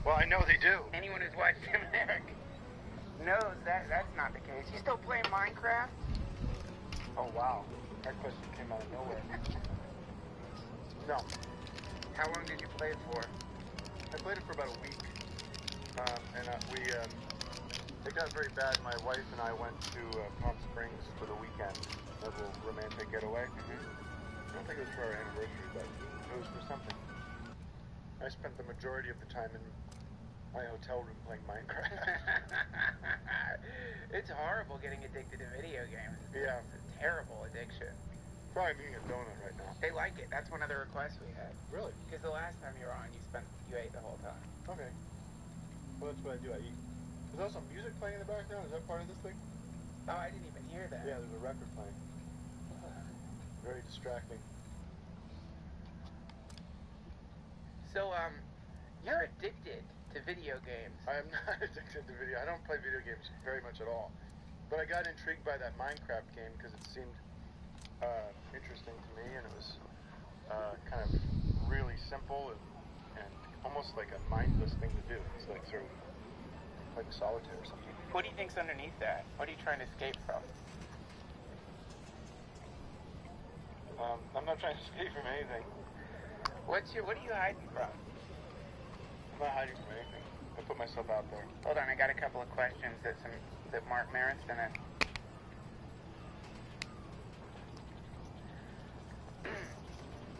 Well, I know they do. Anyone who's watched Tim and Eric knows that's not the case. You still playing Minecraft? Oh, wow. That question came out of nowhere. No. How long did you play it for? I played it for about a week. It got very bad. My wife and I went to Palm Springs for the weekend. A little romantic getaway. I don't think it was for our anniversary, but it was for something. I spent the majority of the time in my hotel room playing Minecraft. It's horrible getting addicted to video games. Yeah. It's a terrible addiction. Probably I'm eating a donut right now. They like it. That's one of the requests we had. Really? Because the last time you were on, you ate the whole time. Okay. Well, that's what I do. I eat. There's also music playing in the background. Is that part of this thing? Oh, I didn't even hear that. Yeah, there's a record playing. Very distracting. So, you're addicted to video games. I am not addicted to video. I don't play video games very much at all. But I got intrigued by that Minecraft game because it seemed interesting to me, and it was kind of really simple and almost like a mindless thing to do. It's like sort of like solitaire or something. What do you think's underneath that? What are you trying to escape from? I'm not trying to escape from anything. What are you hiding from? I'm not hiding from anything. I put myself out there. Hold on, I got a couple of questions that Mark Merritt's gonna.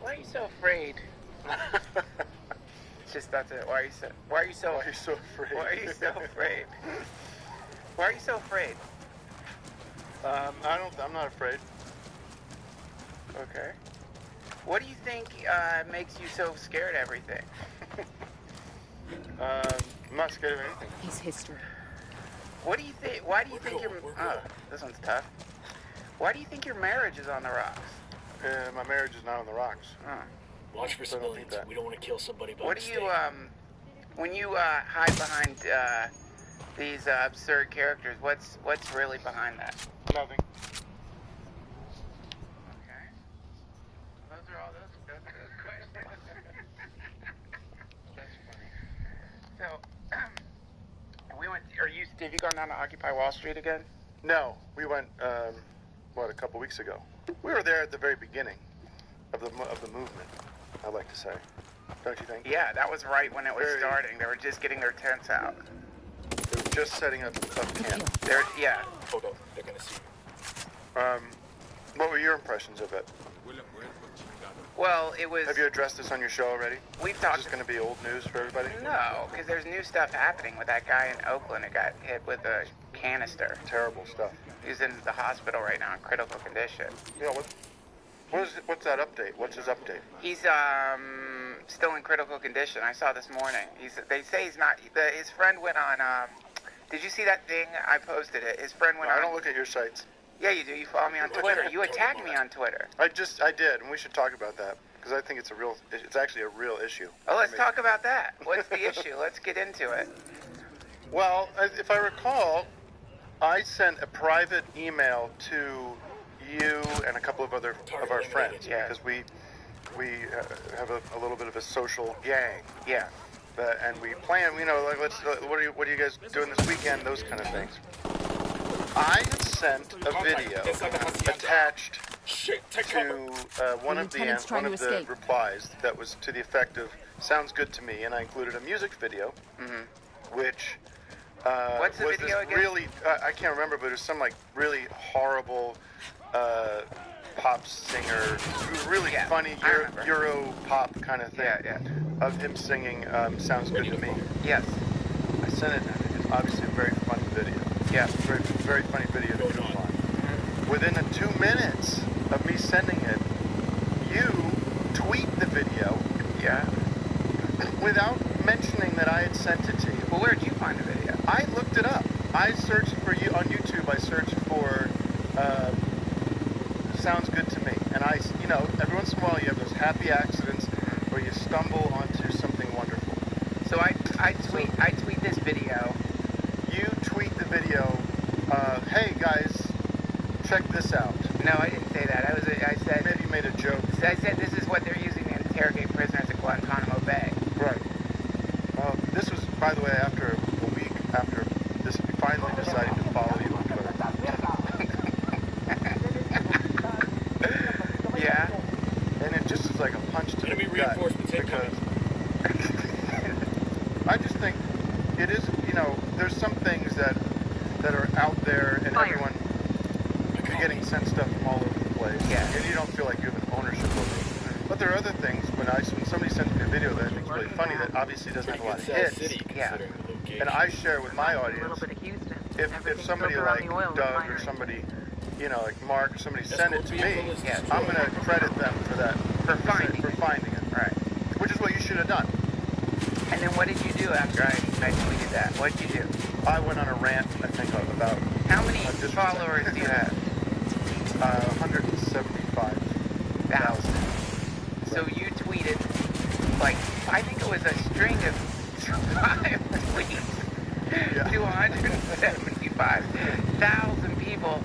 Why are you so afraid? It's just that's it. Why are you so afraid? Why are you so afraid? Why are you so afraid? Why are you so afraid? I'm not afraid. Okay. What do you think makes you so scared of everything? I'm not scared of anything. He's history. What do you think? Why do you think your this one's tough. Why do you think your marriage is on the rocks? My marriage is not on the rocks. Watch for civilians. We don't want to kill somebody by mistake. What do you when you hide behind these absurd characters? What's really behind that? Nothing. Okay. Those are all those questions. That's funny. So, have you gone down to Occupy Wall Street again? No, we went, a couple weeks ago. We were there at the very beginning of the movement, I'd like to say. Don't you think? Yeah, that was right when it was starting. They were just getting their tents out. They were just setting up camp. Yeah. Hold on, they're gonna see you. What were your impressions of it? Well, it was... Have you addressed this on your show already? We've talked... Is this going to be old news for everybody? No, because there's new stuff happening with that guy in Oakland who got hit with a canister. Terrible stuff. He's in the hospital right now in critical condition. Yeah, what's that update? What's his update? He's still in critical condition. I saw this morning. They say he's not... his friend went on... did you see that thing? I posted it. His friend went on... I don't look at your sites. Yeah, you do. You follow me on Twitter. You attacked me on Twitter. I did, and we should talk about that because I think it's actually a real issue. Oh, let's talk about that. What's the issue? Let's get into it. Well, if I recall, I sent a private email to you and a couple of other of our friends because we have a little bit of a social gang. Yeah. And we plan, like what are you guys doing this weekend? Those kind of things. I had sent a video attached to one of the replies that was to the effect of "sounds good to me," and I included a music video, which what's the was video this again? really I can't remember, but it was some like really horrible pop singer, really funny Euro pop kind of thing of him singing "Sounds Good to Me." Yes, I sent it. It's obviously a very funny video. Yeah, very, very funny video to go on. Within 2 minutes of me sending it, you tweet the video. Yeah. Without mentioning that I had sent it to you. Well, where did you find the video? I looked it up. I searched for you on YouTube. I searched for "Sounds Good to Me," and every once in a while you have those happy accidents where you stumble onto something wonderful. So I tweet this video. You tweet the video, hey guys, check this out. No, I didn't say that. I said... Maybe you made a joke. I said this is what they're using to interrogate prisoners at Guantanamo Bay. Right. This was by the way, after a week after this, finally deciding to follow you on Twitter. Yeah. And it just is like a punch to the gut, because I just think it is, you know, there's some things that are out there, and everyone, you're getting sent stuff from all over the place, and you don't feel like you have an ownership over it. But there are other things, when somebody sends me a video that I think is really funny, that obviously doesn't have a lot of hits, and I share with my audience, if somebody like Doug or somebody, you know, like Mark or somebody sent it to me, I'm going to credit them for that, for finding it. Right. Which is what you should have done. And then what did you do after I tweeted that? What did you do? I went on a rant, I think, about... How many followers do you have? 175,000. So you tweeted, like, I think it was a string of 5 tweets to 175,000 people.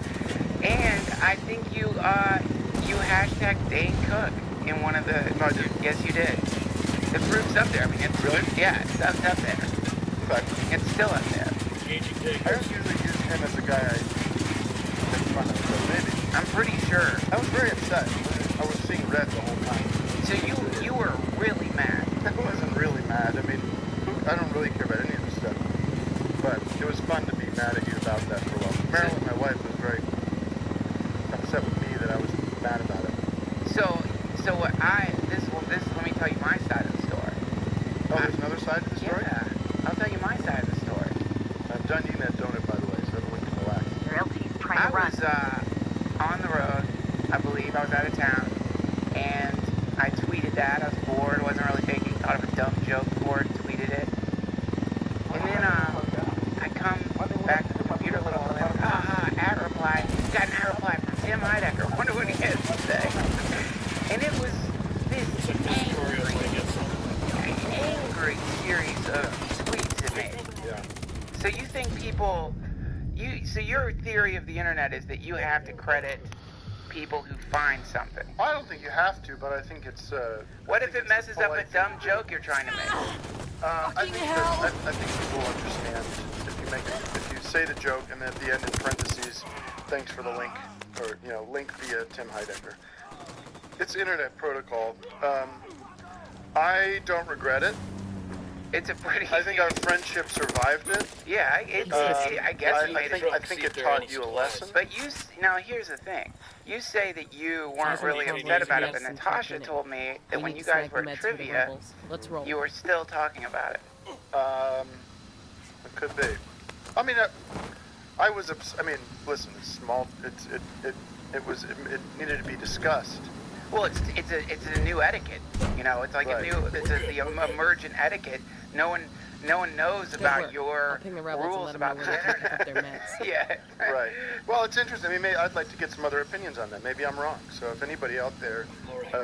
And I think you hashtag Dane Cook in one of the... No, I didn't. Yes, you did. The proof's up there. I mean, it's... Really? Yeah, it's up there. Okay. It's still up there. I don't usually use him as a guy I make fun of, so maybe. I'm pretty sure. I was very upset. I was seeing red the whole time. So you were really mad. I wasn't really mad. I mean, I don't really care about any of this stuff. But it was fun to be mad at you about that for a while. Marilyn, my wife, was very upset with me that I was mad about it. So what let me tell you my side of the story. Oh, there's another side to the story? Yeah, I'll tell you my side of the story. I'm done eating that donut, by the way, so everyone can relax. I was on the road, I believe. I was out of town, and I tweeted that. I was bored, wasn't really thinking, thought of a dumb joke for it, tweeted it. And then I come back to the computer a little while, ad reply. Got an ad reply from Tim Heidecker. Wonder what he has to say. And it was this angry series of tweets it made. Yeah. So you think people... So your theory of the internet is that you have to credit people who find something. I don't think you have to, but I think it's... what if it messes up a dumb joke you're trying to make? I think people will understand if you say the joke and then at the end in parentheses, thanks for the link, or, you know, link via Tim Heidecker. It's internet protocol. I don't regret it. It's a pretty... I think our friendship survived it. Yeah, I guess it made it... I think it taught you a lesson. But now here's the thing. You say that you weren't really upset about it, but Natasha told me that when you guys were at trivia, you were still talking about it. It could be. I mean, I was... I mean, listen, it's small. It needed to be discussed. Well, it's a new etiquette. You know, it's like the emergent etiquette. No one knows about your rules about the internet. Yeah. Right. Well, it's interesting. I mean, I'd like to get some other opinions on that. Maybe I'm wrong. So if anybody out there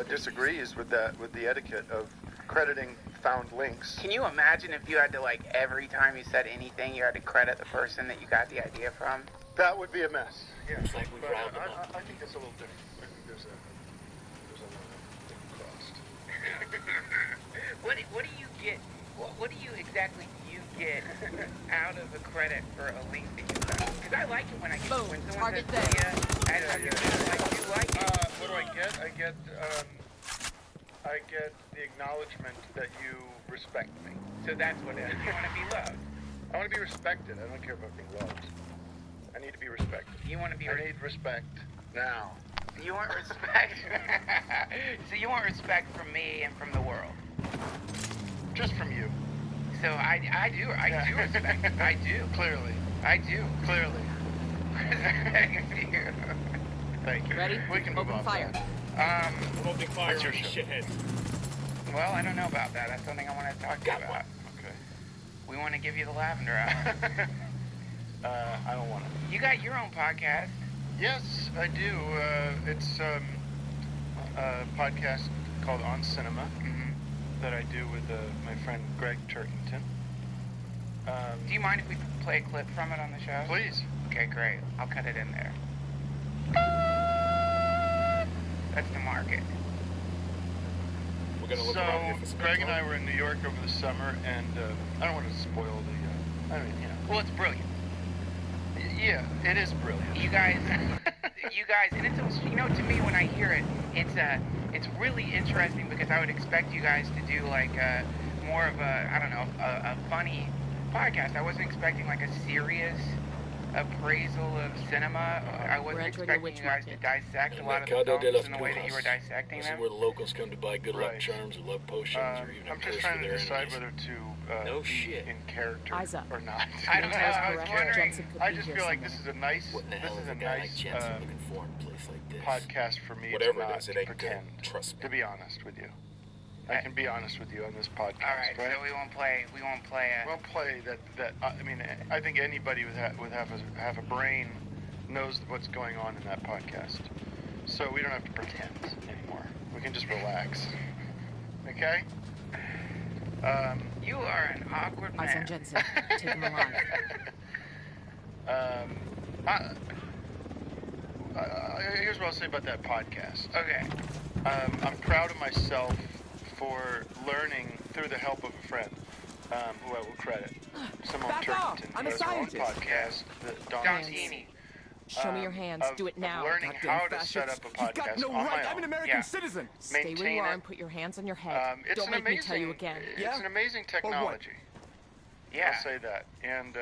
disagrees with the etiquette of crediting found links. Can you imagine if you had to, like, every time you said anything, you had to credit the person that you got the idea from? That would be a mess. Yeah. It's like we've rounded them up. I think it's a little different. I think there's a cost. What do you get? What do you exactly get out of a credit for a link that you found? Because I like it when I get when someone says, "Yeah, I do like it." What do I get? I get the acknowledgement that you respect me. So that's what it is. You want to be loved. I want to be respected. I don't care about being loved. I need to be respected. You want to be. I need respect now. You want respect. So you want respect from me and from the world. Just from you. So I do respect. I do. Clearly. I do. Clearly. Thank you. Ready? We can move Open on. fire. I'm opening fire What's your on these show? shitheads. Well, I don't know about that. That's something I want to talk to you about. Okay. We want to give you the lavender hour. I don't want it. You got your own podcast. Yes, I do. It's a podcast called On Cinema that I do with my friend Greg Turkington. Do you mind if we play a clip from it on the show? Please. Okay, great. I'll cut it in there. That's the market. We're gonna look around here for some Greg and info. I were in New York over the summer, and I don't want to spoil Well, it's brilliant. Yeah, it is brilliant. You guys, and it's, you know, to me when I hear it, it's really interesting because I would expect you guys to do like more of a, I don't know, a funny podcast. I wasn't expecting like a serious appraisal of cinema. I wasn't expecting you guys to dissect a lot of the films in the way that you were dissecting them. This is where the locals come to buy good luck charms or luck potions or even I'm just trying to decide whether to be in character or not. I don't know. I was wondering. I just feel like this is a nice podcast for me to not pretend. To be honest with you. I can be honest with you on this podcast. All right, so we won't play. We won't play that. I mean, I think anybody with have a brain knows what's going on in that podcast. So we don't have to pretend anymore. We can just relax. Okay? You are an awkward man. Eyes on Jensen. Take him alive. Here's what I'll say about that podcast. Okay. I'm proud of myself for learning through the help of a friend, who I will credit, Simone Turkington, who has her own podcast, the Dunkin. Show me your hands. Do it now. Learning how to set up a podcast on my own. I'm an American citizen. Stay where you are and put your hands on your head. Don't make me tell you again. It's an amazing technology. Yeah. I'll say that. And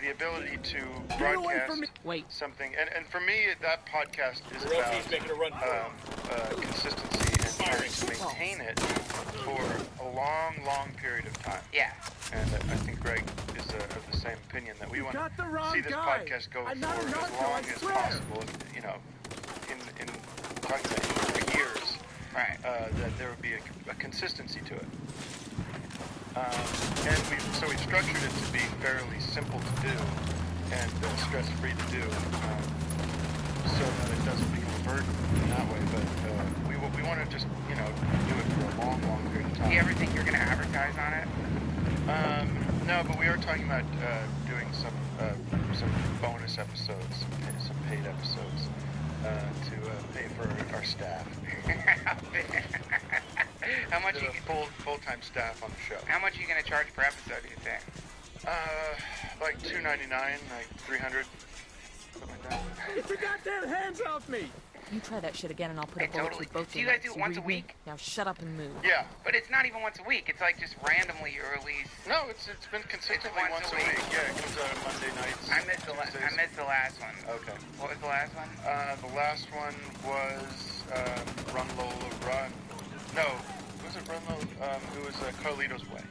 the ability to broadcast something. And for me, that podcast is about consistency and trying to maintain it for a long, long period of time. Yeah. And I think Greg is of the same opinion that we want to see this podcast go for as long as possible. You know, in years. Right. That there would be a consistency to it. And we've structured it to be fairly simple to do and stress-free to do, so that it doesn't become a burden in that way. But we want to just, you know, do it for a long, long period of time. Do you ever think you're going to advertise on it? No, but we are talking about doing some bonus episodes, some paid episodes, to pay for our staff. How much you full-time staff on the show. How much are you going to charge per episode, do you think? Like $2.99, like $300, something like that. Get your goddamn hands off me! You try that shit again and I'll put a bullet through both of you. Do you guys do it once a week? Now shut up and move. Yeah. But it's not even once a week. It's like just randomly you release. No, it's been consistently once a week. Yeah, it comes out on Monday nights. I missed the last one. Okay. What was the last one? The last one was Run Lola Run. No, was it Run Lola? It was Carlito's Way.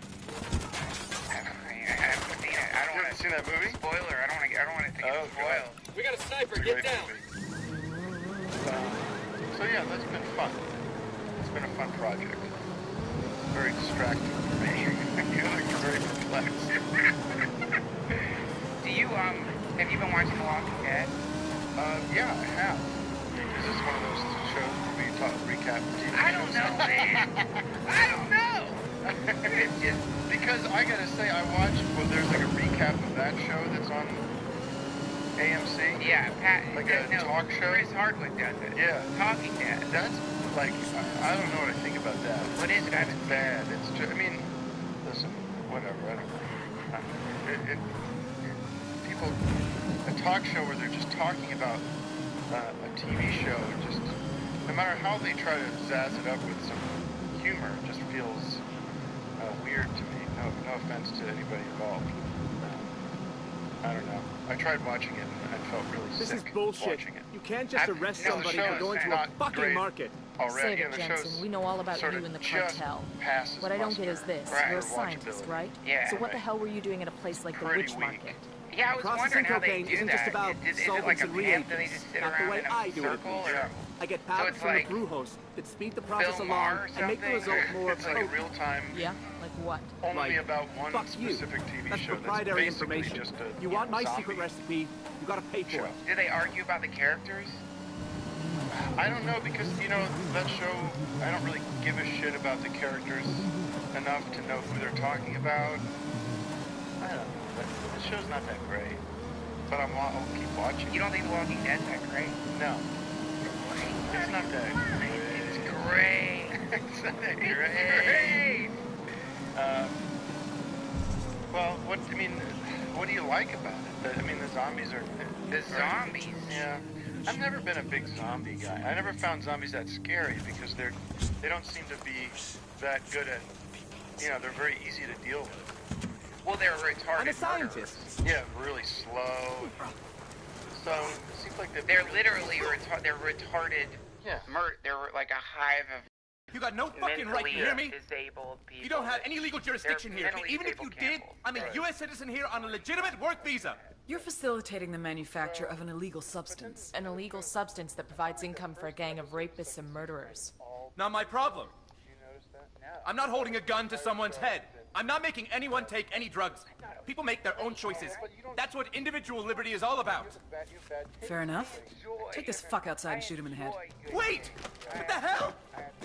I haven't seen it. I don't want to see that movie. Spoiler. I don't want it to get spoiled. We got a sniper. Get down. So yeah, that's been fun. It's been a fun project. Very distracting for me. You look very perplexed. Do you have you been watching The Walking Dead? Yeah, I have. Is this one of those shows where we recap TV shows? I don't know, man. I don't know. It's just because I gotta say I watched. Well, there's like a recap of that show that's on AMC? Yeah, like a talk show? Chris Hardwick does it. Yeah. Talking Dead. That's like, I don't know what I think about that. What is it? I haven't bad. It's just, I mean, listen, whatever, I don't know. People, a talk show where they're just talking about a TV show, just, no matter how they try to zazz it up with some humor, it just feels weird to me. No offense to anybody involved. I don't know. I tried watching it and I felt really sick. This is bullshit. Watching it. You can't just arrest somebody for going to a fucking market. Save it, Jensen. We know all about you in the cartel. What I don't get is this. You're a scientist, right? Yeah. So what the hell were you doing at a place like the witch market? Yeah, I was wondering how they do isn't that. just about Is it solvents like a and pimp reagents. that they just sit Not the around way in a I do it. circle? Or? I get powder it's from like the brew host that speed the process Bill along Maher or and make the result more It's like a real-time... Yeah? Like what? Only like, about one fuck specific you. TV That's show proprietary that's basically information. just a you want my zombie secret recipe, you gotta pay for it. Do they argue about the characters? I don't know, because, you know, that show, I don't really give a shit about the characters enough to know who they're talking about. I don't know. The show's not that great. But I'll keep watching. You don't think The Walking Dead's that great? No. It's not that great. It's great. It's not that great. It's great. Well, what, I mean, what do you like about it? I mean, the zombies are... The zombies? Yeah. I've never been a big zombie guy. I never found zombies that scary because they don't seem to be that good at... You know, they're very easy to deal with. Well, they're retarded. I'm a scientist. Yeah, really slow. So, it seems like they're literally they're retarded. Yeah. They're like a hive of You got no fucking right, you hear me? disabled people. You don't have any legal jurisdiction here. Even if you did, I'm a U.S. citizen here on a legitimate work visa. You're facilitating the manufacture of an illegal substance. An illegal substance that provides income for a gang of rapists and murderers. Not my problem. I'm not holding a gun to someone's head. I'm not making anyone take any drugs. People make their own choices. That's what individual liberty is all about. Fair enough. Take this fuck outside and shoot him in the head. Wait! What the hell?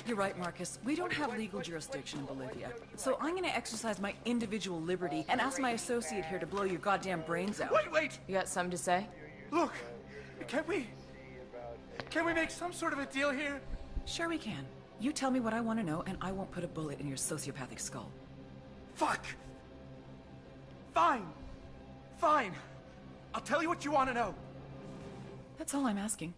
You're right, Marcus. We don't have legal jurisdiction in Bolivia. So I'm gonna exercise my individual liberty and ask my associate here to blow your goddamn brains out. Wait! You got something to say? Look, can we make some sort of a deal here? Sure we can. You tell me what I want to know, and I won't put a bullet in your sociopathic skull. Fuck! Fine. I'll tell you what you want to know. That's all I'm asking.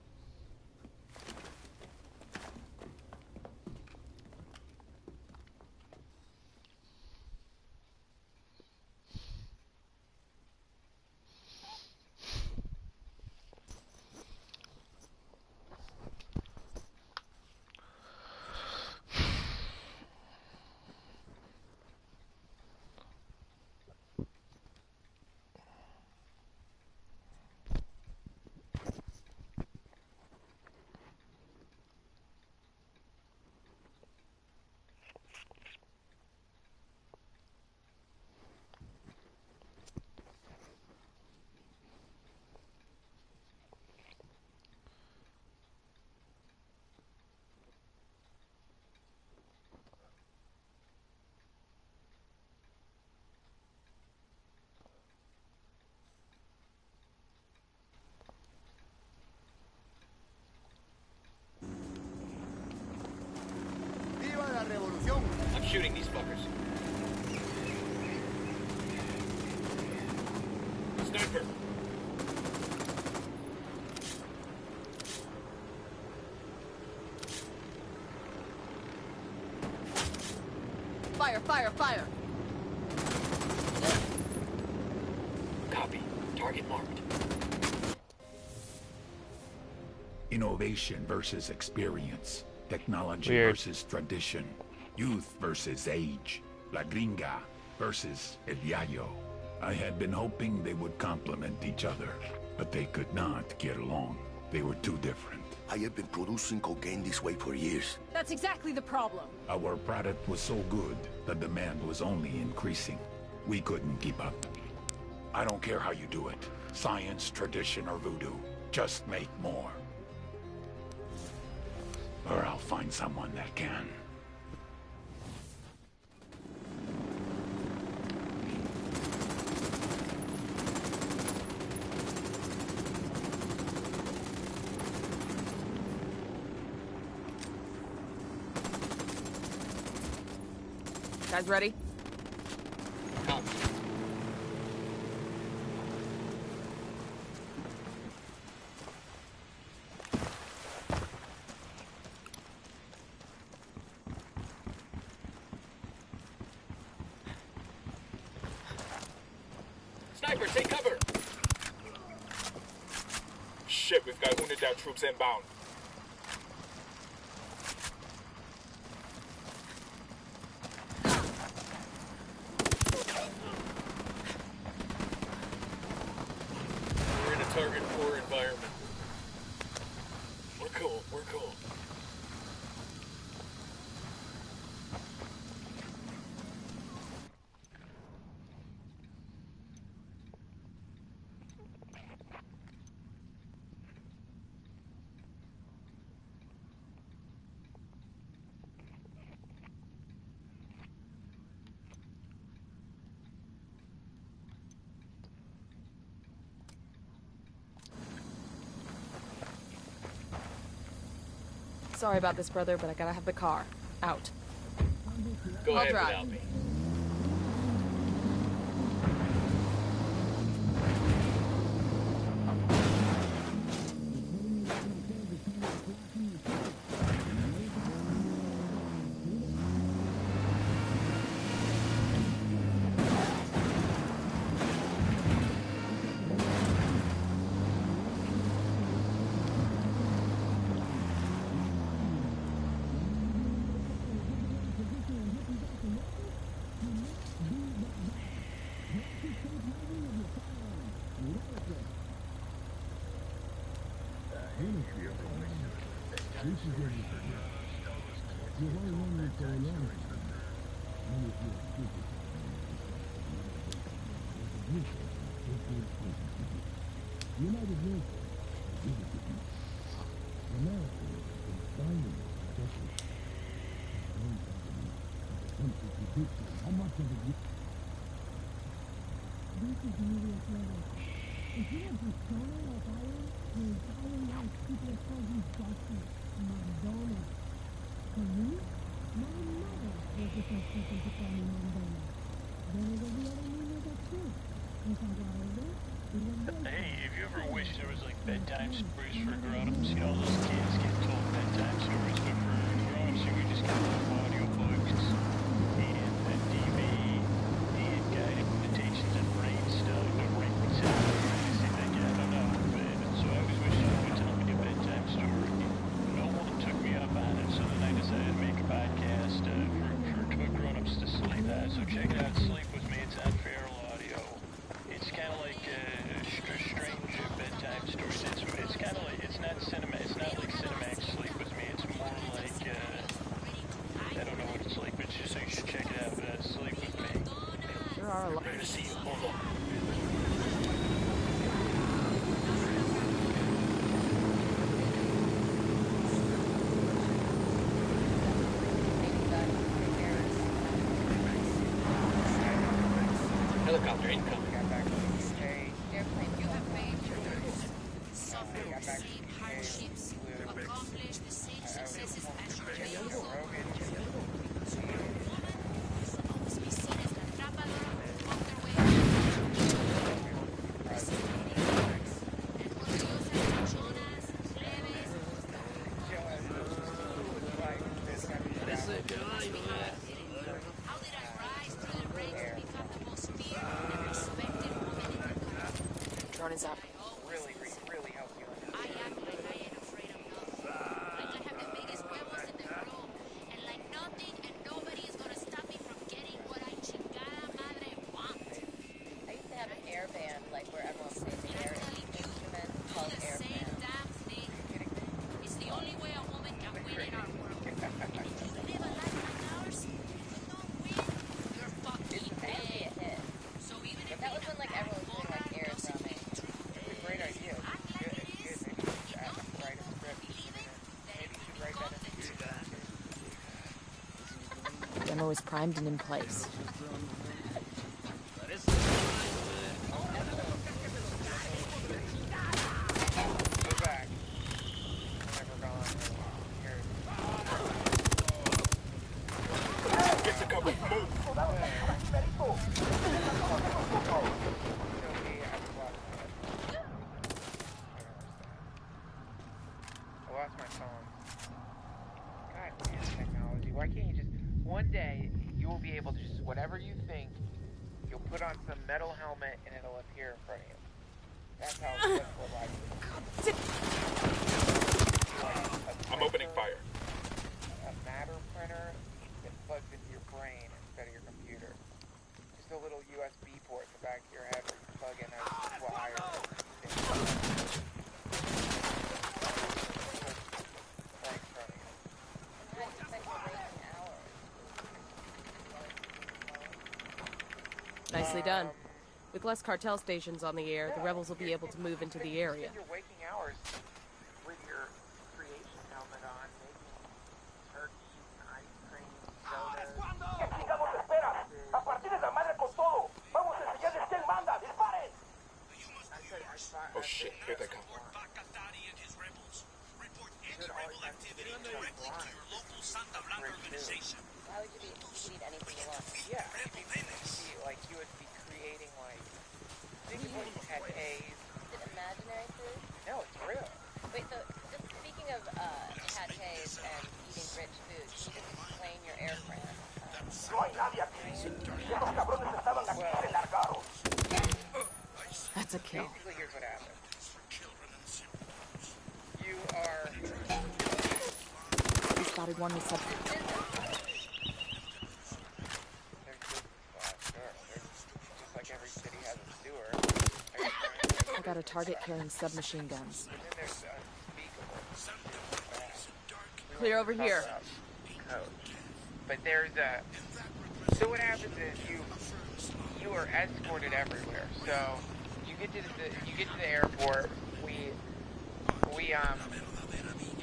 I'm shooting these fuckers. Sniper! Fire! Copy. Target marked. Innovation versus experience. Technology Weird. versus tradition. Youth versus age. La Gringa versus El Yayo. I had been hoping they would complement each other, but they could not get along. They were too different. I have been producing cocaine this way for years. That's exactly the problem. Our product was so good, the demand was only increasing. We couldn't keep up. I don't care how you do it. Science, tradition, or voodoo. Just make more. Or I'll find someone that can. Guys ready? Copy. Sniper, take cover! Shit, we've got wounded down troops inbound. We're in a target poor environment. We're cool. Sorry about this, brother, but I gotta have the car. Out. Go I'll ahead drive. without me. Hey, have you ever wished there was like bedtime stories for grown-ups? You know, those kids get told bedtime stories, but for grown-ups, you could just get audio books and DV and guided meditations and brain stuff and brain sound. Anything, I don't know. But, so I always wished someone would tell me a bedtime story. No one took me up on it, so then I decided to make a podcast for grown-ups to sleep at. So check it out, Sleep With Me. It's on Feral Audio. It's kind of like strange bedtime stories. It's kind of like, it's not cinema. It's not like Cinemax Sleep With Me. It's more like I don't know what it's like, but just so you should check it out. Sleep With Me. There are a lot. Ready to see you. Hold on. Helicopter incoming. Drone is up. Really helps you understand. I have the biggest huevos in the room, and like nothing and nobody is gonna stop me from getting what I chingada madre want. I used to have an air band, like where everyone plays an air instrument called air band. Damn thing. It's the only way a woman can win in our world. If you live a life like ours, if you don't win, you're fucking dead. A hit. So even if That was when like everyone was doing like air drumming. It's a great idea. It's good. Maybe you should write a script. Maybe you should write that in the future. Demo is primed and in place. Go back. Never gone. Here. Get the cover. Move. I lost my phone. God damn technology. Why can't you just... One day, you will be able to just... Whatever you think, you'll put on some metal helmet and it'll appear in front of you. That's how life is. I'm opening fire. A matter printer that plugs into your brain instead of your computer. Just a little USB port in the back of your head where you plug in a wire. Right in front of you. Nicely done. With less cartel stations on the air, the rebels will be able to move into the area. Your waking hours with your creation helmet on, making turkeys and ice cream, sodas. Oh shit, here they come. Why would you leave anything alone? Yeah, like you would be creating like think of like pâtés. Is it imaginary food? No, it's real. Wait, so just speaking of pâtés and eating rich food, can you just explain your airframe? That's a kill. Basically, here's what happened. You are... We spotted one with substance. There's just like every city has a sewer. I got a target carrying submachine guns. And then there's unspeakable. Clear over here. Code. But there's a... So what happens is you are escorted everywhere. So you get to the airport. You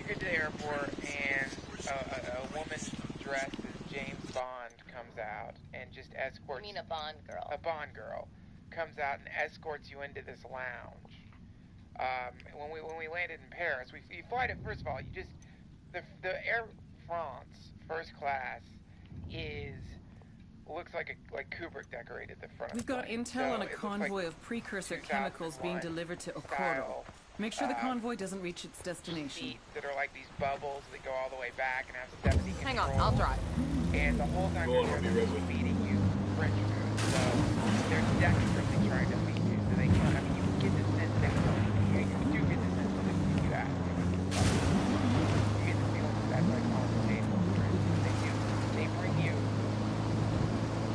get to the airport and a woman dressed as James Bond comes out and just escorts. You mean a Bond girl? A Bond girl comes out and escorts you into this lounge. When we landed in Paris, you fly to, first of all, you just the Air France first class looks like Kubrick decorated the front. We've got intel on a convoy of precursor chemicals being delivered to Ocordo. Make sure the convoy doesn't reach its destination. Seats that are like these bubbles that go all the way back and have 70 controls. Hang on, I'll drive. And the whole time they're feeding you French food. So they're desperately trying to feed you. So they can, I mean, you get the sense that you do get the sense that you ask them. You get the feeling that that's like on the table. They bring you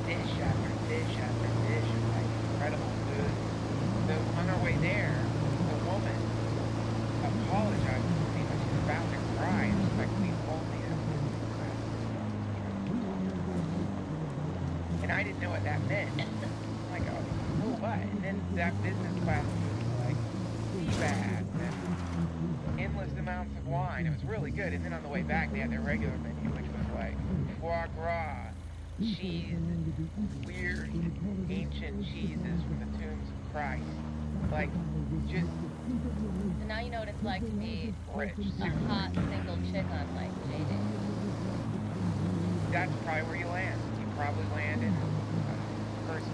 dish after dish after dish of like incredible food. So on our way there, the woman apologized to me when she was about to cry. And she's like, we only have business class. And I didn't know what that meant. I'm like, oh, what? And then that business class was like sea bass and endless amounts of wine. It was really good. And then on the way back, they had their regular menu, which was like foie gras, cheese, weird ancient cheeses from the tombs of Christ. Like, just... So now you know what it's like to be rich, a hot single chick on like JJ. That's probably where you land. You probably land in first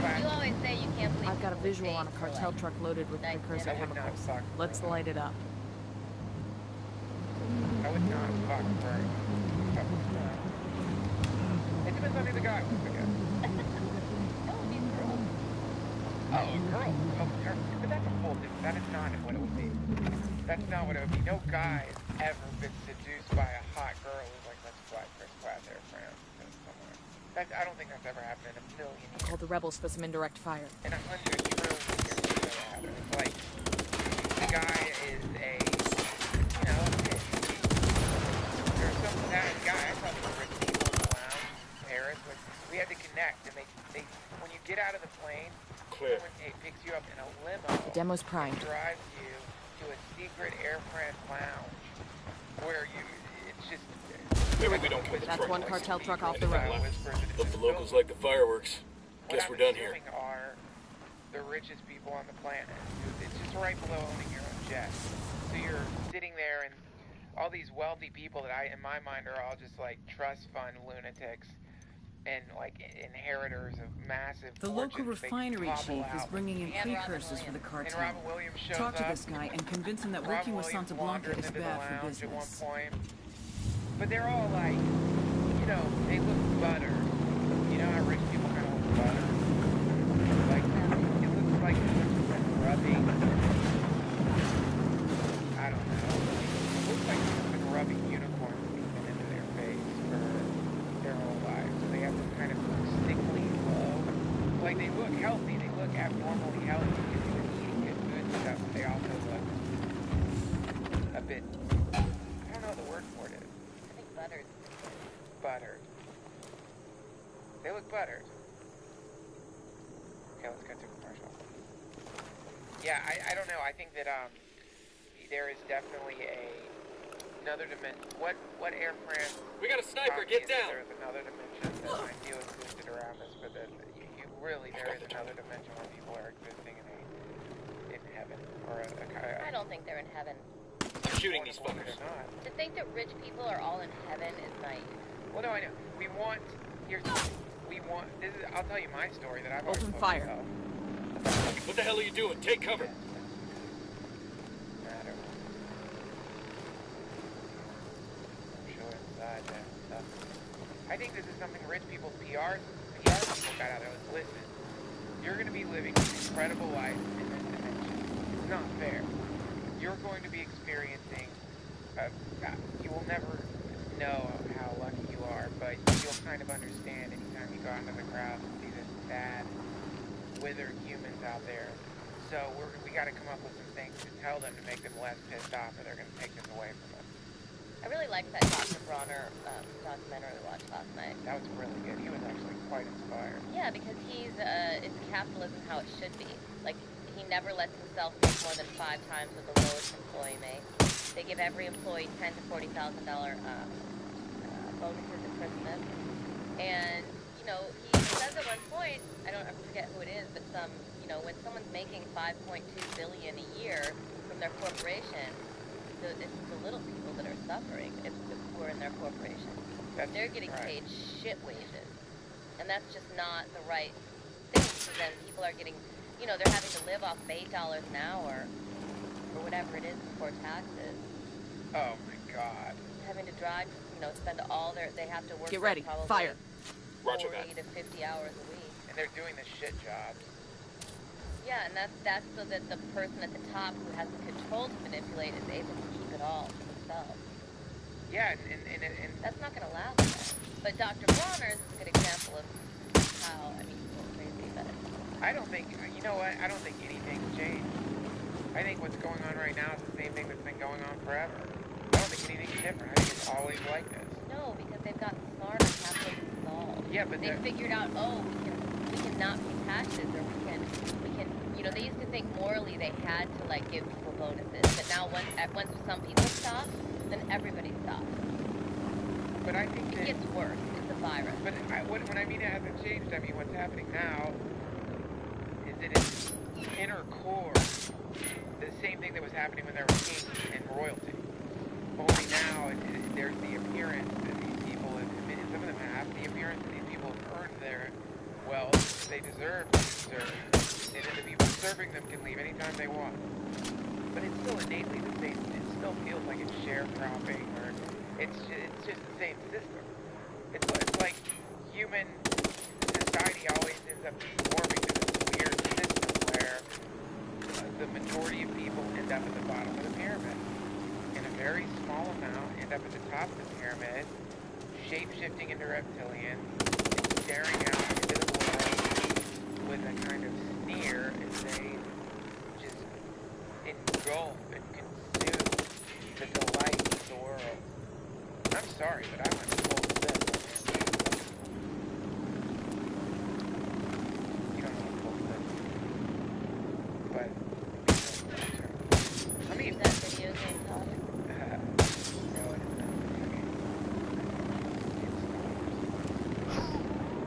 class. You always say you can't believe. I've got a visual on a cartel truck loaded with precursor chemicals. Let's light it up. I would not fuck for it. It depends on who the guy was, I guess. That would be a girl. Oh, a girl. Oh, but that's a whole different. That is not what it would be. That's not what it would be. No guy has ever been seduced by a hot girl who's like, let's fly first class Air France somewhere. I don't think that's ever happened in a million years. Call the rebels for some indirect fire. In 100 trillion years, it's never happened. It's like, the guy is a, you know, there's some sad guy. I saw some rich people in the lounge in Paris. We had to connect, and they when you get out of the plane, someone picks you up in a limo. The demo's primed. Drives you to a secret Air France lounge where it's just... Maybe we don't get the That's truck one cartel truck off the road. Hope the locals like the fireworks. Guess we're done here. Are the richest people on the planet. It's just right below owning your own jet. So you're sitting there, and all these wealthy people that in my mind, are all just like trust fund lunatics and like inheritors of massive The local refinery chief is bringing in precursors for the cartel. Talk to this guy and convince him that working with Santa Blanca is bad for business. But they're all like, you know, they look buttered. You know how rich people kind of look buttered? Like, it looks like they've been rubbing, I don't know. It looks like they've been rubbing unicorn semen into their face for their whole lives. So they have this kind of sickly glow. Like, they look healthy. They look abnormally healthy because they've been eating good food and stuff. But they also look a bit, I don't know what the word for it is. I think buttered. Buttered. They look buttered. Okay, let's go to commercial. Yeah, I don't know. I think that there is definitely another dimension. What Air France? We got a sniper. Get down. There is another dimension that might feel existed around us, but that you really there is another dimension where people are existing in heaven or I don't think they're in heaven. I'm shooting these fuckers. To think that rich people are all in heaven is naive. Well, no, I know. We want. This is. I'll tell you my story that I've always Open told fire. myself. What the hell are you doing? Take cover. Matter. I'm sure inside there and stuff. I think this is something rich people's PR people got out of it. Listen, you're going to be living an incredible life in this dimension. It's not fair. You're going to be experiencing. You will never know how lucky you are, but you'll kind of understand anytime you go out into the crowd and see this sad, withered humans out there. So we got to come up with some things to tell them to make them less pissed off, or they're going to take this away from us. I really liked that Dr. Bronner documentary we watched last night. That was really good. He was actually quite inspired. Yeah, because it's capitalism how it should be. Like, he never lets himself make more than 5 times what the lowest employee makes. They give every employee $10,000 to $40,000 bonuses at Christmas. And, you know, he says at one point, I forget who it is, but when someone's making $5.2 billion a year from their corporation, it's the little people that are suffering. It's the poor in their corporation. They're getting paid shit wages. And that's just not the right thing, because then people are getting, they're having to live off of $8 an hour, or whatever it is before taxes. Oh my God. Having to drive, spend they have to work Get ready, probably fire. 40 to 50 hours a week. And they're doing the shit jobs. Yeah, and that's so that the person at the top who has the control to manipulate is able to keep it all to themselves. Yeah, and that's not going to last long. But Dr. Bronner is a good example of how, he's a little crazy, but... I don't think, you know what, I don't think anything's changed. I think what's going on right now is the same thing that's been going on forever. I don't think anything's different. I think it's always like this. No, because they've gotten smarter, capitalism evolved. Yeah, but they figured out, we can not pay taxes, or we can, they used to think morally they had to, give people bonuses. But now once some people stop, then everybody stops. But I think it gets worse. It's a virus. But when I mean it hasn't changed, I mean what's happening now is that its inner core, the same thing that was happening when there were kings and royalty. Only now there's the appearance that these people, and some of them have, the appearance that these people have earned their wealth, they deserve to serve, and then the people serving them can leave anytime they want. But it's still innately the same. It still feels like it's sharecropping, or it's just the same system. It's like human society always ends up conforming to this weird system where the majority of people end up at the bottom of the pyramid, and a very small amount end up at the top of the pyramid, shape-shifting into reptilians, and staring out into the world with a kind of sneer as they just engulf and consume the delights of the world. I'm sorry, but I went full step. You don't know what full step is. But I mean, that video game topic? No, it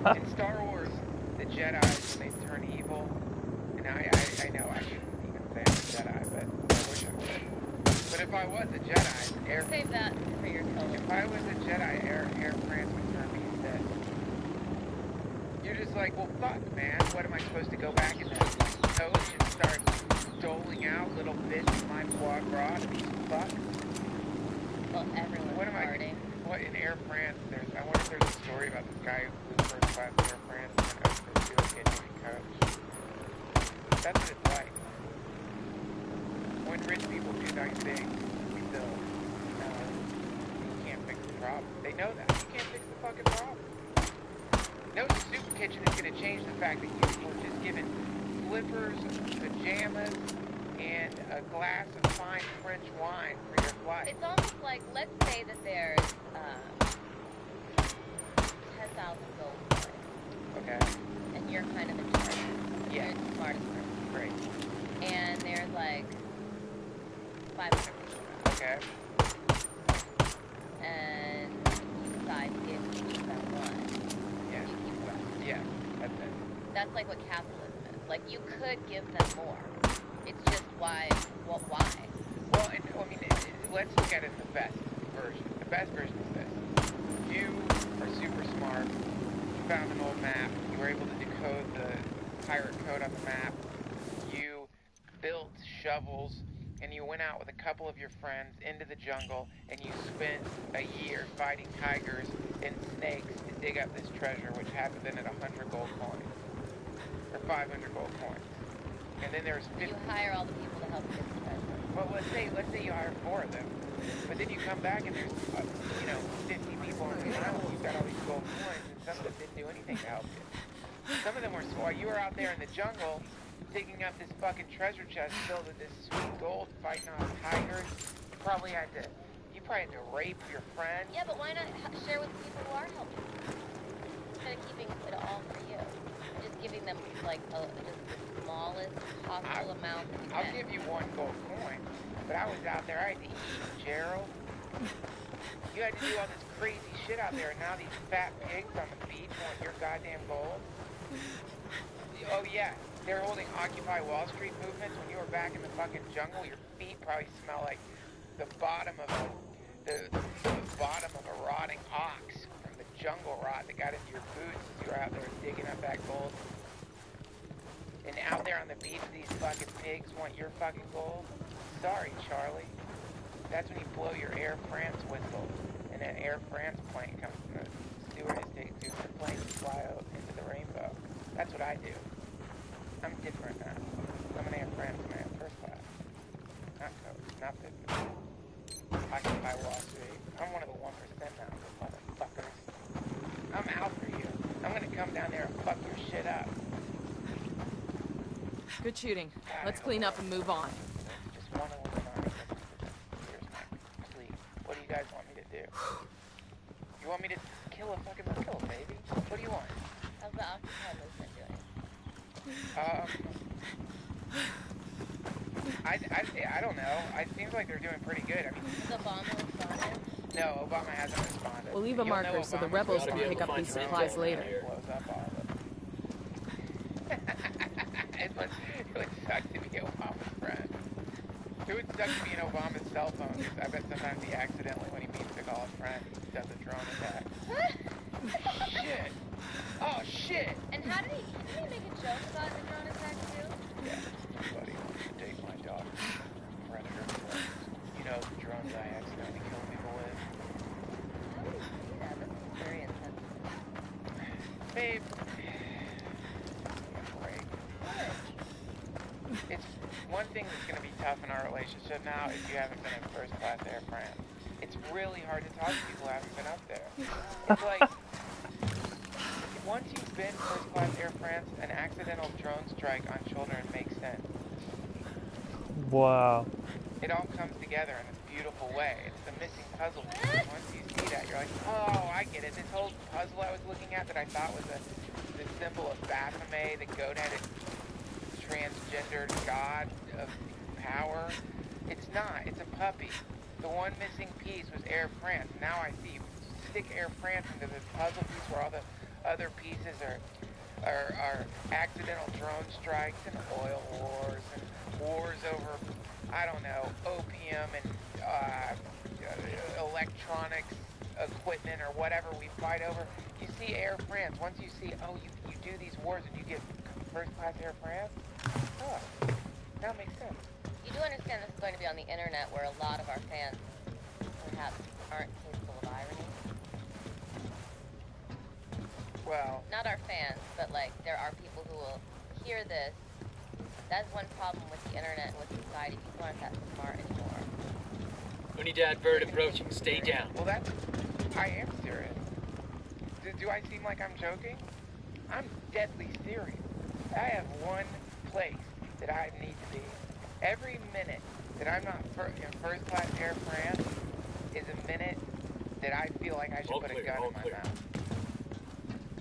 isn't. In Star Wars, the Jedi, when they turn evil, and I know I shouldn't even say I'm a Jedi, but I wish I would. But if I was a Jedi, save that for your children. If I was a Jedi, Air France would turn me instead. You're just like, well, fuck, man. What am I supposed to go back in the coach and start doling out little bits of my foie gras to these fucks? Well, everyone's farting. What in Air France? I wonder if there's a story about this guy who flew first class Air France and went up to a kitchen coach. That's what it's like. When rich people do nice things, we still, you can't fix the problem. They know that. You can't fix the fucking problem. No soup kitchen is going to change the fact that you were just given slippers, pajamas, and a glass of fine French wine for your flight. It's almost like, let's say that there's 10,000 gold coins. Okay. And you're kind of in charge. Yeah. You're the smartest person. Great. And there's 500 people. Okay. And you decide if you spend one. Yeah. You keep the rest. Yeah. That's it. That's like what capitalism is. Like, you could give them more. It's just why? Well, why? Well, let's look at it the best version. The best version is this. You are super smart. You found an old map. You were able to decode the pirate code on the map. You built shovels, and you went out with a couple of your friends into the jungle, and you spent a year fighting tigers and snakes to dig up this treasure, which had to been at 100 gold coins. Or 500 gold coins. And then there's 50... You hire all the people to help you get the treasure. Well, let's say you hire 4 of them. But then you come back and there's, 50 people on the island. You've got all these gold coins, and some of them didn't do anything to help you. Some of them were small. You were out there in the jungle digging up this fucking treasure chest filled with this sweet gold, fighting off tigers. You probably had to rape your friend. Yeah, but why not share with the people who are helping? Instead of keeping it all for you. Just giving them, like, just the smallest possible amount that you can. I'll give you 1 gold coin, but I was out there, I had to eat, Gerald. You had to do all this crazy shit out there, and now these fat pigs on the beach want your goddamn gold? Oh yeah, they're holding Occupy Wall Street movements. When you were back in the fucking jungle, your feet probably smell like the bottom of a rotting ox from the jungle rot that got into your boots as you were out there digging up that gold. And out there on the beach, these fucking pigs want your fucking gold? Sorry, Charlie. That's when you blow your Air France whistle, and an Air France plane comes, the stewardess takes you, the plane fly out into the rainbow. That's what I do. I'm different now. I'm an Air France man, first class. Not coach, not business. Occupy Wall Street. I'm one of the 1% now, motherfuckers. I'm out for you. I'm gonna come down there and fuck your shit up. Good shooting. Let's clean up and move on. Just one of them. Here's my plea. What do you guys want me to do? You want me to kill a fucking baby? What do you want? How's the Occupy movement doing? I don't know. It seems like they're doing pretty good. I mean, Has Obama responded? no, Obama hasn't responded. We'll leave a marker so the rebels can pick up these supplies later. Blows up all of it. It would suck to be Obama's friend. It would suck to be in Obama's cell phone, because I bet sometimes he accidentally, when he means to call a friend, he does a drone attack. Shit! Oh, shit! And how did he make a joke about the drone attack too? Yeah, buddy, you date my daughter. Predator. You know the drones I accidentally kill people with. How would he do that? That's very insensitive. Babe. Break. It's one thing that's going to be tough in our relationship now is you haven't been in first class Air France. It's really hard to talk to people who haven't been up there. It's like, once you've been first class Air France, an accidental drone strike on children makes sense. Wow. It all comes together in this beautiful way. It's the missing puzzle piece. Once you see that, you're like, oh, I get it. This whole puzzle I was looking at that I thought was the symbol of Baphomet, the goat-headed transgendered god of power. It's not. It's a puppy. The one missing piece was Air France. Now I see. You stick Air France into this puzzle piece where all the other pieces are accidental drone strikes and oil wars and wars over, I don't know, opium and electronics equipment or whatever we fight over. You see Air France. Once you see, oh, you do these wars and you get first class Air France. Oh, that makes sense. You do understand this is going to be on the internet where a lot of our fans perhaps aren't capable of irony? Well... Not our fans, but like, there are people who will hear this. That's one problem with the internet and with society. People aren't that smart anymore. When you advert approaching, stay down. Well, I am serious. Do I seem like I'm joking? I'm deadly serious. I have one place that I need to be. Every minute that I'm not in first class Air France is a minute that I feel like I should put a gun in my mouth.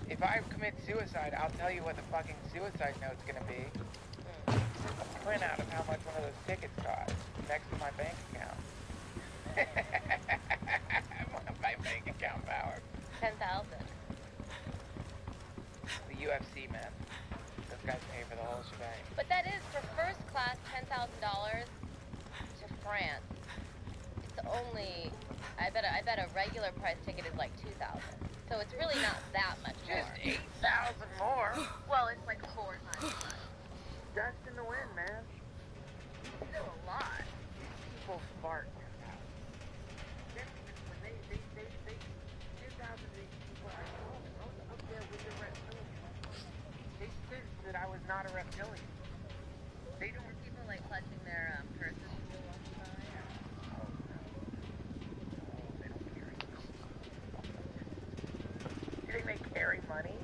If I commit suicide, I'll tell you what the fucking suicide note's gonna be. A printout of how much one of those tickets cost next to my bank account. My bank account power. 10,000. The UFC, man. Those guys pay for the whole shebang. But that is, for first class, $10,000 to France. It's only, I bet a regular price ticket is like 2,000. So it's really not that much more. Just 8,000 more. Well, it's like 4 times as much. Dust in the wind, man. Still a lot. People fart. When they 2,000 of these people are up there with the reptilians. They said that I was not a reptilian. They don't. People like clutching their purses as they walk by. Oh, no. They don't carry money. You think they carry money?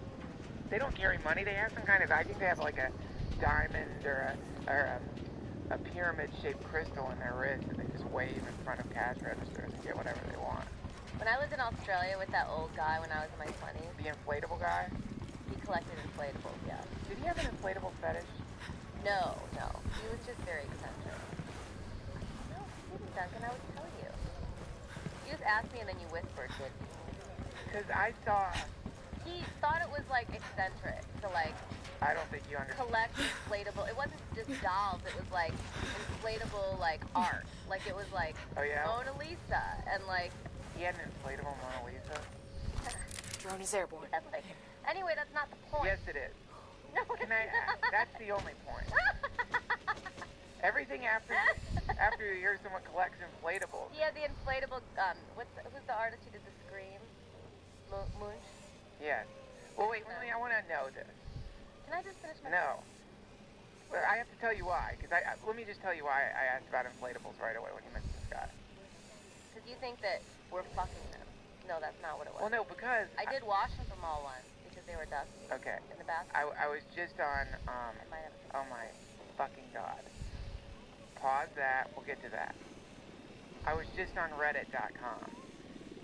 They don't carry money. They have some kind of, I think they have like a diamond or a a pyramid-shaped crystal in their wrist and they just wave in front of cash registers and get whatever they want. When I lived in Australia with that old guy when I was in my 20s. The inflatable guy? He collected inflatables, yeah. Did he have an inflatable fetish? No. He was just very eccentric. No, he didn't, Duncan. I would tell you. You just asked me and then you whispered, didn't you? Because I saw... He thought it was, like, eccentric to, like... I don't think you understand. Collect inflatable... It wasn't just dolls. It was, like, inflatable, like, art. Like, it was, like, oh, yeah? Mona Lisa. And, like... He had an inflatable Mona Lisa? Drone is airborne. That's like... Anyway, that's not the point. Yes, it is. No, Can I... That's the only point. Everything after you hear someone collects inflatables. Yeah, the inflatable... who's the artist who did the Scream? Munch? Yes. Well, wait, I want to know this. Can I just finish my... No. But I have to tell you why, because let me just tell you why I asked about inflatables right away when you mentioned this guy. Because you think that we're fucking them. No, that's not what it was. Well, no, because... I did wash them from all once, because they were dusty. Okay. In the bathroom. I was just on, oh my fucking god. Pause that, we'll get to that. I was just on reddit.com,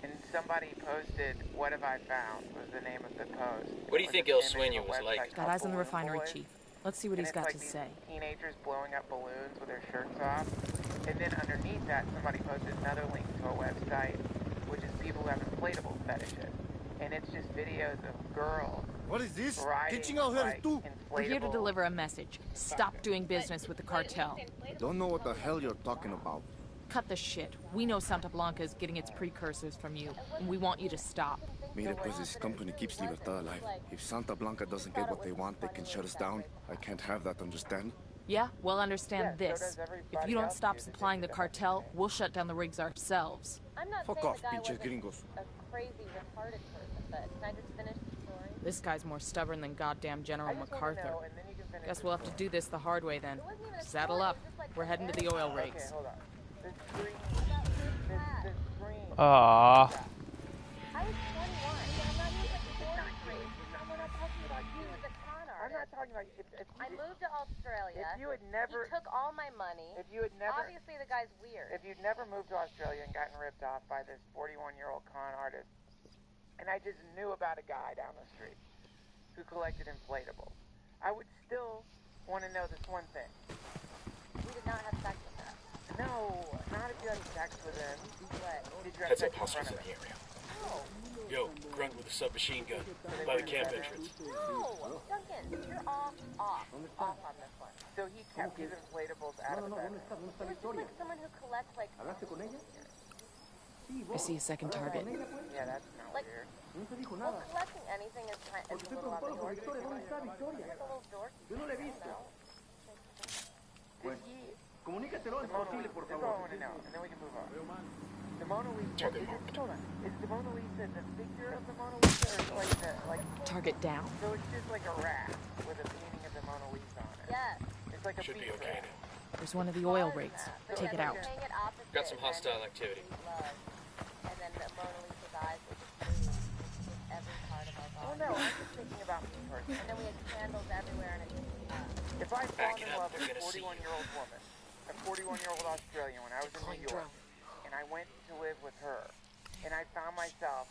and somebody posted, "What have I found?" was the name of the post. What do you think El Sueño was like? Got eyes on the refinery, Chief. Let's see what he's got to these say. Teenagers blowing up balloons with their shirts off. And then underneath that, somebody posted another link to a website, which is people who have inflatable fetishes. And it's just videos of girls. What is this? Riding, like, We're here to deliver a message. Stop doing business with the cartel. I don't know what the hell you're talking about. Cut the shit. We know Santa Blanca is getting its precursors from you, and we want you to stop. Mira, pues this company keeps Libertad alive. If Santa Blanca doesn't get what they want, they can shut us down. I can't have that, understand? Yeah, well, understand this. If you don't stop supplying the cartel, we'll shut down the rigs ourselves. I'm not Fuck saying off, the guy pinches wasn't gringos. a crazy, retarded person, but can I just finish the story? This guy's more stubborn than goddamn General MacArthur. Guess we'll have to do this the hard way then. Saddle up. We're heading to the oil rigs. Okay, hold on. This screen. Aww. I was 21, and I'm not even like 43. I'm not talking about you. He was a con artist. I'm not talking about you. I moved to Australia. If you had never... He took all my money. If you had never... Obviously, the guy's weird. If you'd never moved to Australia and gotten ripped off by this 41-year-old con artist, and I just knew about a guy down the street who collected inflatables, I would still want to know this one thing. We did not have sex with him. No, not if you had sex with him. What? Did you have Heads up, sex in hostiles front in of the him? area. No. Yo, grunt with a submachine gun by the camp entrance. No! Duncan, you're off on this one. So he kept his inflatables out of the bedroom. It was just like someone who collects, like... I see a second target. Yeah, that's not like, weird. well, collecting anything is kind of a little on the order. It's a little dorky. I don't know. Did he... The Mona Lisa, this is all I want to know, and then we can move on. The Mona Lisa, hold on. Is the Mona Lisa the figure of the Mona Lisa, or is it like Target down. So it's just like a rat with a painting of the Mona Lisa on it? Yes. It's like a Should be beach okay rat. now. There's one of the oil rigs. Take it out. Got some hostile activity. And then the Mona Lisa's eyes were just blue with every part of our body. Oh no, I'm just thinking about me personally. And then we had candles everywhere, and it just... If I fall in love with a 41-year-old woman, a 41-year-old Australian when I was in New York, and I went to live with her, and I found myself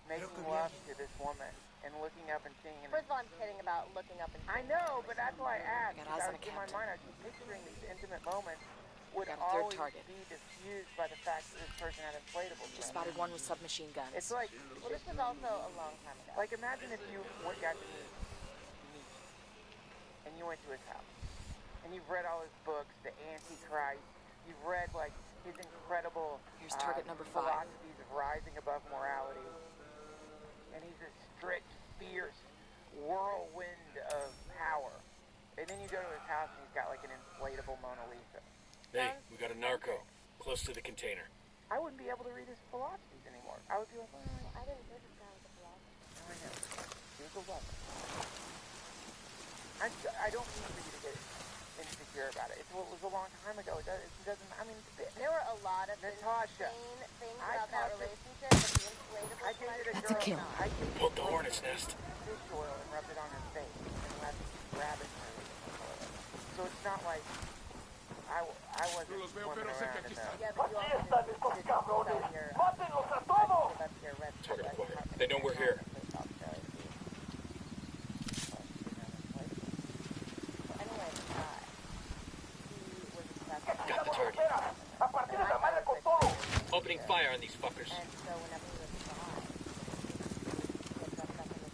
making love to this woman and looking up and seeing... First of all, I'm kidding about looking up and seeing... I know, but that's why I asked. Because I was in my mind, I was just picturing these intimate moments would always be diffused by the fact that this person had inflatables. Just spotted one with submachine guns. It's like... Well, this was also a long time ago. Like, imagine if you got to meet Nietzsche, and you went to his house, and you've read all his books, The Antichrist, you've read, like, his incredible Here's target number 5. philosophies of rising above morality, and he's a strict, fierce whirlwind of power. And then you go to his house, and he's got, like, an inflatable Mona Lisa. Hey, we got a narco close to the container. I wouldn't be able to read his philosophies anymore. I would be like, I didn't hear this guy with the philosophy. I know. He was a lover. I don't mean for you to get insecure about it. It was a long time ago. It doesn't, I mean... There were a lot of Natasha, insane things about that relationship, but the inflatable... I dated a That's a girl. kill. I dated Poke the hornet's nest. fish oil and rubbed it on her face and left rabbit food in the toilet. So it's not like I wasn't swimming around in the... Yeah, but you also didn't give up your red Target acquired. They know we're here. Got the target. Opening fire on these fuckers. And so whenever we were inside, he had jumped up in the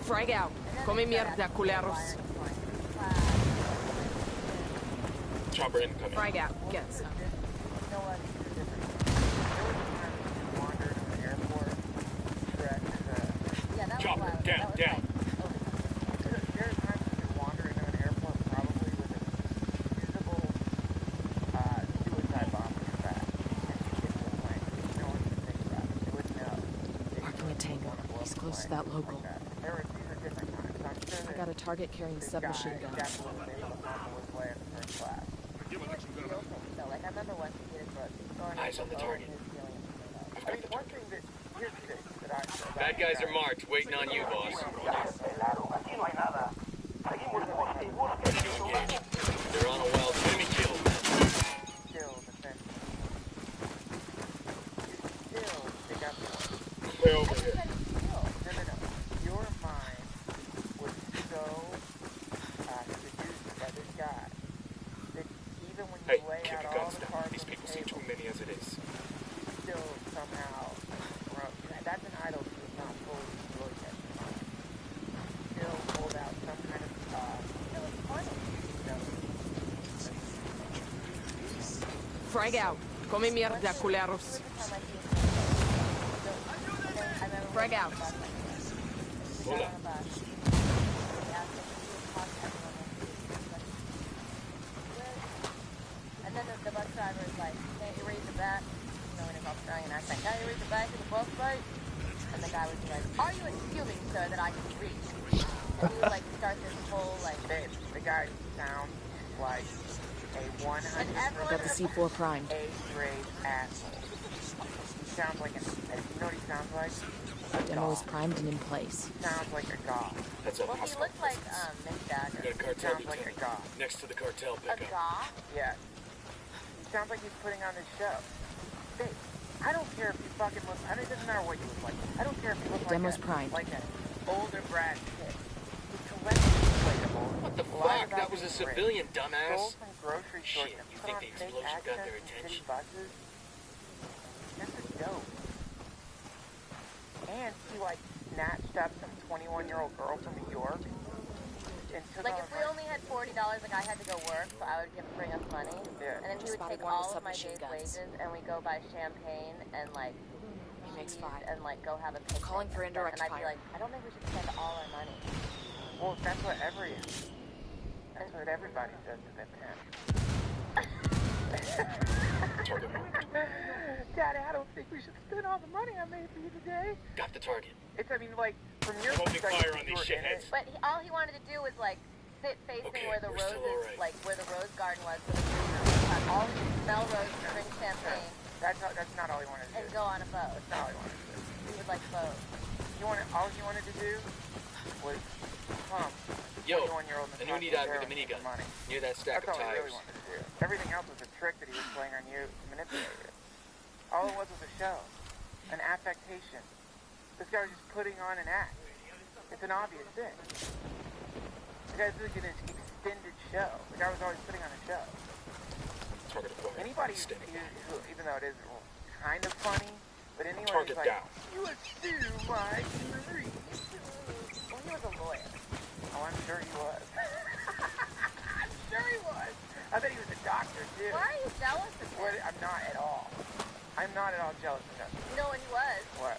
Frag out. Come mierda, culeros. Chopper incoming. Frag out. Get some. Chopper, down, down. Marking a tango. He's close to that local. I got a target carrying submachine guns. Eyes on the target. I've got the target. Bad guys are marked, waiting on you, boss. Ready to engage. They're on a wild enemy kill. They're over here. Your mind was so seduced by this guy that even when you lay keep out your all guns the down. cards These on the people see table, too many as it is. still somehow broke. That's an idol who is not fully destroyed yet. Still hold out some kind of Frag out. Come mierda, culeros. Frag out. Hold on. And then the bus driver is like, can't you read the back? You know, in his Australian accent, can't you read the back of the bus, mate? And the guy was like, are you assuming, sir, that I can read? And he would like start this whole like... The guy sounds like a 100% Got the C4 primed. A-grade asshole. He sounds like you know what he sounds like? Demo is primed and in place. He sounds like a god. That's a Well, he looked like Mick Jagger. Got a cartel Sounds like a lieutenant. god. Next to the cartel A pickup. goth? Yeah. He sounds like he's putting on his show. Babe, I don't care if you fucking look... It doesn't matter what you look like. I don't care if you look Demo's primed. like an older Brad Pitt. He's collecting inflatables. What the fuck? That was a civilian, Stole dumbass. from grocery stores Shit, and you put think on the fake explosion got their accents in attention? city buses. This is dope. And he, like, snatched up some 21-year-old girl from New York and took Like, all if of we only had $40, like, I had to go work, so I would bring us money. Yeah. And then he would take all of my day's wages, and we go buy champagne and, like, Makes cheese 5. and, like, go have a picnic. Calling for indirect and I'd be fire. like, I don't think we should spend all our money. Well, that's what everybody says to their parents. Daddy, I don't think we should spend all the money I made for you today. Got the target. It's, I mean, like, from your Opening perspective, fire on you these were in shitheads. it. But all he wanted to do was, like, sit facing Okay, where the we're still roses, alright. like, where the rose garden was. So all he could smell roses, drink champagne, That's not all he wanted to and do. go on a boat. That's not all he wanted to do. He would like boat. All he wanted to do was pump Yo, 21-year-old a new need out with a minigun. money. Near that stack That's of all he tires. really wanted to do. Everything else was a trick that he was playing on you to manipulate it. All it was a show. An affectation. This guy was just putting on an act. It's an obvious thing. The guy's doing an extended show. The guy was always putting on a show. Target acquired. Anybody who, even though it is kind of funny, but anyone Target who's like, down. you assume my degree. Well, he was a lawyer. Oh, I'm sure he was. I'm sure he was. I bet he was a doctor, too. Why are you jealous of him? I'm not at all. I I'm not at all jealous of him. You know when he was? What?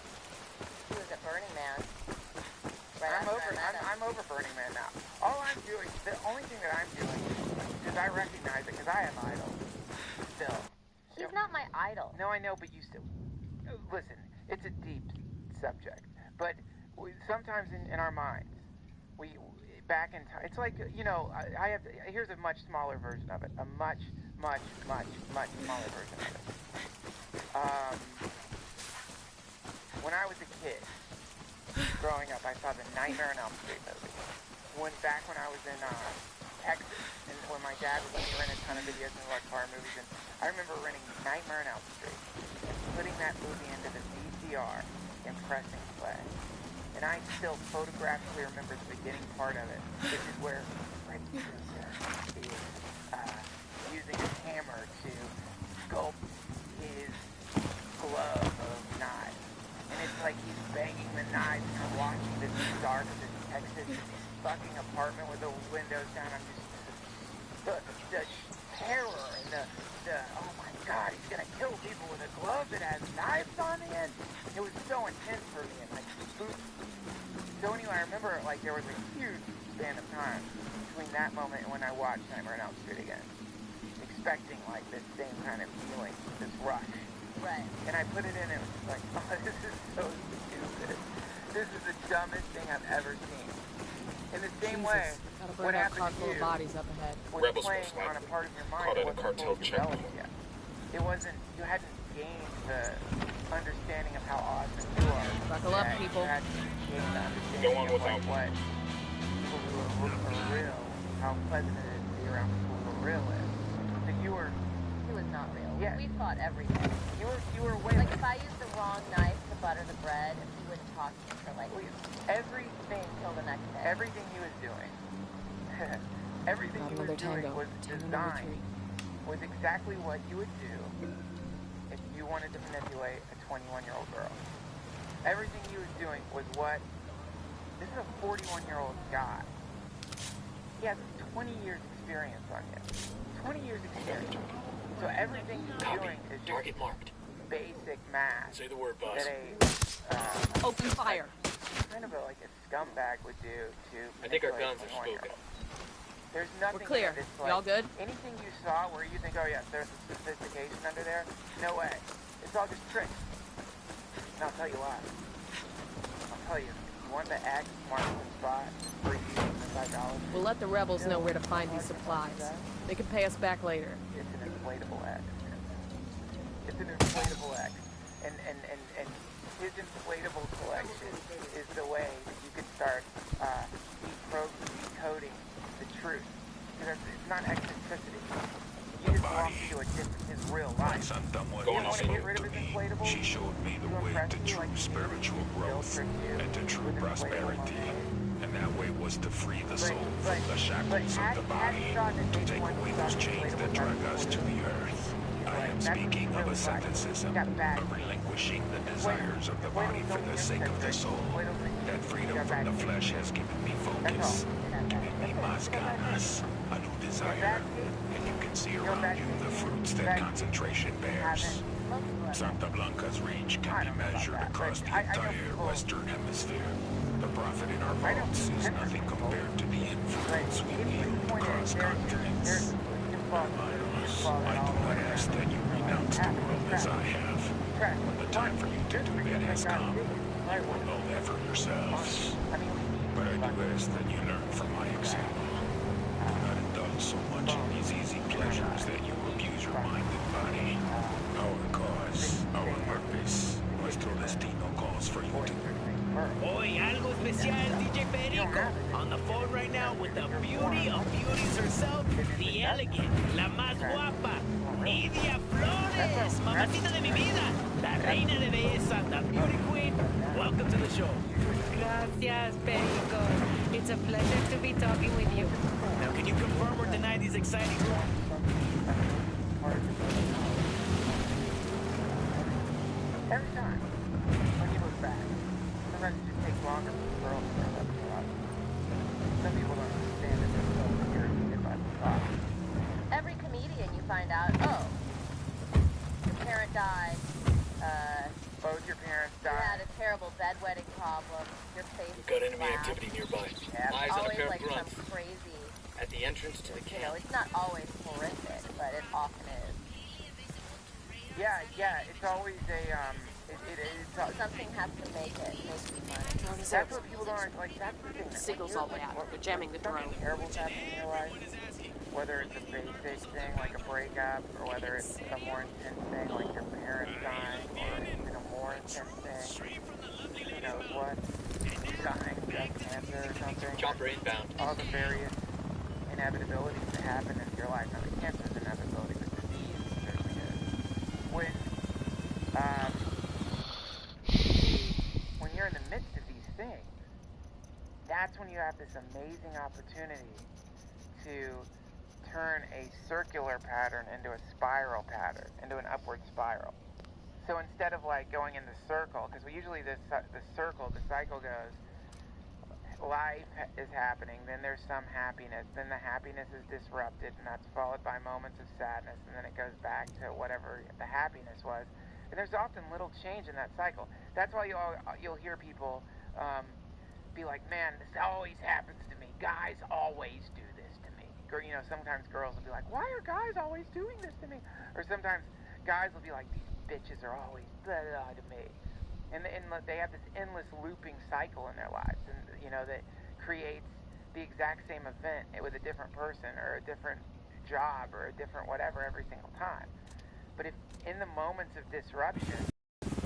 He was at Burning Man. I'm over Burning Man now. All I'm doing, the only thing that I'm doing is I recognize it because I have idols. Still. He's not my idol. No, I know, but you still... Listen, it's a deep subject. But sometimes in our minds, back in time, it's like, you know, here's a much smaller version of it. A much smaller version of it. When I was a kid, growing up, I saw the Nightmare on Elm Street movie. Back when I was in Texas, and when my dad would let me rent a ton of videos and watch horror movies, and I remember renting Nightmare on Elm Street and putting that movie into the VCR and pressing play. And I still photographically remember the beginning part of it. This is where Freddy Krueger is using a hammer to sculpt his glove of knives. And it's like he's banging the knives and you're watching this dark, this Texas fucking apartment with the windows down. I'm just, the terror and the, oh my God, he's gonna kill people with a glove that has knives on the end. It was so intense for me and like spooky. So anyway, I remember like there was a huge span of time between that moment and when I watched Nightmare on Elm Street again, expecting like this same kind of feeling, this rush. Right. And I put it in and it was like, oh, this is so stupid. This is the dumbest thing I've ever seen. In the same way, what happened to you bodies up ahead. was playing on a part of your mind that wasn't fully developed yet. It wasn't, you hadn't gained the understanding of how awesome you are. Buckle up, people. You hadn't gained the understanding of like what people who are real, how pleasant it is to be around people who are real is. So you were... He was not real. Yeah. We fought every day. You were way... Like if I used the wrong knife to butter the bread, he wouldn't talk to me for like everything till the next day. Everything he was doing, everything he was doing was designed, was exactly what you would do if you wanted to manipulate a 21-year-old girl. Everything he was doing was what, this is a 41-year-old guy. He has 20 years experience on you. 20 years experience. So everything he's doing is just target marked. Basic math. Say the word, boss. That open fire. Kind of like a scumbag would do to. I think our guns are spoken. There's nothing. We're clear. Like, y'all good? Anything you saw where you think, oh yes, there's a sophistication under there. No way. It's all just tricks. And I'll tell you why. I'll tell you. You want to act smart on the spot for using the psychology. We'll let the rebels know where to find these supplies. They can pay us back later. It's an inflatable act. It's an inflatable act. And his inflatable collection is the way that you can start decoding the truth. Because it's not eccentricity. You just walk into his real life. Someone spoke to me. She showed me the way to true spiritual growth and to true prosperity. And that way was to free the soul from the shackles of the body, to take away those chains that drag us to the earth. I am speaking of asceticism, of relinquishing the desires of the body for the sake of the soul. That freedom from the flesh has given me focus, given me más ganas, a new desire, and you can see around you the fruits that concentration bears. Santa Blanca's reach can be measured across the entire Western Hemisphere. The profit in our vaults is nothing compared to the influence we wield across continents. Hermanos, I do not ask that you renounce the world as I have. When the time for you to do that has come, you will know that for yourselves. But I do ask that you learn from my example. Do not indulge so much in these easy pleasures that you abuse your mind and body. Our cause, our purpose, nuestro destino calls for you to... Hoy, algo especial, DJ Perico. On the phone right now with the beauty of beauties herself, the elegant, la más guapa, Nidia Flores, mamacita de mi vida, la reina de belleza, the beauty queen. Welcome to the show. Gracias, Perico. It's a pleasure to be talking with you. Now, can you confirm or deny these exciting... Every time, when you look back, sometimes it just takes longer for the girl to stand up to us. Some people don't understand that they're so irritated by the thought. Every comedian you find out, oh, your parent died, both your parents You died. had a terrible bedwetting problem. Your face We've got enemy flat. activity nearby. Yeah. Eyes on a Always pair like of grunts. some crazy. At the entrance to the You know, camp. it's not always horrific, but it often is. Yeah, it's always a, Something has to make it money. That's what people don't like. That's the thing. Signal's all bad. We're jamming the drone. Something terrible's happening in your life, whether it's a basic thing like a breakup, or whether it's a more intense thing like your parents dying, or even a more intense thing, who knows what, dying, cancer or something. Chopper inbound. All the various inevitabilities that happen in your life. Now, the cancer's an inevitability, but disease certainly is. When you're in the midst of these things, that's when you have this amazing opportunity to turn a circular pattern into a spiral pattern, into an upward spiral. So instead of like going in the circle, because usually the cycle goes, life is happening, then there's some happiness, then the happiness is disrupted, and that's followed by moments of sadness, and then it goes back to whatever the happiness was. And there's often little change in that cycle. That's why you'll hear people be like, man, this always happens to me. Guys always do this to me. Or, you know, sometimes girls will be like, why are guys always doing this to me? Or sometimes guys will be like, these bitches are always blah, blah, to me. And they have this endless looping cycle in their lives, and you know, that creates the exact same event with a different person or a different job or a different whatever every single time. But if in the moments of disruption,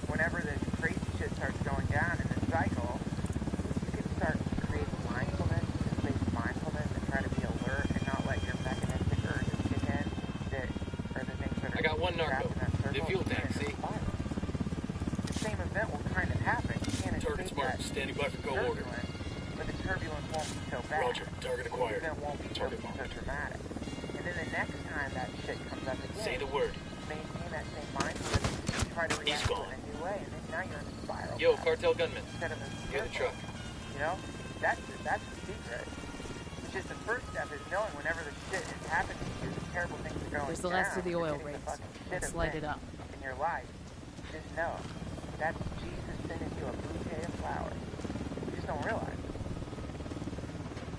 whenever the crazy shit starts going down in the cycle, you can start creating mindfulness, space mindfulness, and try to be alert and not let your mechanistic urges kick in that are the things that are. I got one narco. The fuel tank, see? Same event will kind of happen. You can't Target's marked. Standing by for go order. But the turbulence won't be so bad. Roger. Target acquired. The event won't be so dramatic. And then the next time that shit comes up again, say the word. Maintain that same mindfulness. Try to react in a new way, and then now you're in a spiral. Yo, cartel gunman. Instead of a near the truck. You know, that's the secret. Which is the first step is knowing whenever the shit is happening to you, the terrible things are going There's the down. last of the oil rigs. Let's light it up. In your life, just know. That's Jesus sending you a bouquet of flowers. You just don't realize it.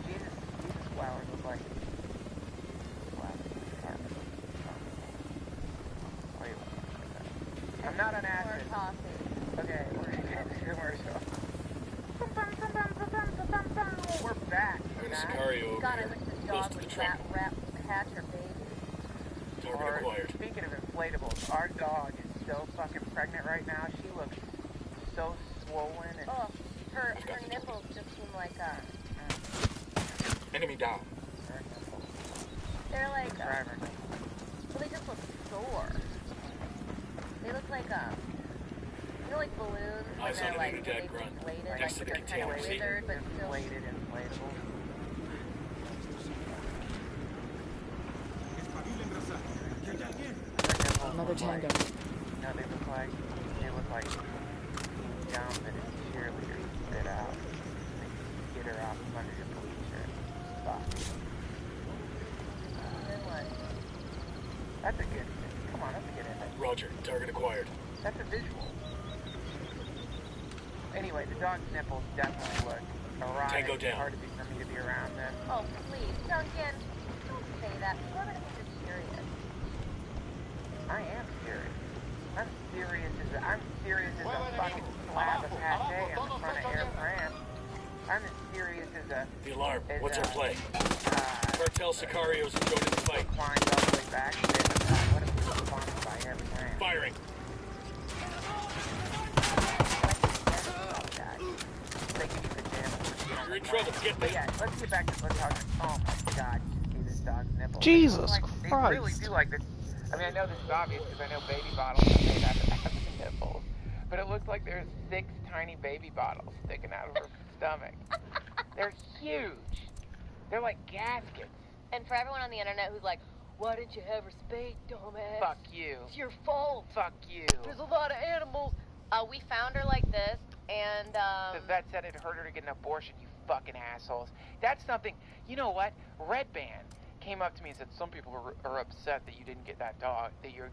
Jesus flowers look like flowers. Wait, I'm not an acid. Okay, we're gonna get the commercial. We're back. Sicario over here. Close to the truck. Hatch her baby. Target acquired. Speaking of inflatables, our dog is so fucking pregnant right now. She looks so swollen and her nipples just seem like enemy down. They're like well, they just look sore. They look like you know, like balloons when they're like inflated, like they're kind of withered but still inflatable. Another tango. No, they look like jump and it's cheerleaders spit out. They get her out from under your bleacher. Fuck. Then what? That's a good come on, that's a good image. Roger, target acquired. That's a visual. Anyway, the dog's nipples definitely look erotic. Tango down. It's hard for me to be around them. Oh, please, Duncan, don't say that. People are gonna think you're serious. I am serious. I'm serious as a fucking slab of pate on the front of Air France. I'm as serious as a... The alarm. What's our play? Cartel Sicarios have joined the fight. Climbed all the way back to what if we were sponsored by Air France? Firing. You're in trouble. Get But yeah, let's get back to talking. Oh my god, you see this dog's nipples. Jesus Christ. They really do like this. I mean, I know this is obvious because I know baby bottles are made out of nipples. But it looks like there's 6 tiny baby bottles sticking out of her stomach. They're huge. They're like gaskets. And for everyone on the internet who's like, why didn't you have her spayed, dumbass? Fuck you. It's your fault. Fuck you. There's a lot of animals. We found her like this, and the vet said it hurt her to get an abortion, you fucking assholes. That's something, you know what? Red Band came up to me and said some people are upset that you didn't get that dog, that you're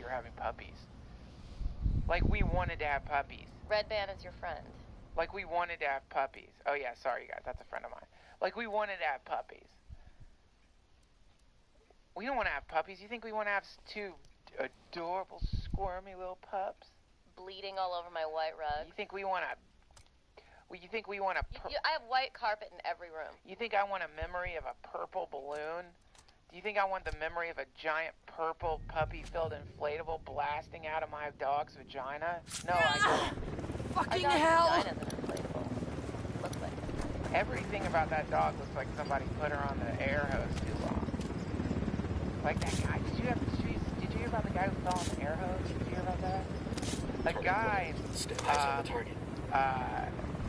having puppies. Like we wanted to have puppies. Red Band is your friend. Like we wanted to have puppies. Oh yeah, sorry you guys, that's a friend of mine. Like we wanted to have puppies. We don't want to have puppies. You think we want to have two adorable, squirmy little pups? Bleeding all over my white rug. You think we want to... You think we want to... I have white carpet in every room. You think I want a memory of a purple balloon? Do you think I want the memory of a giant purple puppy-filled inflatable blasting out of my dog's vagina? No, I don't. Fucking hell! Vagina's an inflatable. Looks like it. Everything about that dog looks like somebody put her on the air hose too long. Like that guy. Did you hear about the guy who fell on the air hose? Did you hear about that? A guy.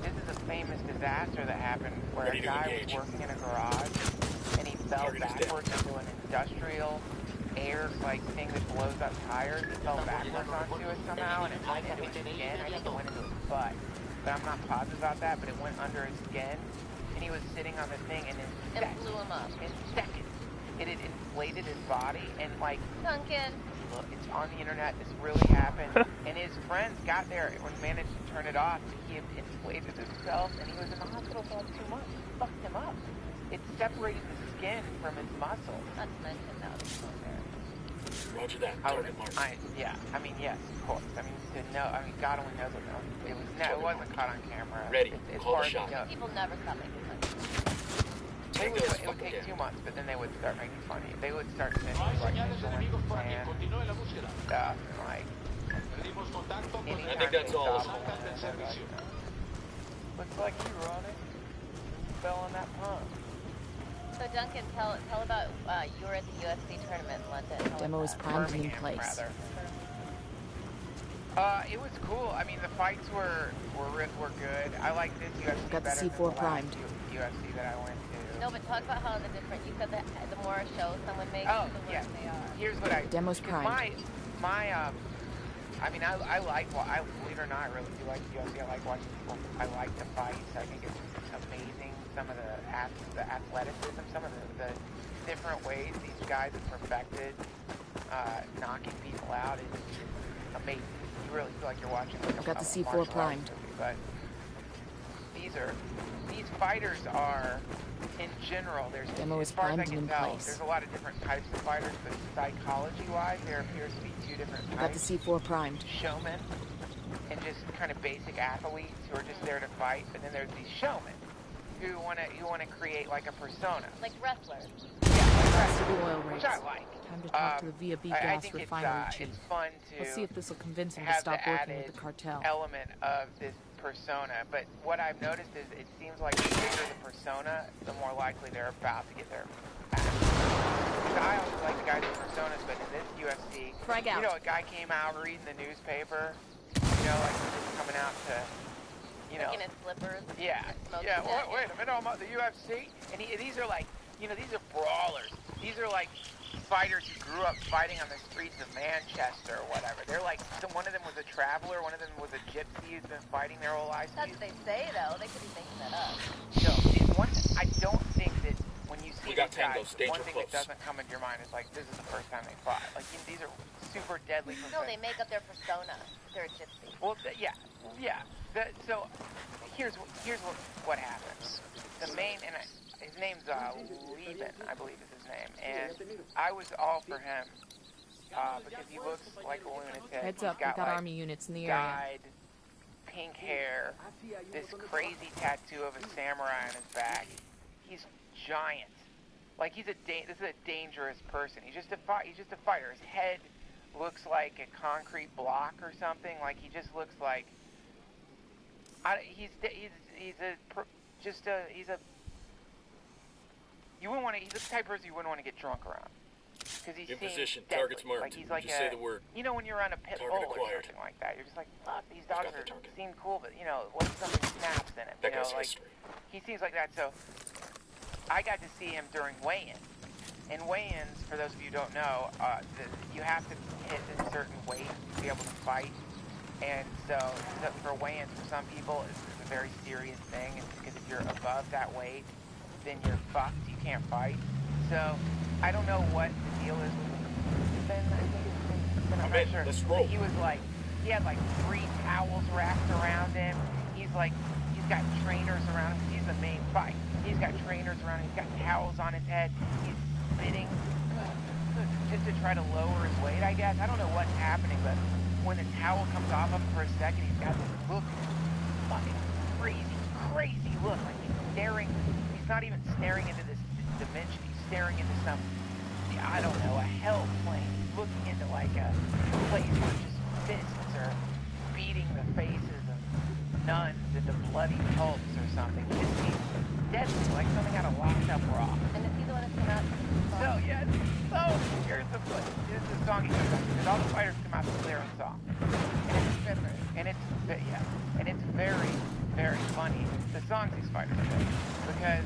This is a famous disaster that happened where a guy was working in a garage and he fell backwards into an industrial air thing that blows up tires. He fell backwards onto it somehow and it went into his skin. I think it went into his butt, but I'm not positive about that. But it went under his skin and he was sitting on the thing and it blew him up. In seconds, it had inflated his body and Dunkin. Look, it's on the internet. This really happened. And his friends got there and managed to turn it off. He had inflated himself, and he was in the hospital for 2 months. It fucked him up. It separated the skin from his muscle. Not to mention that was so there. Roger that. Target mark. Yeah. I mean, yes, of course. I mean, to know. I mean, God only knows what. It wasn't caught on camera. Ready. Call the shot. People never stop making fun. It would take 2 months, but then they would start making fun of you. They would start sending you Michelin and stuff, and I think that's all. Looks like you, Ronnie. You fell in that pond. So Duncan, tell about you were at the UFC tournament in London. Demo is primed and in place. It was cool. I mean, the fights were good. I like this UFC got the better C4 than the primed. last UFC that I went to. No, but talk about how the different. You said that the more shows someone makes, the worse they are. Here's what I. Demo's primed. I mean, I like. Believe it or not, I really do like UFC. I like watching people. I like the fights. I think it's amazing. Some of the athleticism, some of the different ways these guys have perfected knocking people out is amazing. You really feel like you're watching. Like got the C4 primed. Movie, but these fighters are, in general, Demo is primed and in place. There's a lot of different types of fighters, but psychology-wise, there appears to be two different types. Got the C4 primed. Showmen and just kind of basic athletes who are just there to fight, but then there's these showmen who want to create like a persona. Like wrestlers. Yeah, like wrestlers. Oil rigs. Which I like. Time to talk to the VB gas refinery chief. It's fun to Let's see if this will convince him to stop working with the cartel. Element of this persona, but what I've noticed is it seems like the bigger the persona, the more likely they're about to get their ass. I always like the guys with personas, but in this UFC, Frag out. You know, a guy came out reading the newspaper, you know, like just coming out to, you know, in his slippers. Yeah. Wait a minute, I'm at the UFC, and these are like, you know, these are brawlers. These are like fighters who grew up fighting on the streets of Manchester or whatever. They're like, one of them was a traveler, one of them was a gypsy who's been fighting their whole life. That's what they say, though. They could be making that up. No, I don't think that when you see these guys, one thing that doesn't come into your mind is like, this is the first time they fought. Like, these are super deadly. No, they make up their persona. They're a gypsy. Well, yeah. So here's what happens. The main, his name's Leben, I believe is his name, and I was all for him because he looks like a lunatic. Heads up, we got army units in the area. Dyed, pink hair, this crazy tattoo of a samurai on his back. He's giant. Like this is a dangerous person. He's just a fighter. His head looks like a concrete block or something. Like he just looks like he's you wouldn't want to. He's the type of person you wouldn't want to get drunk around because he's in position. Deadly. Target's marked. Like he's like just say the word. You know when you're on a pit bull or something like that, you're just like, fuck, these dogs seem cool, but you know, what if something snaps in it? That you know, guy's like history. he seems like that. So I got to see him during weigh-ins. In weigh-ins, for those of you who don't know, you have to hit a certain weight to be able to fight. And so for weigh-ins, for some people, it's a very serious thing. Because if you're above that weight, then you're fucked. You can't fight. So I don't know what the deal is with Ben. I'm not sure. Let's roll. He was like, He had like 3 towels wrapped around him. He's got trainers around him. He's the main fight. He's got trainers around him. He's got towels on his head. He's spitting just to try to lower his weight, I guess. I don't know what's happening, but when the towel comes off him for a second, he's got this look, fucking crazy look. Like he's staring. He's not even staring into this dimension. He's staring into some, I don't know, a hell plane. He's looking into like a place where just fists are beating the faces of nuns into bloody pulps or something. It just seems deadly, like something out of Locked Up Rock. And is he the one who came out to the song? Here's the song he comes out to, because all the fighters come out to their own song. And it's very, very funny, the songs these fighters do. Because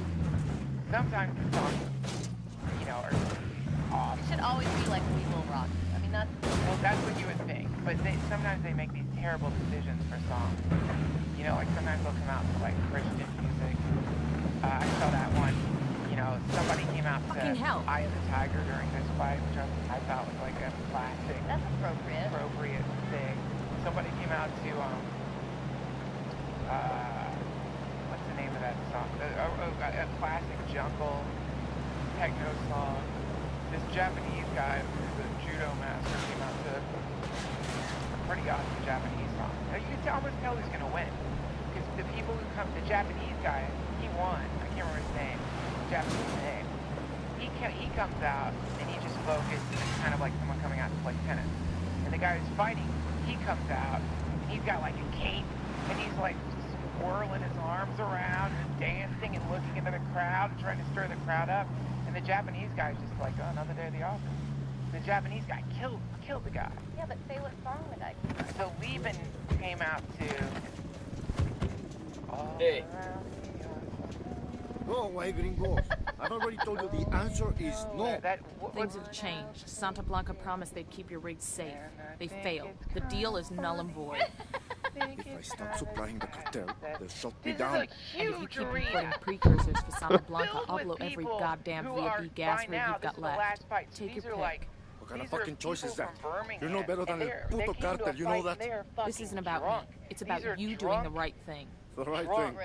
sometimes the songs, are off. It should always be like We Will Rock You. I mean, that's... Well, that's what you would think. But sometimes they make these terrible decisions for songs. Like sometimes they'll come out to like Christian music. I saw that one. Somebody came out to Eye of the Tiger during this fight, which I thought was like a classic. That's appropriate thing. Somebody came out to, what's the name of that song? A classic jungle techno song. This Japanese guy who's a judo master came out to a pretty awesome Japanese song. Now you can almost tell who's going to win. Because the people who come, the Japanese guy, he won. I can't remember his name. Japanese name. He comes out and he just focused, and it's kind of like someone coming out to play tennis. And the guy who's fighting, he comes out and he's got like a cape and he's like swirling his arms around and dancing and looking into the crowd and trying to stir the crowd up. And the Japanese guy's just like, oh, another day of the office. The Japanese guy killed the guy. Yeah, but say what song the guy came out. So Lieben came out to... Hey. Go away, gringos. I've already told you the answer is no. Things have changed. Santa Blanca promised they'd keep your rigs safe. They failed. The deal is null and void. If I stop supplying the cartel, they'll shut me down. And if you keep importing precursors for Santa Blanca, I'll blow every goddamn VFD gas rig you've got left. Take your pick. What kind of fucking choice is that? You're no better than El Puto Cartel, you know that? This isn't about me. It's about you doing the right thing. The right thing?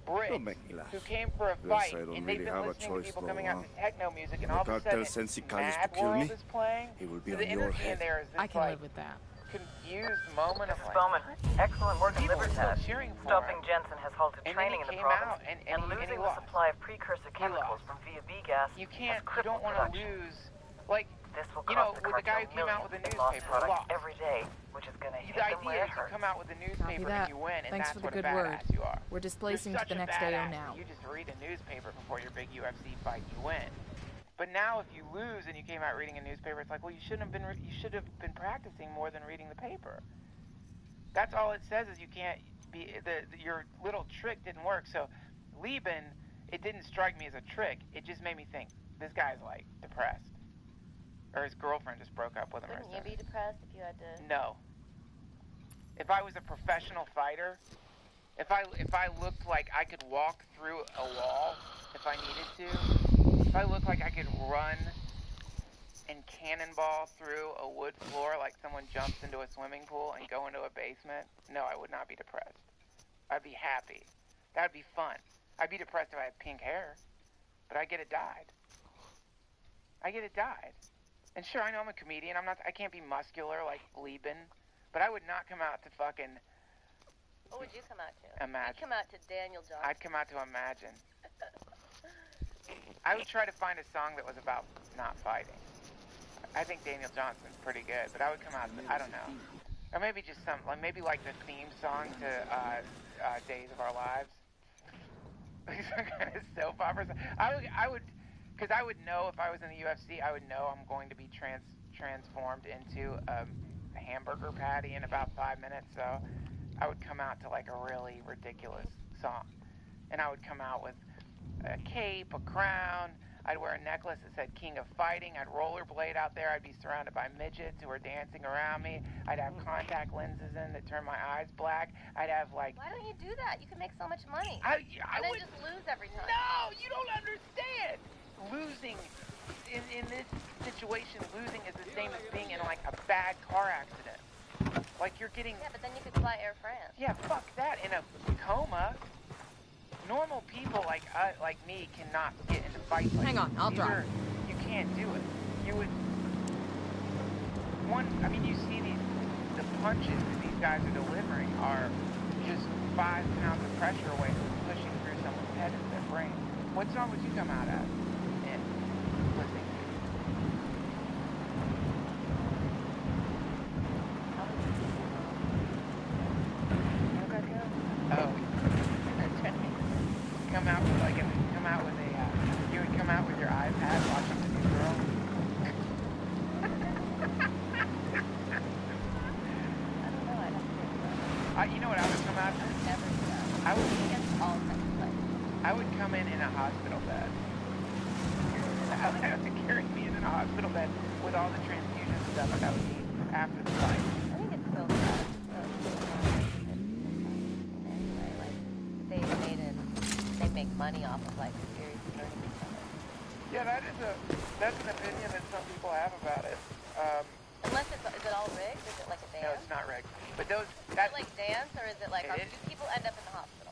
Brits Don't make me laugh. who came for a fight, and they've been listening to people coming out to techno music, and all of a sudden, Mad World is playing. He will be so on the your energy head. in there is this I can live with that. Confused moment of like, Bowman, excellent work in Libertad. cheering for Stopping him. Jensen has halted And training in then he the came province, out and losing he the lost. supply of precursor chemicals from VFB gas You has can't, you crippled don't want to production. lose, like, This will you cost know, the with the guy cartel who came out with a millions in lost newspaper, product lost. every day, which is going to hit The them where idea it is to hurts. come out with a newspaper and you win, and Thanks that's for what the a good word. badass you are. We're displacing You're to the such a next AO badass now. that you just read a newspaper before your big UFC fight, you win. But now, if you lose and you came out reading a newspaper, it's like, well, you should have been practicing more than reading the paper. That's all it says is you can't be your little trick didn't work. So, Lieben, it didn't strike me as a trick. It just made me think this guy's like depressed, or his girlfriend just broke up with him. Wouldn't you be depressed if you had to? No. If I was a professional fighter, if I looked like I could walk through a wall if I needed to, if I looked like I could run and cannonball through a wood floor like someone jumps into a swimming pool and go into a basement, no, I would not be depressed. I'd be happy. That'd be fun. I'd be depressed if I had pink hair, but I get it dyed. And sure, I know I'm a comedian. I can't be muscular like Lieben, but I would not come out to fucking... What would you come out to? Imagine. You'd come out to Daniel Johnson. I'd come out to Imagine. I would try to find a song that was about not fighting. I think Daniel Johnson's pretty good, but I would come out, I don't know. Or maybe just maybe like the theme song to Days of Our Lives. Some kind of soap opera. I would, because I would know if I was in the UFC, I would know I'm going to be transformed into a hamburger patty in about 5 minutes, so I would come out to like a really ridiculous song. And I would come out with a cape, a crown. I'd wear a necklace that said King of Fighting. I'd rollerblade out there. I'd be surrounded by midgets who are dancing around me. I'd have contact lenses in that turn my eyes black. I'd have like... Why don't you do that? You can make so much money. I and then would... just lose every time. No, you don't understand. Losing, in this situation, losing is the same as being in like a bad car accident. Like you're getting... Yeah, but then you could fly Air France. Yeah, fuck that. In a coma, normal people like me cannot get into fights like Hang on, I'll drive. You can't do it. You would... I mean, you see the punches that these guys are delivering are just 5 pounds of pressure away from pushing through someone's head into their brain. What song would you come out at? Listening to? Oh. Come out with you would come out with your iPad watching the New Girl. You know what I would come out with? I would come in a hospital bed. I would have to carry me in a hospital bed with all the transfusion stuff that I would need after the fight. I think it's still sad. Anyway, like, they make money off of, like, seriously hurting each other. Yeah, that's an opinion that some people have about it. Unless is it all rigged? Is it like a dance? No, it's not rigged. But is it like dance, or is it like, do people end up in the hospital?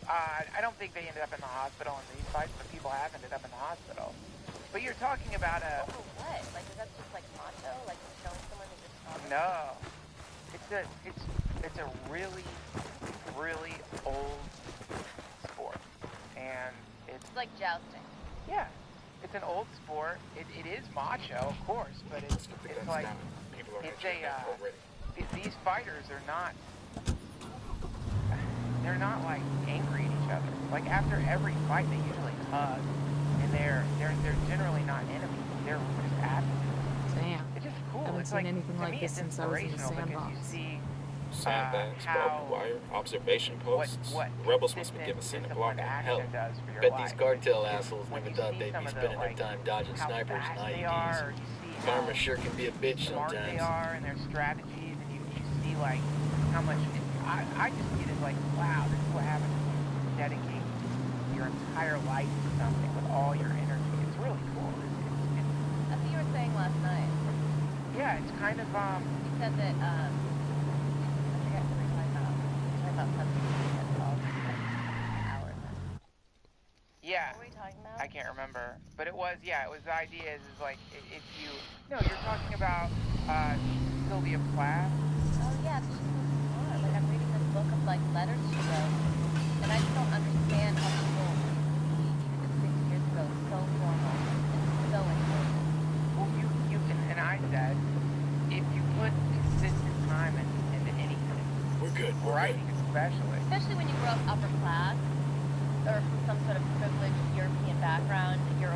I don't think they ended up in the hospital in these fights, but people have ended up in the hospital. But you're talking about a... Oh, what? Like, is that just like macho? Like, showing someone who just... No. It's a really, really old sport. And it's like jousting. Yeah. It's an old sport. It is macho, of course, but it's like... These fighters are not... They're not, like, angry at each other. Like, after every fight, they usually hug. And they're generally not enemies. They're just advocates. Damn. It's just cool. I haven't it's seen like, anything like this since I was in the sandbox. You see sandbags, barbed wire, observation posts. What the rebels must be giving Santa Blanca hell. Bet these cartel assholes never thought they'd be spending their time dodging snipers and IEDs. Farmers sure can be a bitch sometimes. They are and their strategies, and you see like how much. I just see it as like, wow, this is what happens when you dedicate your entire life to something with all your energy. It's really cool. That's what you were saying last night. Yeah, it's kind of You said that I forget what we were talking about something called hours. Yeah. What were we talking about? I can't remember, but it was the idea is like if you you're talking about Sylvia Plath. Oh yeah, she's so smart. Like I'm reading this book of like letters she wrote, and I just don't understand how people even just 6 years ago so formal and so important. Well, you can, and I said if you put consistent time into anything, we're good. Writing especially when you grow up upper class or from some sort of privileged European background, you're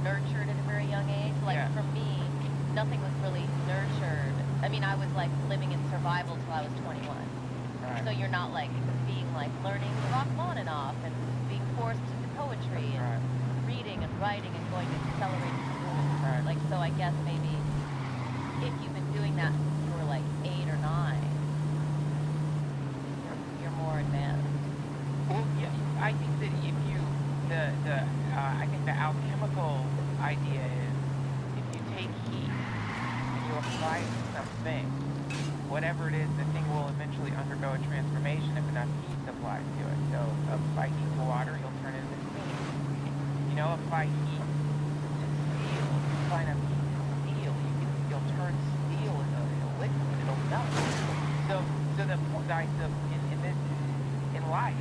nurtured at a very young age. Like for me, nothing was really nurtured. I mean, I was like living in survival till I was 21. Right. So you're not like being like learning Rachmaninoff and being forced into poetry and reading and writing and going to accelerated school. Right. Like so, I guess maybe if you've been doing that since you were like 8 or 9, you're more advanced. Well, yeah, I think that if you I think the alchemical idea is if you take heat and you apply it to something, whatever it is, the thing will eventually undergo a transformation if enough heat is applied to it. So apply heat to water, you'll turn it into steam. Apply heat to steel. Apply enough heat to steel, you'll turn steel into liquid. It'll melt. So in life,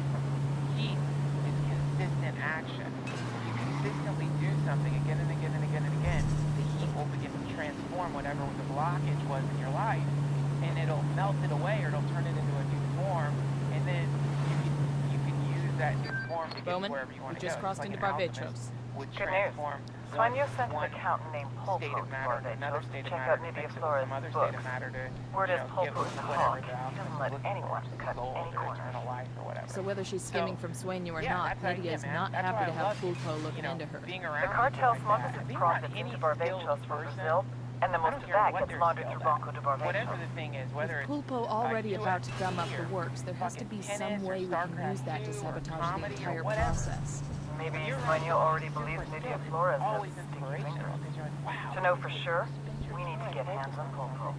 heat is consistent action. If you consistently do something again and again and again and again, the heat will begin to transform whatever the blockage was in your life, and it'll melt it away, or it'll turn it into a new form, and then you can use that new form to get wherever you want to go. Just crossed into Barbados. Would transform Sonia sent an accountant named Polpo to Barbados to check out Nydia Flores' books. Word is Polpo is a hawk. He doesn't let anyone cut any corners. So whether she's skimming from Sueño or not, Nydia is not happy to have Pulpo looking into her. The cartel smuggles its profits into Barbados from Brazil, and then most of that gets laundered through Banco de Barbados. With Pulpo already about to gum up the works, there has to be some way we can use that to sabotage the entire process. Maybe Sueño already believes Nydia Flores has sticky fingers. To know for sure, we need to get hands on Polpo.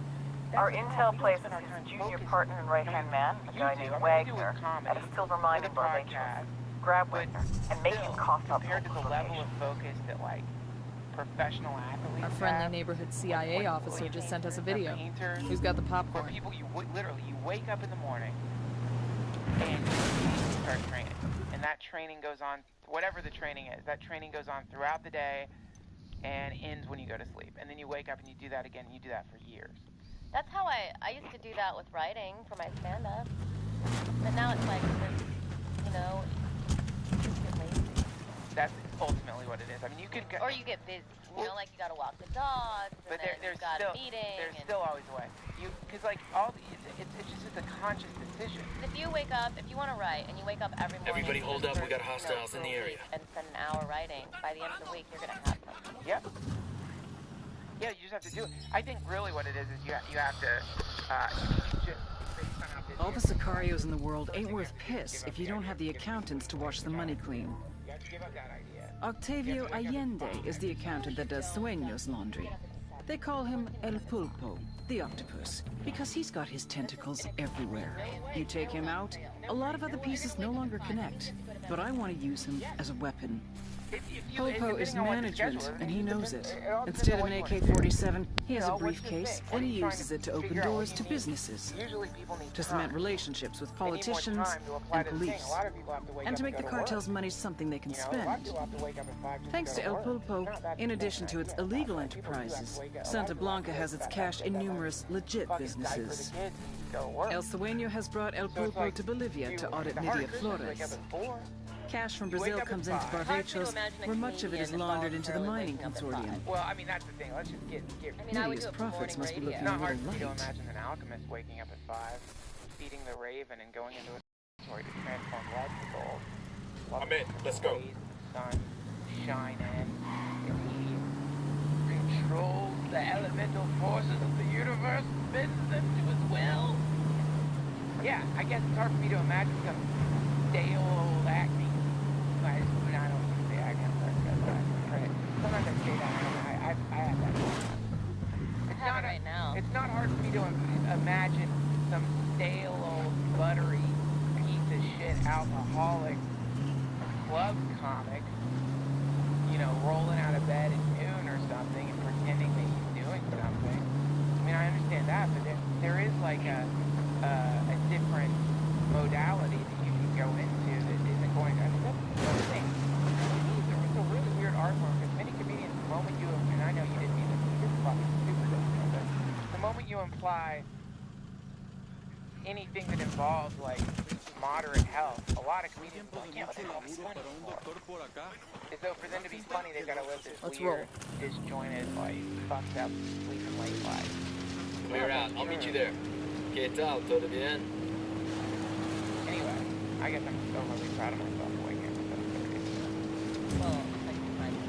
Our intel places his junior partner and right-hand man, a guy named Wagner, at a silver mine in Barbados. Grab Wagner and make him cough up compared to the level of focus that like professional athletes. Our friendly neighborhood CIA officer just sent us a video. Who's got the popcorn? Where people, literally, you wake up in the morning and you start training, and that training goes on, whatever the training is. That training goes on throughout the day and ends when you go to sleep, and then you wake up and you do that again, and you do that for years. That's how I used to do that with writing for my stand-up. But now it's like, you know, you just get lazy. That's ultimately what it is. I mean, you could... Or you get busy. You know, like you gotta walk the dogs, and then you've got a meeting. There's still always a way. Because like, it's just a conscious decision. If you wake up, if you want to write, and you wake up every morning... Everybody hold up, we got hostiles in the area. ...and spend an hour writing, by the end of the week, you're gonna have something. Yep. Yeah, you just have to do it. I think really what it is you have to... All the Sicarios in the world ain't worth piss if you don't have the accountants to wash the money clean. Octavio Allende is the accountant that does Sueño's laundry. They call him El Pulpo, the octopus, because he's got his tentacles everywhere. You take him out, a lot of other pieces no longer connect, but I want to use him as a weapon. Pulpo is management, and he knows it. Instead of an AK-47, he has a briefcase, and he uses it to open doors to businesses, to cement relationships with politicians and police, and to make the cartel's money something they can spend. Thanks to El Pulpo, in addition to its illegal enterprises, Santa Blanca has its cash in numerous legit businesses. El Sueño has brought El Pulpo to Bolivia to audit Nidia Flores. Cash from Brazil comes into Barbados, where much of it is laundered into the mining consortium. Well, I mean, that's the thing. Let's just get... Nidia's profits must be looking a little light. It's not hard to imagine an alchemist waking up at 5, feeding the raven, and going into a laboratory to transform lead to gold. I'm in. Let's go. The sun shining, and he controls the elemental forces of the universe, bends them to his will. Yeah, I guess it's hard for me to imagine some stale old acne. I don't use the acne, but sometimes I say that. I have that. It's not right now. It's not hard for me to imagine some stale old buttery piece of shit alcoholic club comic, you know, rolling out of bed at noon or something and pretending that he's doing something. I mean, I understand that, but there is like a different modality that you can go into that isn't going to... I mean, that's the other thing. It's a really weird art form, because many comedians, the moment you... And I know you didn't mean this, this is fucking stupid, but the moment you imply anything that involves, like, moderate health, a lot of comedians are like, yeah, but they're always funny for. As though for them to be funny, they've got to live this weird, disjointed, like, fucked up, sleeping late life. Clear out. I'll meet you there. ¿Qué tal? ¿Todo bien? Anyway, I guess I'm overly proud of myself for waking up at 7:30. Well, I can find it.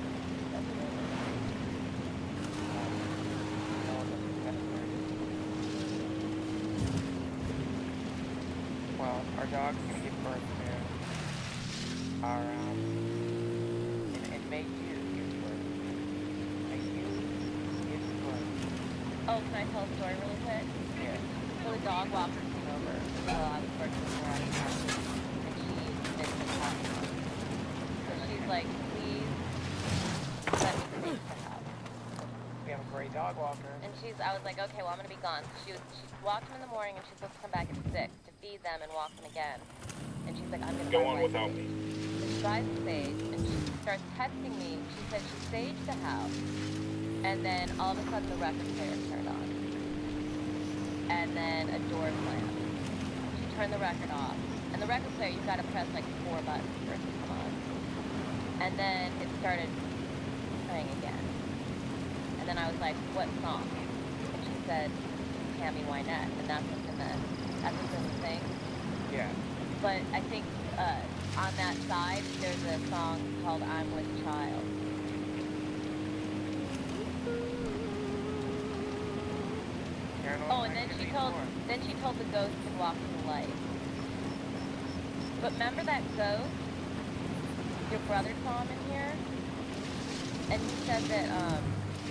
Well, our dog's gonna give birth soon. Our, and May 2 gives birth. May 2 gives birth. Oh, can I tell a story really quick? Yeah. So the dog walker came over while I was working with her, and she missed the house. So she's like, please let me take the house. We have a great dog walker. And I was like, okay, well, I'm going to be gone. So she walked them in the morning, and she's supposed to come back at 6 to feed them and walk them again. And she's like, I'm going to go on without me. So she drives to Sage, and she starts texting me. She said she saged the house, and then all of a sudden the record player turned on. And then a door slammed. She turned the record off. And the record player, you've got to press like 4 buttons for it to come on. And then it started playing again. And then I was like, what song? And she said, Tammy Wynette. And that's what's in the thing. Yeah. But I think on that side, there's a song called I'm With Child. Oh, and then she told the ghost to walk to the light. But remember that ghost? Your brother saw him in here? And he said that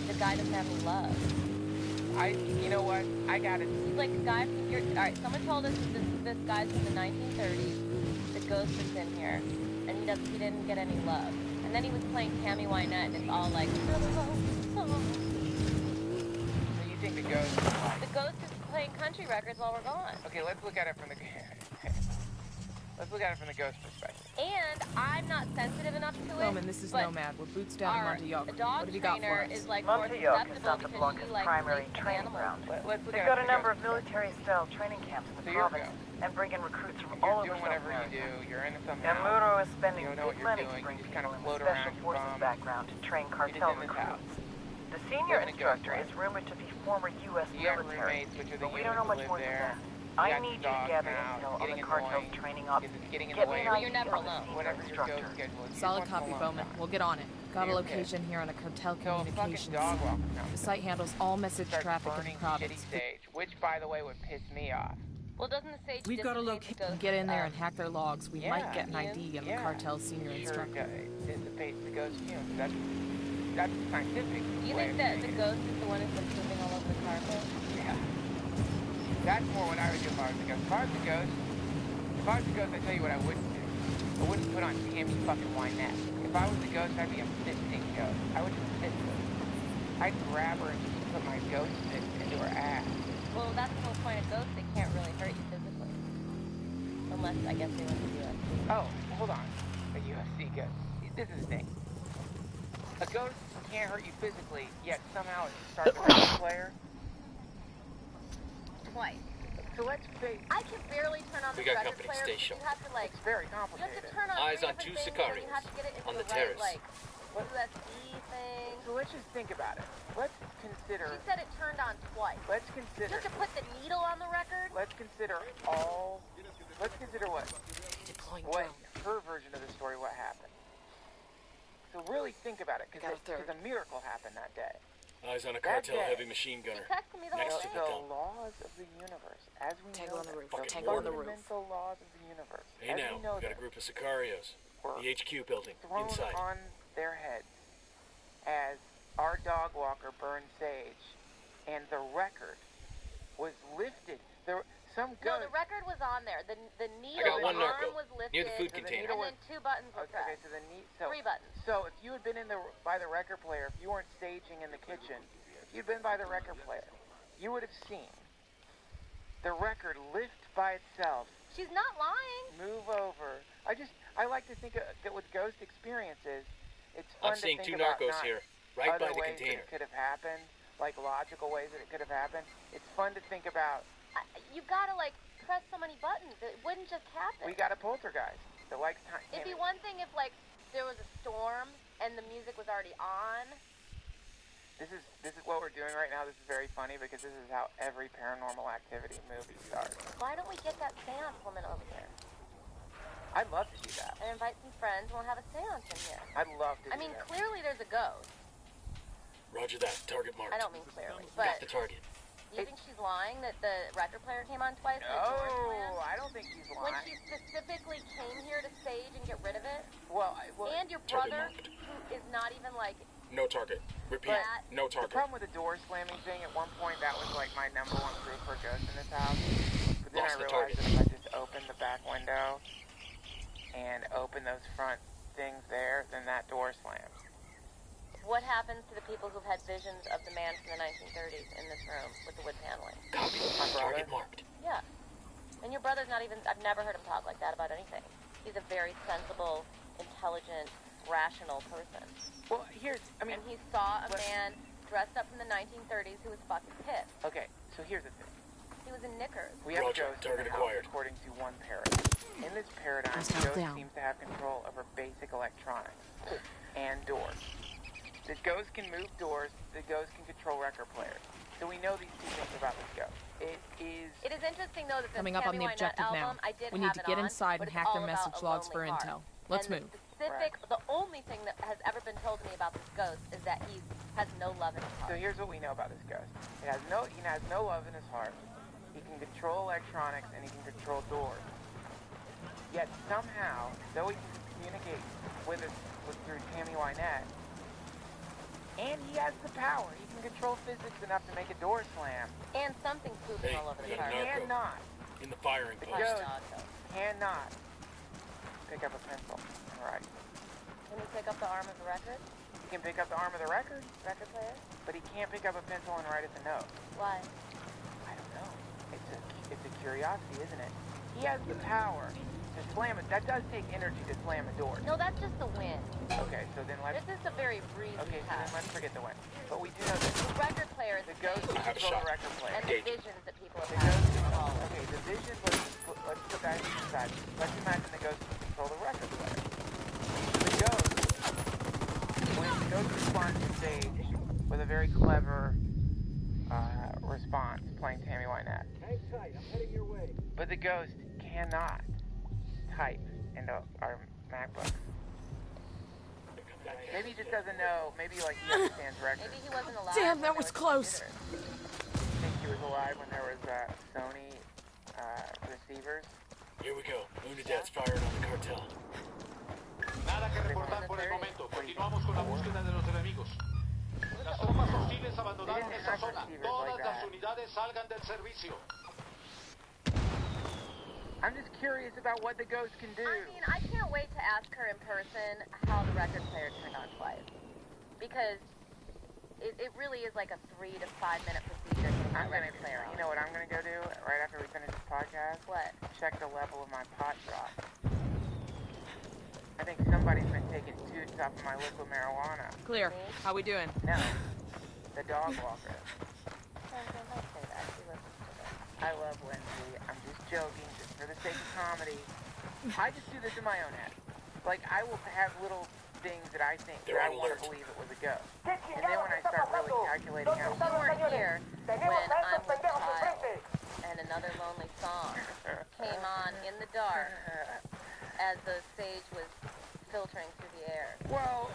the guy doesn't have any love. You know what? I got it. He's like a guy from your. All right, someone told us this guy's from the 1930s. The ghost is in here, and he didn't get any love. And then he was playing Tammy Wynette, and it's all like. So you think the ghost? The ghost is playing country records while we're gone. Okay, let's look at it from the. Let's look at it from the ghost perspective. And I'm not sensitive enough to it. Bowman, this is Nomad. We're boots down in Montauk. The dog What have you got for trainer us? is like more Montauk is susceptible Santa because Blanca's she like primary places training animals. ground. They've got a number of military-style training camps in the province and bring in recruits from all over You're doing whatever you do. You're into something. And Muro is spending you don't know what big you're money doing. to bring You just people kind of in float with around special forces background to train It is cartel in this recruits. house. The senior instructor is rumored to be former U.S. military, but we don't know much more than that. I need you to gather intel on the cartel's training ops. Get me an idea You're never alone. Whatever your ghost schedule is. Solid copy, Bowman. We'll get on it. Got a location here on a cartel communications. The site handles all message traffic in the province. Stage, which, by the way, would piss me off. Well, doesn't the sage We've got to get in there and hack their logs. We might get an ID on the cartel's senior instructor. Dissipates the ghost fumes. That's scientific. You think that the ghost is the one who's been pooping all over the carpet? Yeah. That's more what I would do if I was the ghost. If I was the ghost, I tell you what I wouldn't do. I wouldn't put on Tammy fucking Wynette. If I was the ghost, I'd be a fisting ghost. I would just fist her. I'd grab her and just put my ghost fist into her ass. Well, that's the whole point of ghosts. They can't really hurt you physically. Unless, I guess, they went to UFC. Oh, hold on. A UFC ghost. This is the thing. A ghost can't hurt you physically, yet somehow it starts a record player. Twice. So let's face. I can barely turn on the record player. You have to like. It's very complicated. You have to turn on Eyes on three two different things, and Sicarios you have to get it into on the right, terrace. like USB thing. So let's just think about it. Let's consider. She said it turned on twice. Let's consider. You have to put the needle on the record. Let's consider all. Let's consider what her version of the story. What happened. So really think about it, because a miracle happened that day. Eyes on a cartel heavy machine gunner. Next to the dump. Laws of the universe, as we Tangle know on the roof. them, Tangle on the roof. fundamental laws of the universe. Hey now, we got a group of Sicarios. The HQ building, thrown inside. on their heads as our dog walker burned sage, and the record was lifted. Some No, the record was on there. The needle, I got one the narco arm was lifted. near the food container. And then two buttons were pressed. Okay, so 3 buttons. So if you had been by the record player, if you weren't staging in the kitchen, if you'd been by the record player, you would have seen the record lift by itself. She's not lying. Move over. I like to think that with ghost experiences, it's fun I'm seeing to think two narcos about here, right by other the ways container. that it could have happened, like logical ways that it could have happened. It's fun to think about. You've got to like press so many buttons. It wouldn't just happen. We got a poltergeist that likes time. It'd be one thing if like there was a storm and the music was already on. This is what we're doing right now. This is very funny because this is how every Paranormal Activity movie starts. Why don't we get that seance woman over here? I'd love to do that. And invite some friends and we'll have a seance in here. I'd love to do that. I mean, clearly there's a ghost. Roger that. Target marked. I don't mean clearly, but... Got the target. You think she's lying that the record player came on twice? No, I don't think she's lying. When she specifically came here to stage and get rid of it? Well, and your brother, who is not even like... No target. Repeat. No target. The problem with the door slamming thing, at one point, that was like my #1 proof for ghosts in this house. But then I realized that if I just open the back window and open those front things there, then that door slams. What happens to the people who've had visions of the man from the 1930s in this room with the wood paneling? Copy. Target marked. Yeah. And your brother's not even... I've never heard him talk like that about anything. He's a very sensible, intelligent, rational person. Well, and he saw a man dressed up from the 1930s who was fucking pissed. Okay, so here's the thing. He was in knickers. We have a ghost in the house according to one paradigm. In this paradigm, the ghost seems to have control over basic electronics and doors. The ghost can move doors, the ghost can control record players. So we know these two things about this ghost. It is interesting, though, that the coming up on the objective now. We need to get inside and hack their message logs for intel. Let's move. The only thing that has ever been told to me about this ghost is that he has no love in his heart. So here's what we know about this ghost. He has no love in his heart. He can control electronics and he can control doors. Yet somehow, though he can communicate with us through Tammy Wynette, And he has the power. He can control physics enough to make a door slam. And something pooping all over the got a carpet. narco. Cannot. In the firing The post. ghost cannot pick up a pencil and write. Can he pick up the arm of the record? He can pick up the arm of the record player? but he can't pick up a pencil and write at the note. Why? I don't know. It's a curiosity, isn't it? He has the power to slam it. That does take energy to slam a door. No, that's just the wind. Okay, so then let's... This is a very breezy Okay, so test. then let's forget the wind. But we do know that... The record player is the ghost can control the record player. And the visions that people have The had. ghost, okay, the vision, let's put that aside. Let's imagine the ghost can control the record player. The ghost, when the ghost responds to stage with a very clever response, playing Tammy Wynette. Hang tight, I'm heading your way. But the ghost cannot type into our MacBook. Maybe he just doesn't know. Maybe like he understands records. Maybe he wasn't alive. Damn, that was close. I think he was alive when there was Sony receivers. Here we go. Unidad's firing on the cartel. Nada que reportar por el momento. Continuamos con la búsqueda de los enemigos. Las tropas hostiles abandonaron esta zona. Todas las unidades salgan del servicio. I'm just curious about what the ghost can do. I mean, I can't wait to ask her in person how the record player turned on twice. Because it really is like a 3 to 5 minute procedure to get that record player on. You know what I'm going to go do right after we finish this podcast? What? Check the level of my pot drop. I think somebody's been taking toots off of my liquid marijuana. Clear. How we doing? No. The dog walker. I love Lindsay. I'm just joking, just for the sake of comedy. I just do this in my own head. Like, I will have little things that I think that I want to believe it was a ghost. And then when I start really calculating out... You weren't here when I'm with Child and Another Lonely Song came on in the dark as the stage was filtering through the air. Well,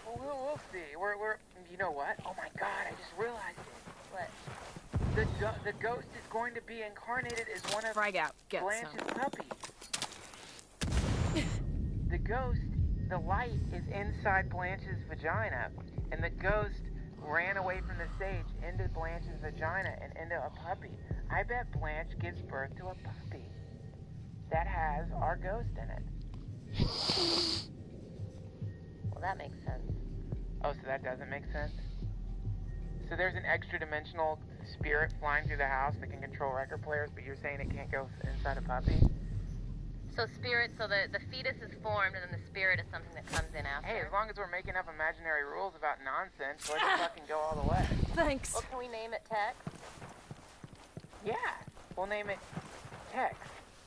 we'll see. We're you know what? Oh my God, I just realized it. What? The ghost is going to be incarnated as one of Blanche's puppies. The ghost, the light is inside Blanche's vagina, and the ghost ran away from the stage into Blanche's vagina and into a puppy. I bet Blanche gives birth to a puppy that has our ghost in it. Well, that makes sense. Oh, so that doesn't make sense? So there's an extra dimensional spirit flying through the house that can control record players, but you're saying it can't go inside a puppy? So the fetus is formed, and then the spirit is something that comes in after. Hey, as long as we're making up imaginary rules about nonsense, let's fucking go all the way. Thanks. Well, can we name it Tex? Yeah, we'll name it Tex.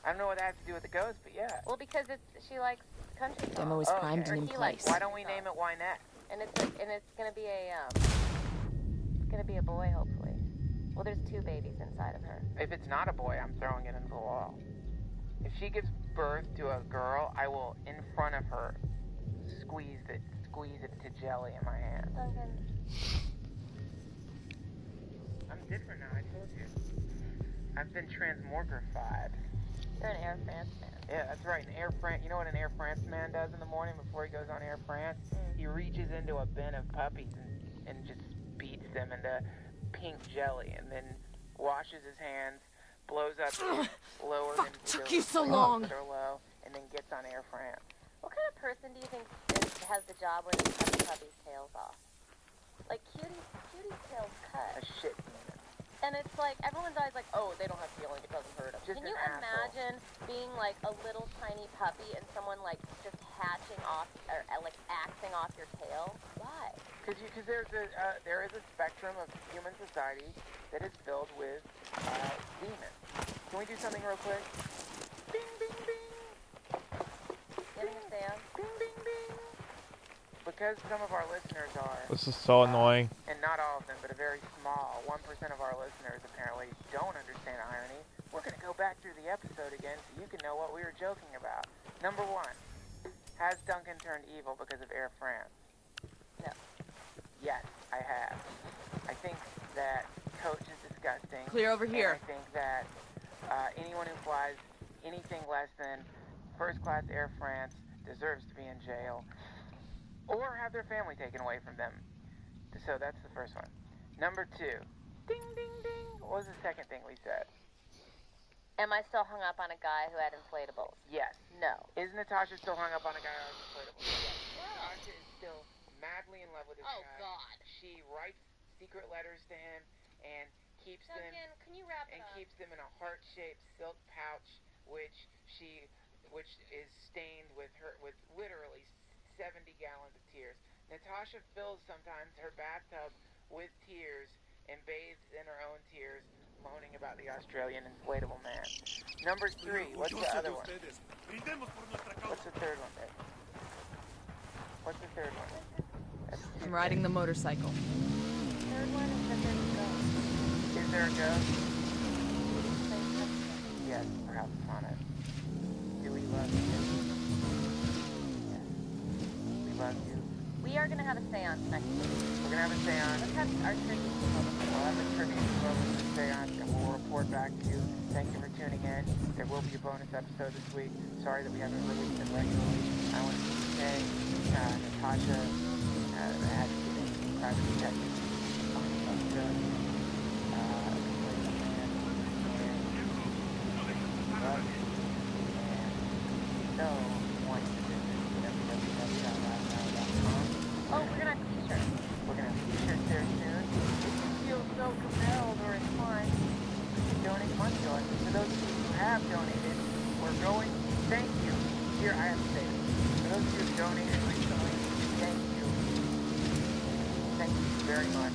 I don't know what that has to do with the ghost, but yeah. Well, because she likes country songs. Demo is primed and in place. Why don't we name it Wynette? And it's gonna be a boy, hopefully. Well, there's 2 babies inside of her. If it's not a boy, I'm throwing it into the wall. If she gives birth to a girl, I will, in front of her, squeeze it to jelly in my hand. Dunkin. I'm different now, I told you. I've been transmorgified. You're an Air France man. Yeah, that's right. You know what an Air France man does in the morning before he goes on Air France? He reaches into a bin of puppies and just beats them into pink jelly, and then washes his hands, blows up lower than took you so long. They're low, and then gets on Air France. What kind of person do you think has the job where they cut the puppies' tails off? Like Cutie's tail's cut. A shit demon. And it's like, everyone's always like, oh, they don't have feeling, it doesn't hurt them. Just Can you an imagine being like a little tiny puppy and someone like just hatching off, or like axing off your tail? Why? Because there is a spectrum of human society that is filled with demons. Can we do something real quick? Bing, bing, bing. Getting a sound? Bing, bing, bing. Because some of our listeners are... This is so annoying. And not all of them, but a very small 1% of our listeners apparently don't understand irony. We're going to go back through the episode again so you can know what we were joking about. Number 1. Has Dunkin turned evil because of Air France? No. Yes, I have. I think that Coach is disgusting. Clear over here. I think that anyone who flies anything less than first-class Air France deserves to be in jail or have their family taken away from them. So that's the first one. Number 2. Ding, ding, ding. What was the second thing we said? Am I still hung up on a guy who had inflatables? Yes. No. Is Natasha still hung up on a guy who has inflatables? Yes. Natasha is still madly in love with this guy. Oh, God. She writes secret letters to him and keeps Dunkin, them can you wrap it up? keeps them in a heart-shaped silk pouch, which is stained with literally 70 gallons of tears. Natasha fills sometimes her bathtub with tears and bathes in her own tears, moaning about the Australian inflatable man. Number 3, what's the other one? What's the third one, babe? What's the third one? I'm riding the motorcycle. Third one is that there's a ghost. Is there a ghost? Yes, perhaps on it. Do we love you? Yes. We love you. We are going to have a seance next week. We're going to have a seance. Let's have our tribute. We'll have a tribute to the seance, and we'll report back to you. Thank you for tuning in. There will be a bonus episode this week. Sorry that we haven't released it regularly. I want to say Natasha had private detective on the so want to visit www.loudnow.com. Oh, we're gonna have t-shirts. We're gonna have t-shirts there soon. If you feel so compelled or inclined, you can donate money to us. For those of you who have donated, we're going. Thank you. Here, I have to say this. For those of you who donated recently, thank you. Thank you very much.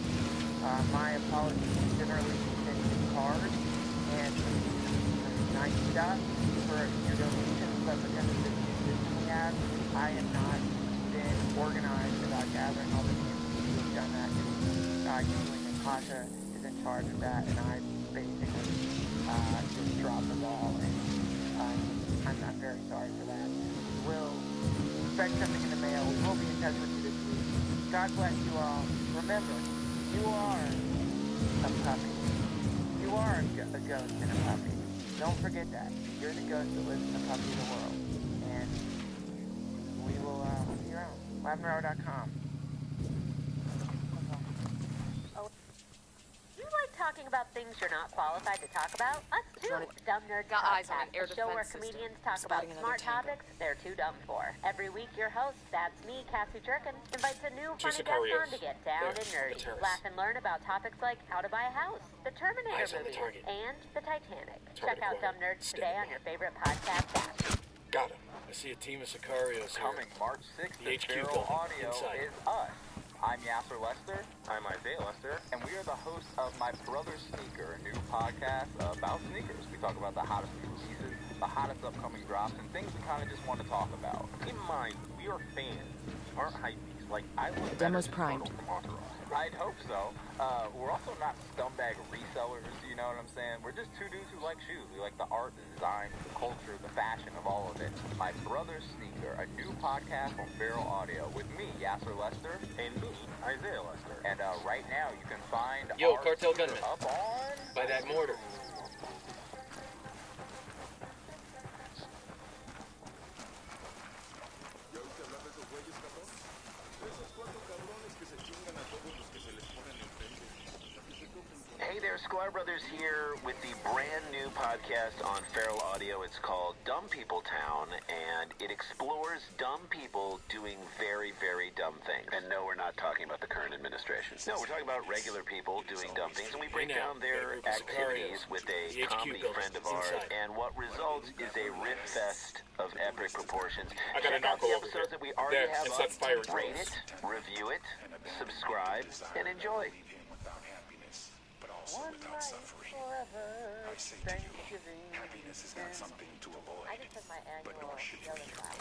My apologies. Generally, it's hard and nice stuff for your donations, but because of the system we have, I have not been organized about gathering all the names. We've done that. Usually Natasha is in charge of that, and I basically just dropped the ball, and I'm not very sorry for that. We'll expect something in the mail. We will be in touch with you this week. God bless you all. Remember, you are a puppy. You are a ghost and a puppy. Don't forget that. You're the ghost that lives in the puppy of the world. And we will see you around. LabNarrow.com. Oh. You like talking about things you're not qualified to talk about? Us too. Dumb Nerd Got eyes on an Podcast, air the show where defense system. comedians talk about Spotting another smart tango. topics they're too dumb for. Every week, your host, that's me, Cassie Jerkin, invites a new Two funny guest Sicarios. on to get down There, and nerdy. the terrace. Laugh and learn about topics like how to buy a house, the Terminator Eyes on the movie, target. and the Titanic. Target Check out acquired. Dumb Nerds Stand today by. on your favorite podcast app. Got him. I see a team of Sicarios here. Coming March 6th The at HQ Feral building. Audio Inside. is us. I'm Yasser Lester. I'm Isaiah Lester. And we are the hosts of My Brother's Sneaker, a new podcast about sneakers. We talk about the hottest new releases, the hottest upcoming drops, and things we kind of just want to talk about. Keep in mind, we are fans. We aren't hypebeasts. Like, I look The demo's primed. I'd hope so. We're also not scumbag resellers, you know what I'm saying? We're just two dudes who like shoes. We like the art, the design, the culture, the fashion of all of it. My Brother's Sneaker, a new podcast on Feral Audio with me, Yasser Lester, and me, Isaiah Lester. And right now you can find Yo, our Cartel sneaker Gunman. up on... By that mortar. Hey there, Sklar Brothers here with the brand new podcast on Feral Audio. It's called Dumb People Town, and it explores dumb people doing very, very dumb things. And no, we're not talking about the current administration. No, we're talking about regular people doing dumb things, and we break down their activities with a comedy friend of ours, and what results is a riff fest of epic proportions. I got a Check out the narco over episodes here. that we already There, have inside up. fire Rate drills. it, review it, subscribe, and enjoy. One night forever. I say to you, happiness is not something to avoid, I just took my annual yoga class.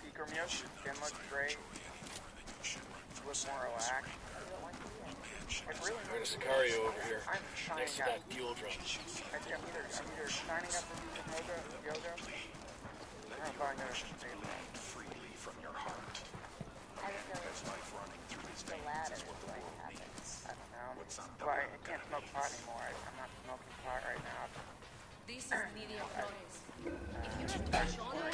Speaker music, skin looks great. You look more relaxed. It really We're in a Sicario over here. I'm Next to signing that up. fuel drum. I'm either signing up for yoga, or I'm buying a freely from your heart. I was going As life running through his the veins ladder is what the like world happened. needs. I don't know. What's on Well, I can't smoke pot anymore. I'm not smoking pot right now. This is Nidia Flores. If you're a persona,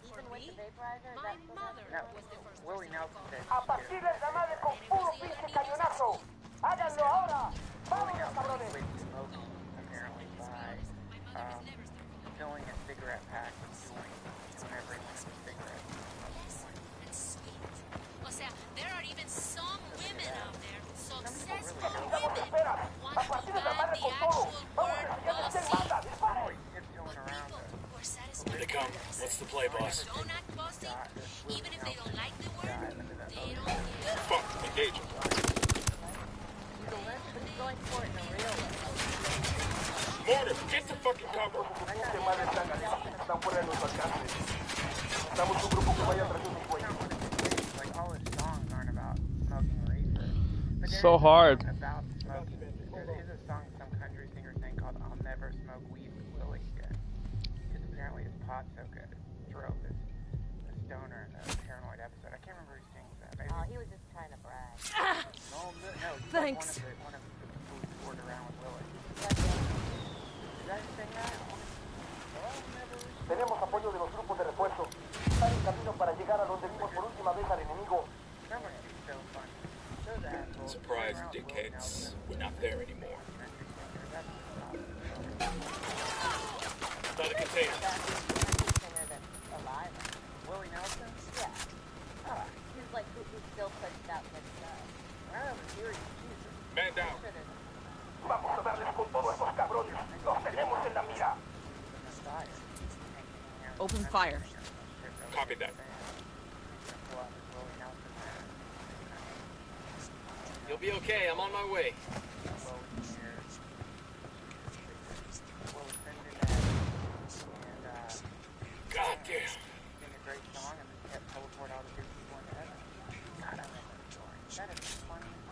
Even with the vaporizer? Engage. Don't act bossy. Even if they don't like the word, they don't care. Fuck, engage. He's going for it in a real way. Mortar, get the fucking cover. Like, all his songs aren't about smoking reefer. But there So is a hard. song about smoking. There is a song some country singer sang called I'll Never Smoke Weed with Willie again. Because apparently his pot's so good it drove the stoner in the Paranoid episode. I can't remember who sings that. Maybe. He was just trying to brag. No, he's Thanks. like one of the people who toured around with Willie. Did I sing that? Tenemos apoyo de los grupos de refuerzo. Están en camino para llegar a donde vimos por última vez al enemigo. Surprised dickheads were not there anymore. Another container. Willie Nelson? Yeah. He's like who still puts out good stuff. Wow, serious Jesus. Man down. Vamos a darles con todos estos cabrones. Los tenemos en la mira. Open fire. Copy that. You'll be okay. I'm on my way. God damn.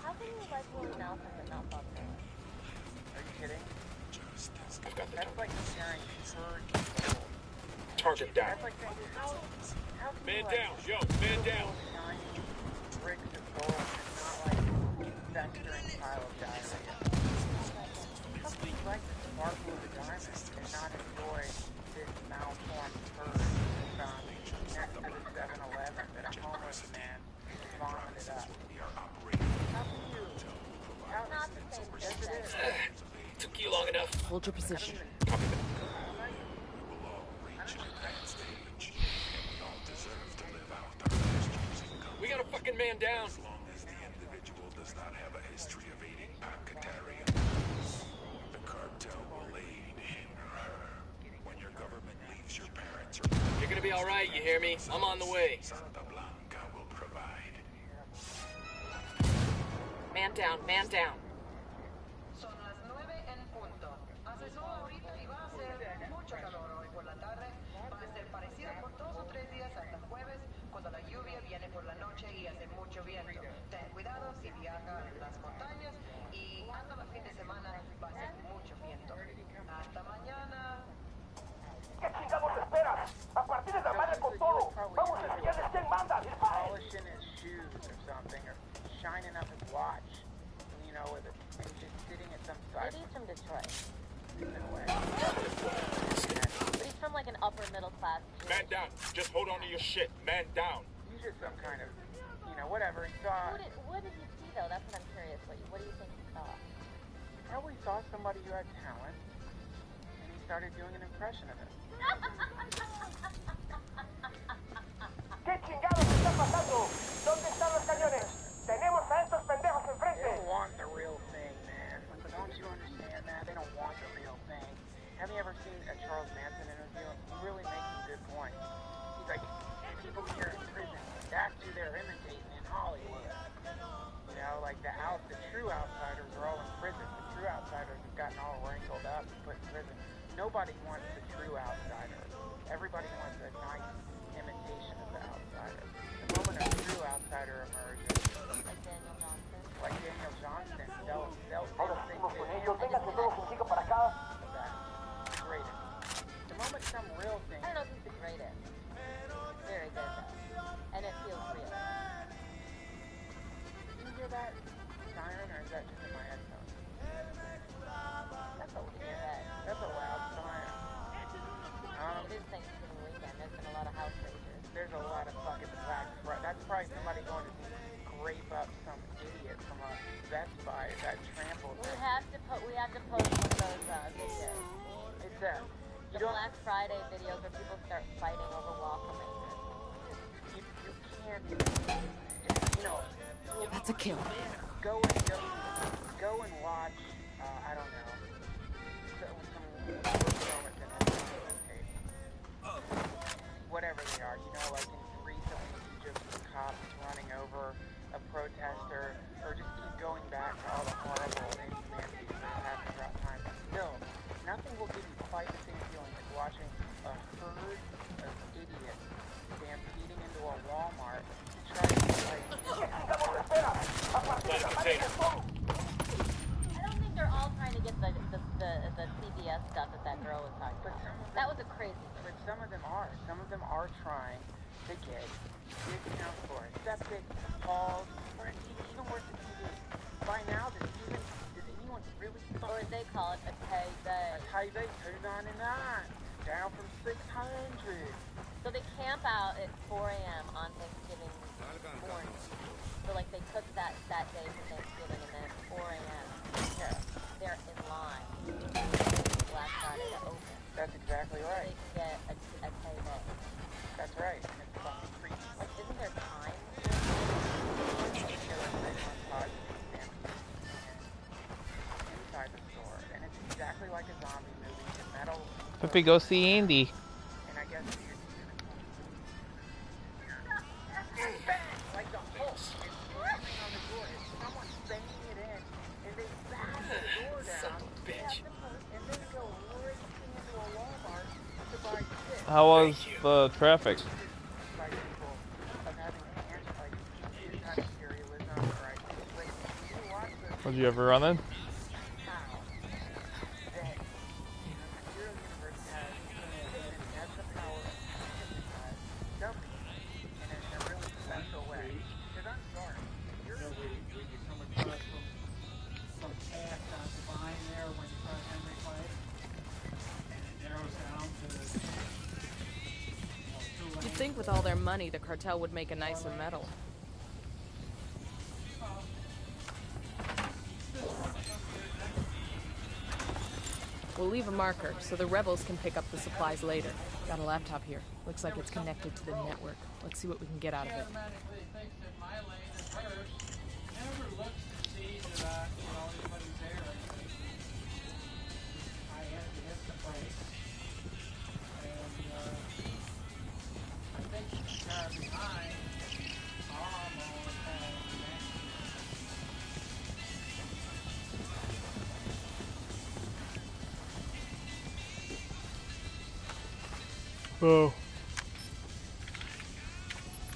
How can you like Willie Nelson but not Bob Dylan? Are you kidding? I've got the That's like comparing Kurt and Soul. target down. That's like saying, how can Man you down, yo, man down. shiny bricks of gold and not like festering pile of diarrhea? How can you like the sparkle of the diamond and not enjoy this malformed turd that's found next to the 7-Eleven that a homeless man vomited up? How can you? How not the same? Yes, it is. Took you long enough. Hold your position. Copy that. We got a fucking man down. As long as the individual does not have a history of aiding Pancatarian, the cartel will aid him or her. When your government leaves your parents or... You're gonna be alright, you hear me? I'm on the way. Santa Blanca will provide. Man down, man down. Son las 9 en punto. Hace sol ahorita y va a ser mucho calor hoy por la tarde. Va a ser parecido por 2 o 3 días hasta jueves, cuando la lluvia viene por la noche y hace mucho viento. Ten cuidado si viaja en las montañas y hasta el fin de semana va a ser mucho viento. Hasta mañana. ¿Qué chingados esperas? A partir de la madre con todo. Vamos a enseñarles quién manda. Disparen. Polishing his shoes or something, or shining up his watch, you know, with it, and he's just sitting at some side. Maybe he's from Detroit. No way. But he's from like an upper middle class. Man down. Just hold on to your shit. Man down. He's just some kind of, you know, whatever. He saw. What did he see though? That's what I'm curious. What do you think he saw? He probably saw somebody who had talent, and he started doing an impression of it. ¿Qué chingados está pasando? ¿Dónde están los cañones? Tenemos a estos pendejos They enfrente. don't want the real thing, man. Don't you understand that? They don't want the real thing. Have you ever seen a Charles Manson interview? He really makes a good point. He's like, people here in prison, that's who they're imitating in Hollywood. You know, like the true outsiders are all in prison. The true outsiders have gotten all wrinkled up and put in prison. Nobody wants the true outsider. Everybody wants a nice imitation of the outsider. The moment a true outsider emerges, like Daniel Johnston, they'll Ahora think seguimos con that ellos. Véngase todos un chico para acá. the greatest. The moment some real thing. I don't know if he's the greatest. He's very good though, and it feels real. Did you hear that siren, or is that just in my headphones? That's a weird head. That's a loud siren. It is Thanksgiving weekend. There's been a lot of house raiders. There's a lot of fucking black. That's probably somebody going to scrape up some idiot from a Best Buy that trampled. We have to post one of those videos. It's the Black Friday videos where people start fighting over waffle makers. You can't. You know. That's a kill. Go and watch. I don't know. Some moments in tape. Whatever they are. Gorilla Tactics. That was a crazy. But some of them are. Some of them are trying to get discounts for septic, halls, or even worse than TV. By now, does anyone really? Or as they call it, a Tay-Bay. A Tay-Bay, $2.99, down from $600. So they camp out at 4 a.m. on Thanksgiving morning. So like they cook that day for Thanksgiving, and then at 4 a.m. Yeah. they're in line Black Friday to open. That's exactly right. So they can get a Tay-Bay. That's right. And it's fucking creepy. Like, isn't there time? Inside the store, and it's exactly like a zombie movie. The metal. Pepe, go see Andy. And I guess like the Hulk is slamming on the door. It's someone banging it in, and they bash the door down. Bitch. And then go racing into a Walmart to buy shit. How was the traffic? Would you ever run in? You'd think with all their money, the cartel would make a nicer metal. We'll leave a marker so the rebels can pick up the supplies later. Got a laptop here. Looks like it's connected to the network. Let's see what we can get out of it. Oh.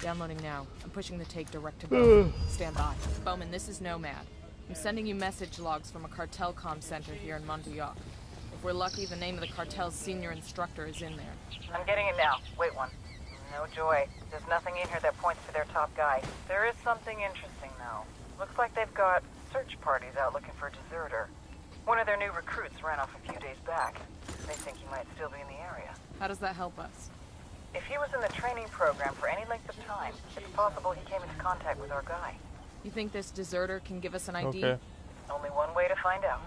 Downloading now. I'm pushing the tape direct to Bowman. Stand by. Bowman, this is Nomad. I'm sending you message logs from a cartel comm center here in Montreal. If we're lucky, the name of the cartel's senior instructor is in there. I'm getting it now. Wait one. No joy. There's nothing in here that points to their top guy. There is something interesting, though. Looks like they've got search parties out looking for a deserter. One of their new recruits ran off a few days back. They think he might still be in the area. How does that help us? If he was in the training program for any length of time, it's possible he came into contact with our guy. You think this deserter can give us an ID? Okay. Only one way to find out.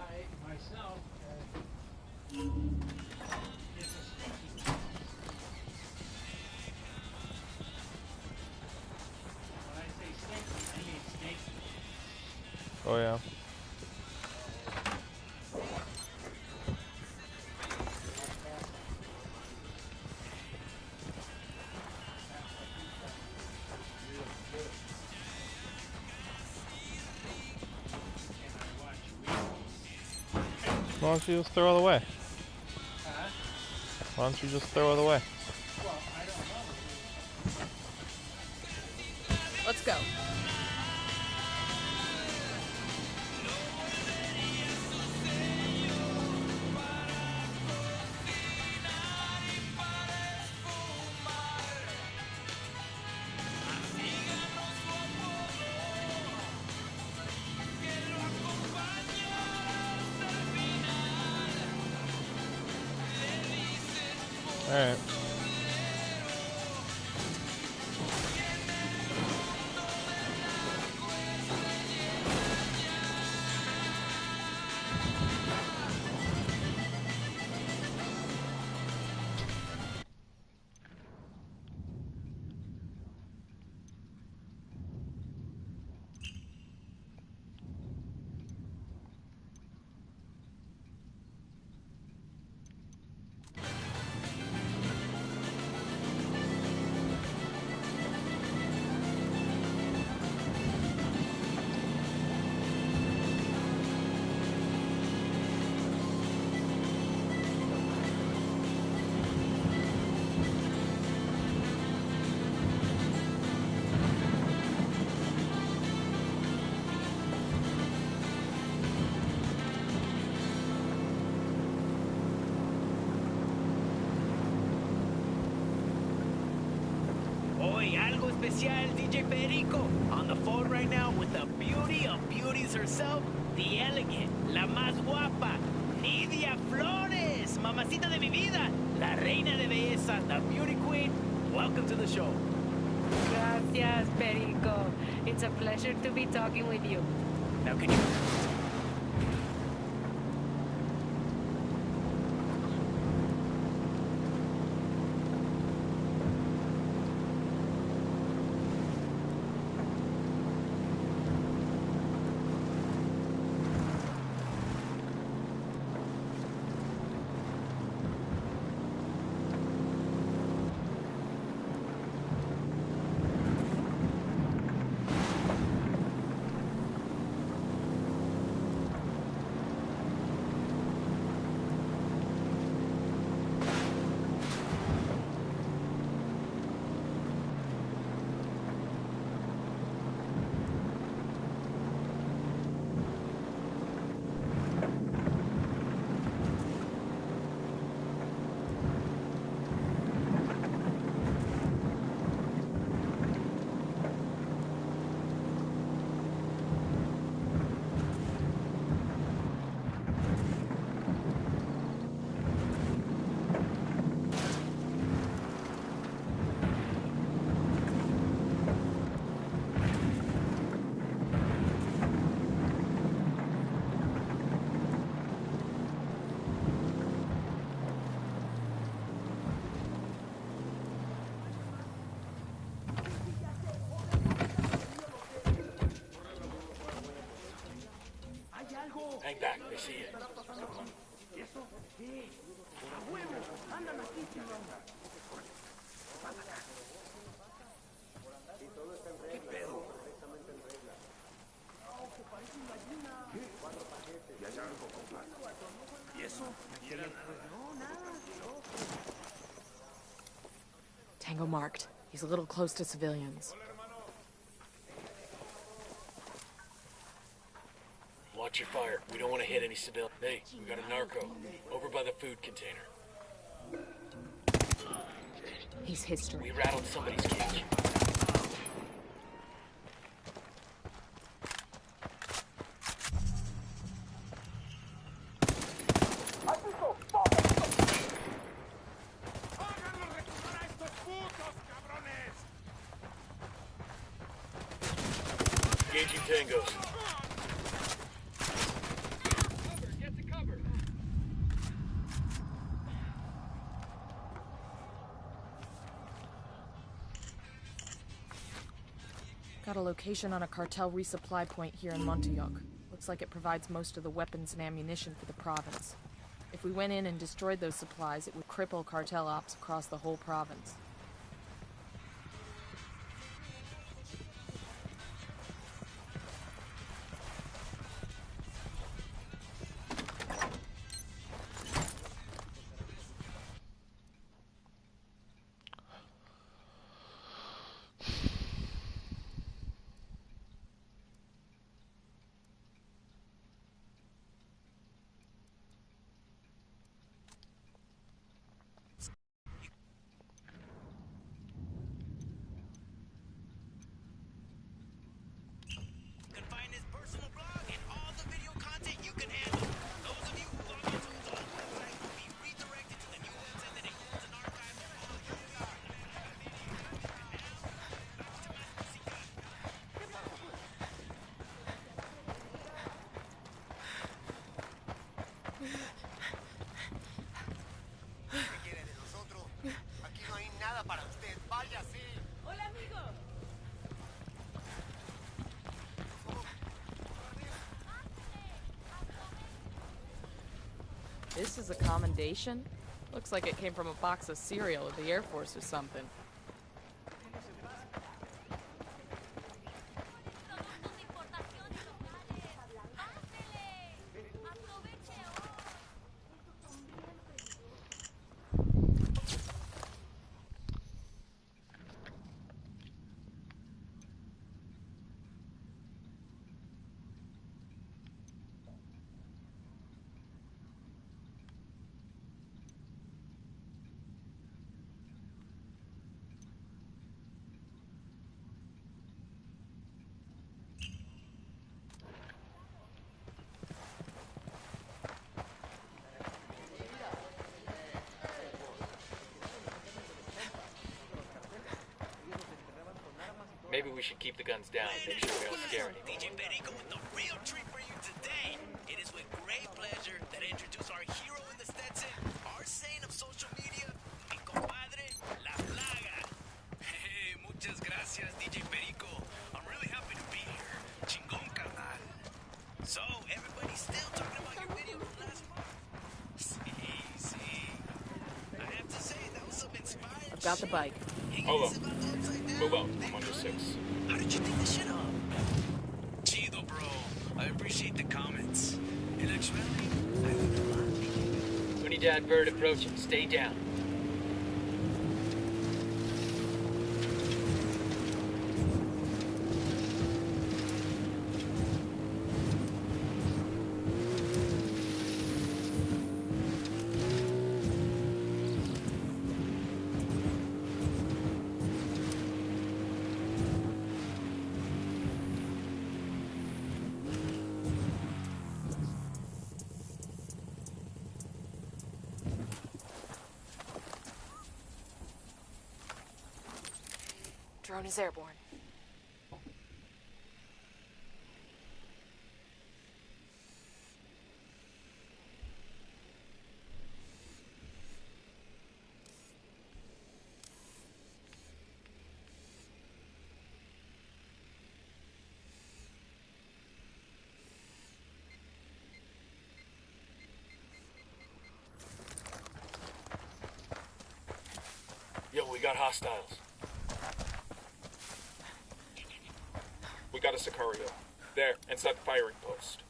Oh yeah. Why don't you just throw it away? Why don't you just throw it away? Let's go. Alright. especial DJ Perico. On the phone right now with the beauty of beauties herself, the elegant, la más guapa, Nidia Flores, mamacita de mi vida, la reina de belleza, the beauty queen. Welcome to the show. Gracias, Perico. It's a pleasure to be talking with you. Now can you... Hang back, they see you. Tango marked. He's a little close to civilians. Watch your fire. We don't want to hit any civilians. Hey, we got a narco. Over by the food container. He's history. We rattled somebody's cage. Engaging tangos. Got a location on a cartel resupply point here in Montauk. Looks like it provides most of the weapons and ammunition for the province. If we went in and destroyed those supplies, it would cripple cartel ops across the whole province. This is a commendation? Looks like it came from a box of cereal at the Air Force or something. we should keep the guns down and make sure we don't scare anyone. DJ Perico with the real treat for you today. It is with great pleasure that I introduce our hero in the Stetson, our saint of social media, mi compadre, La Plaga. Hey, muchas gracias, DJ Perico. I'm really happy to be here. Chingón, carnal. So, everybody's still talking about your video from last month. See. I have to say, that was some inspired I've got the bike. Hold on. Move out. I'm under 6. How did you think this shit up? Chido, bro. I appreciate the comments. In actuality, I learned a lot. Unidad bird approaching. Stay down. Drone is airborne. Yo, we got hostiles. We got a Sicario. There, inside the firing post.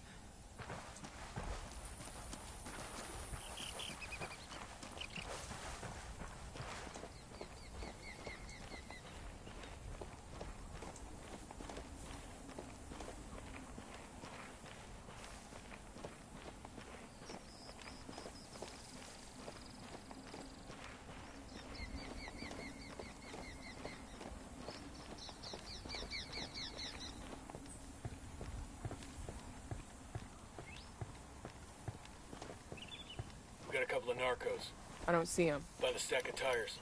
We got a couple of narcos. I don't see him. By the stack of tires.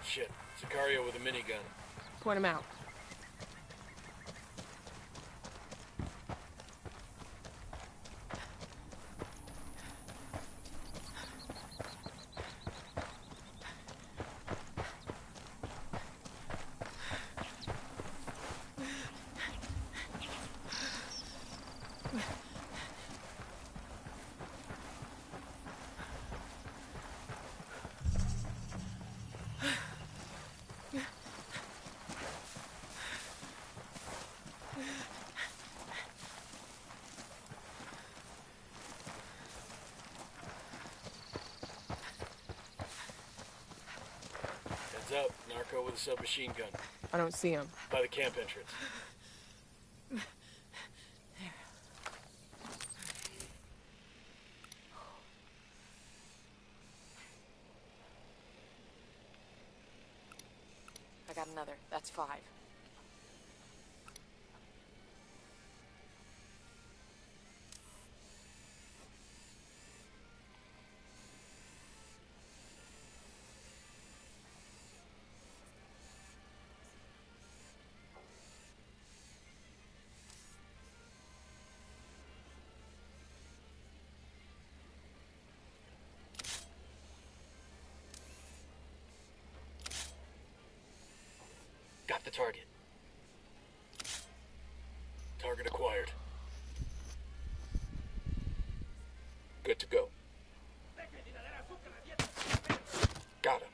Shit, Sicario with a minigun. Point him out. Up, narco with a submachine gun. I don't see him. By the camp entrance. I got another. That's 5. Got the target. Target acquired. Good to go. Got him.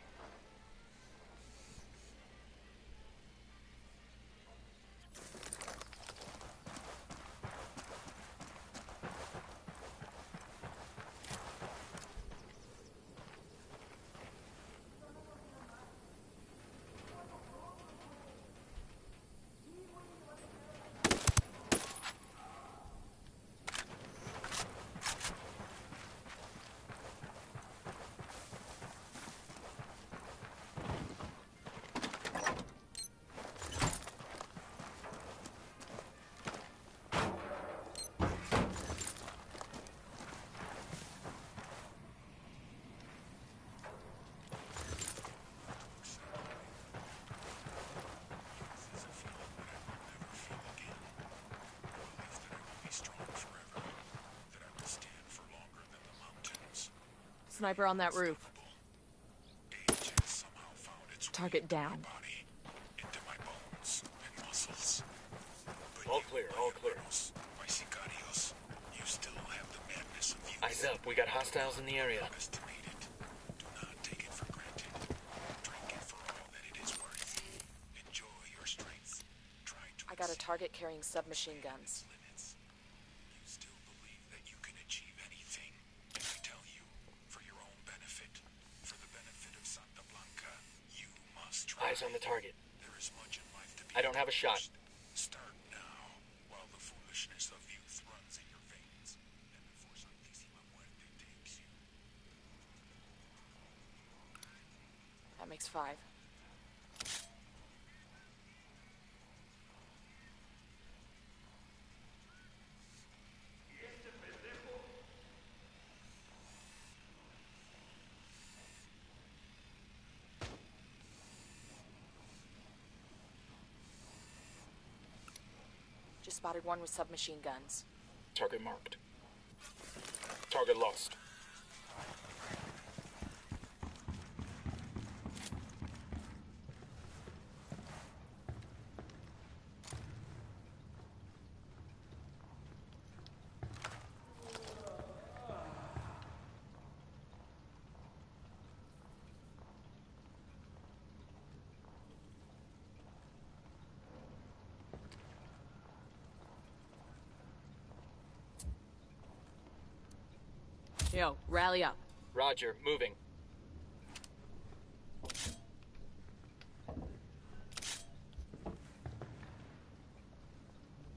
Sniper on that roof. Target down. All clear, all clear. Eyes up, we got hostiles in the area. I got a target carrying submachine guns. Eyes on the target. I don't have a shot. Start now, while the foolishness of youth runs in your veins, and before Santísima Muerte takes you. That makes 5. Just spotted one with submachine guns. Target marked. Target lost. Yo, rally up. Roger, moving.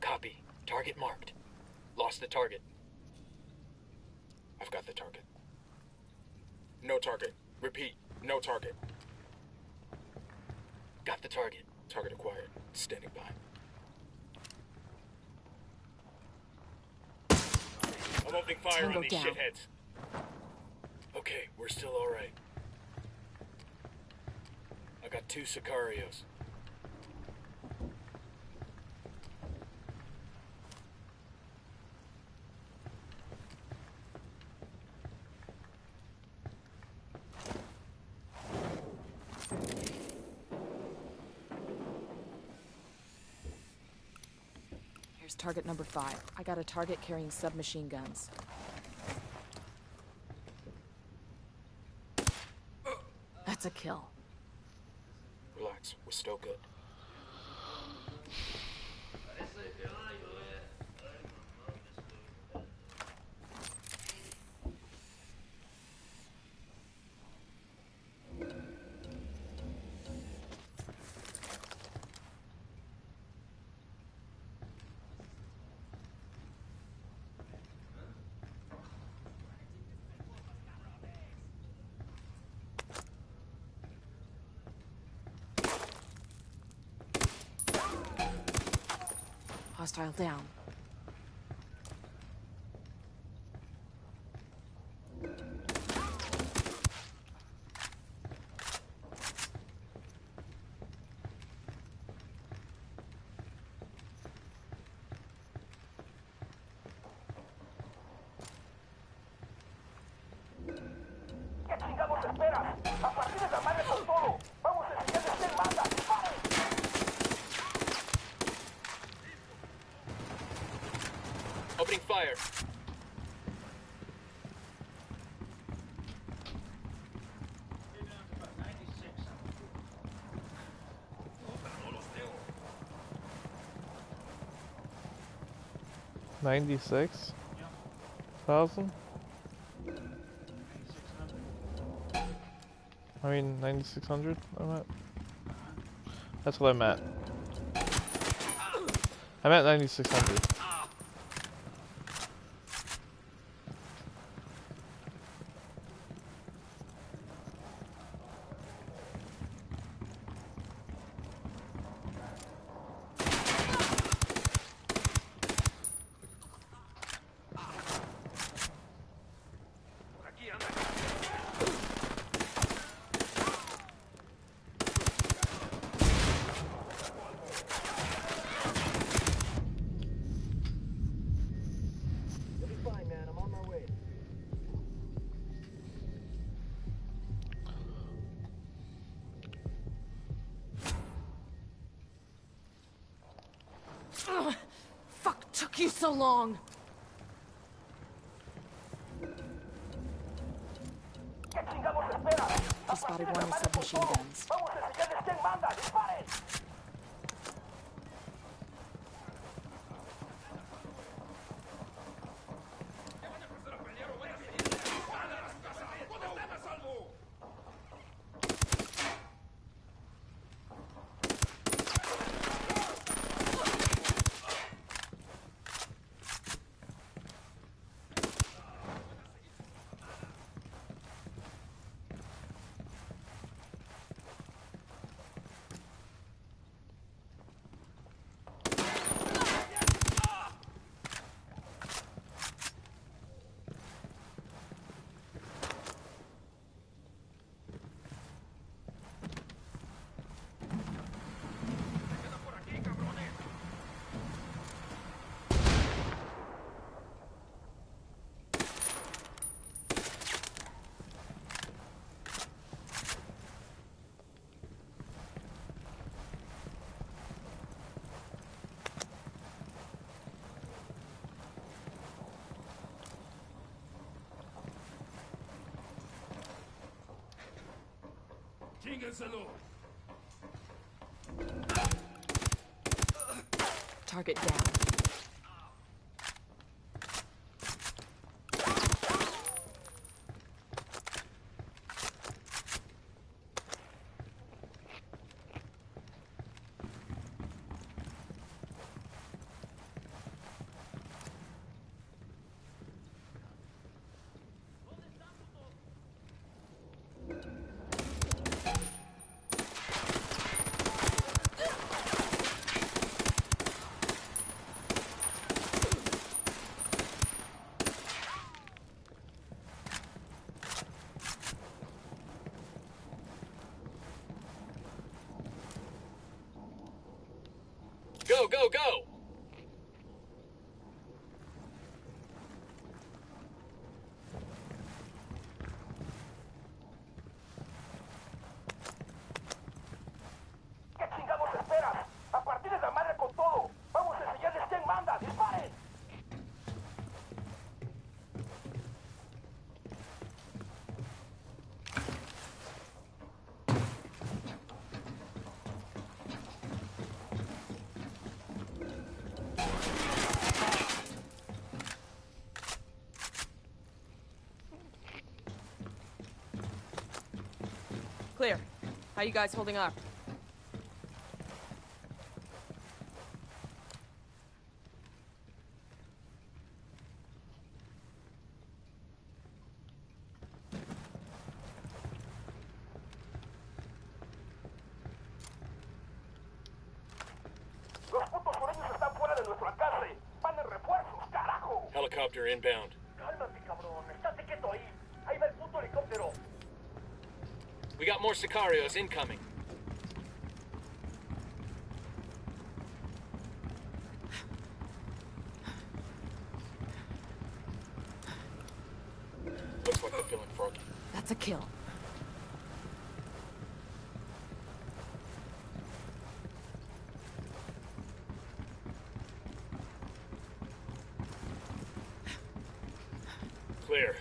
Copy. Target marked. Lost the target. I've got the target. No target. Repeat, no target. Got the target. Target acquired. Standing by. I'm opening fire Tango on these down. shitheads. Okay, we're still alright. I got 2 Sicarios. Here's target number 5. I got a target carrying submachine guns. That's a kill. Relax, we're still good. Hostile down. ¿Qué chingados esperas? A partir de la madre con todo. Vamos a enseñarles quién manda. ¡Vamos! Opening fire. $96,000? I mean, 9,600. I'm at. That's what I'm at. I'm at 9,600. Ugh, fuck took you so long? He spotted one with submachine guns. Target down. Go, go, go! ¿Qué chingados esperas? A partir de la madre con todo. Vamos a enseñarles quién manda. ¡Disparen! Clear. How you guys holding up? Los putos sureños están fuera de nuestro alcance. Van en refuerzos, carajo. Helicopter inbound. Cálmate, cabrón. Estate quieto ahí. Ahí va el puto helicóptero. We got more Sicarios incoming. Looks like they're feeling froggy. That's a kill. Clear.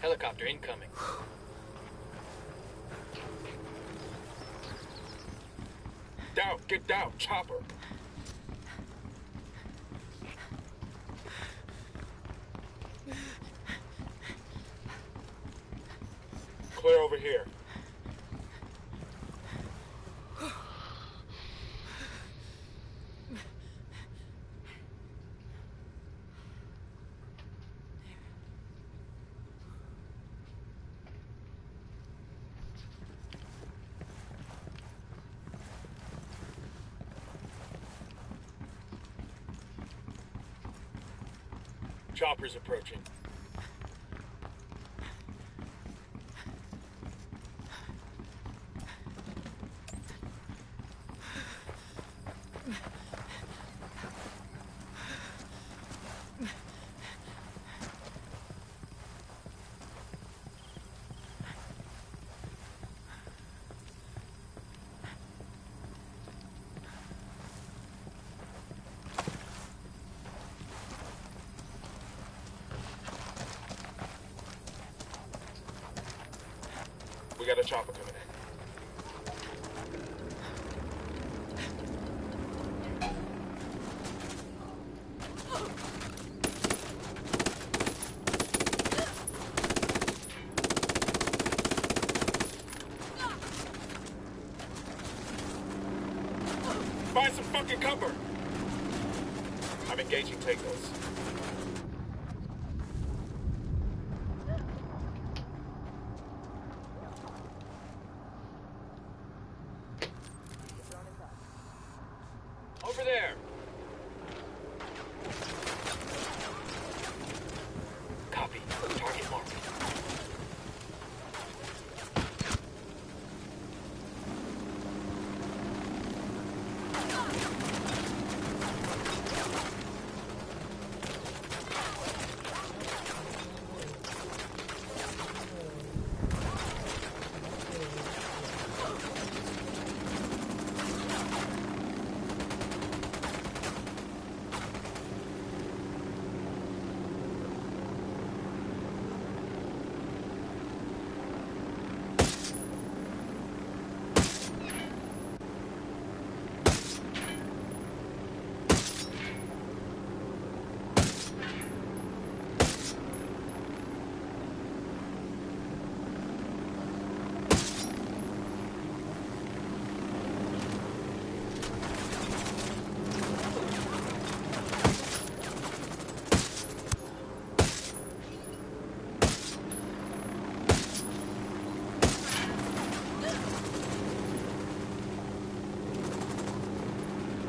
Helicopter incoming. Down, get down, chopper. Clear over here. Chopper's approaching. We got a chopper coming in. Find some fucking cover! I'm engaging Tacos. Over there! Copy. Target marked.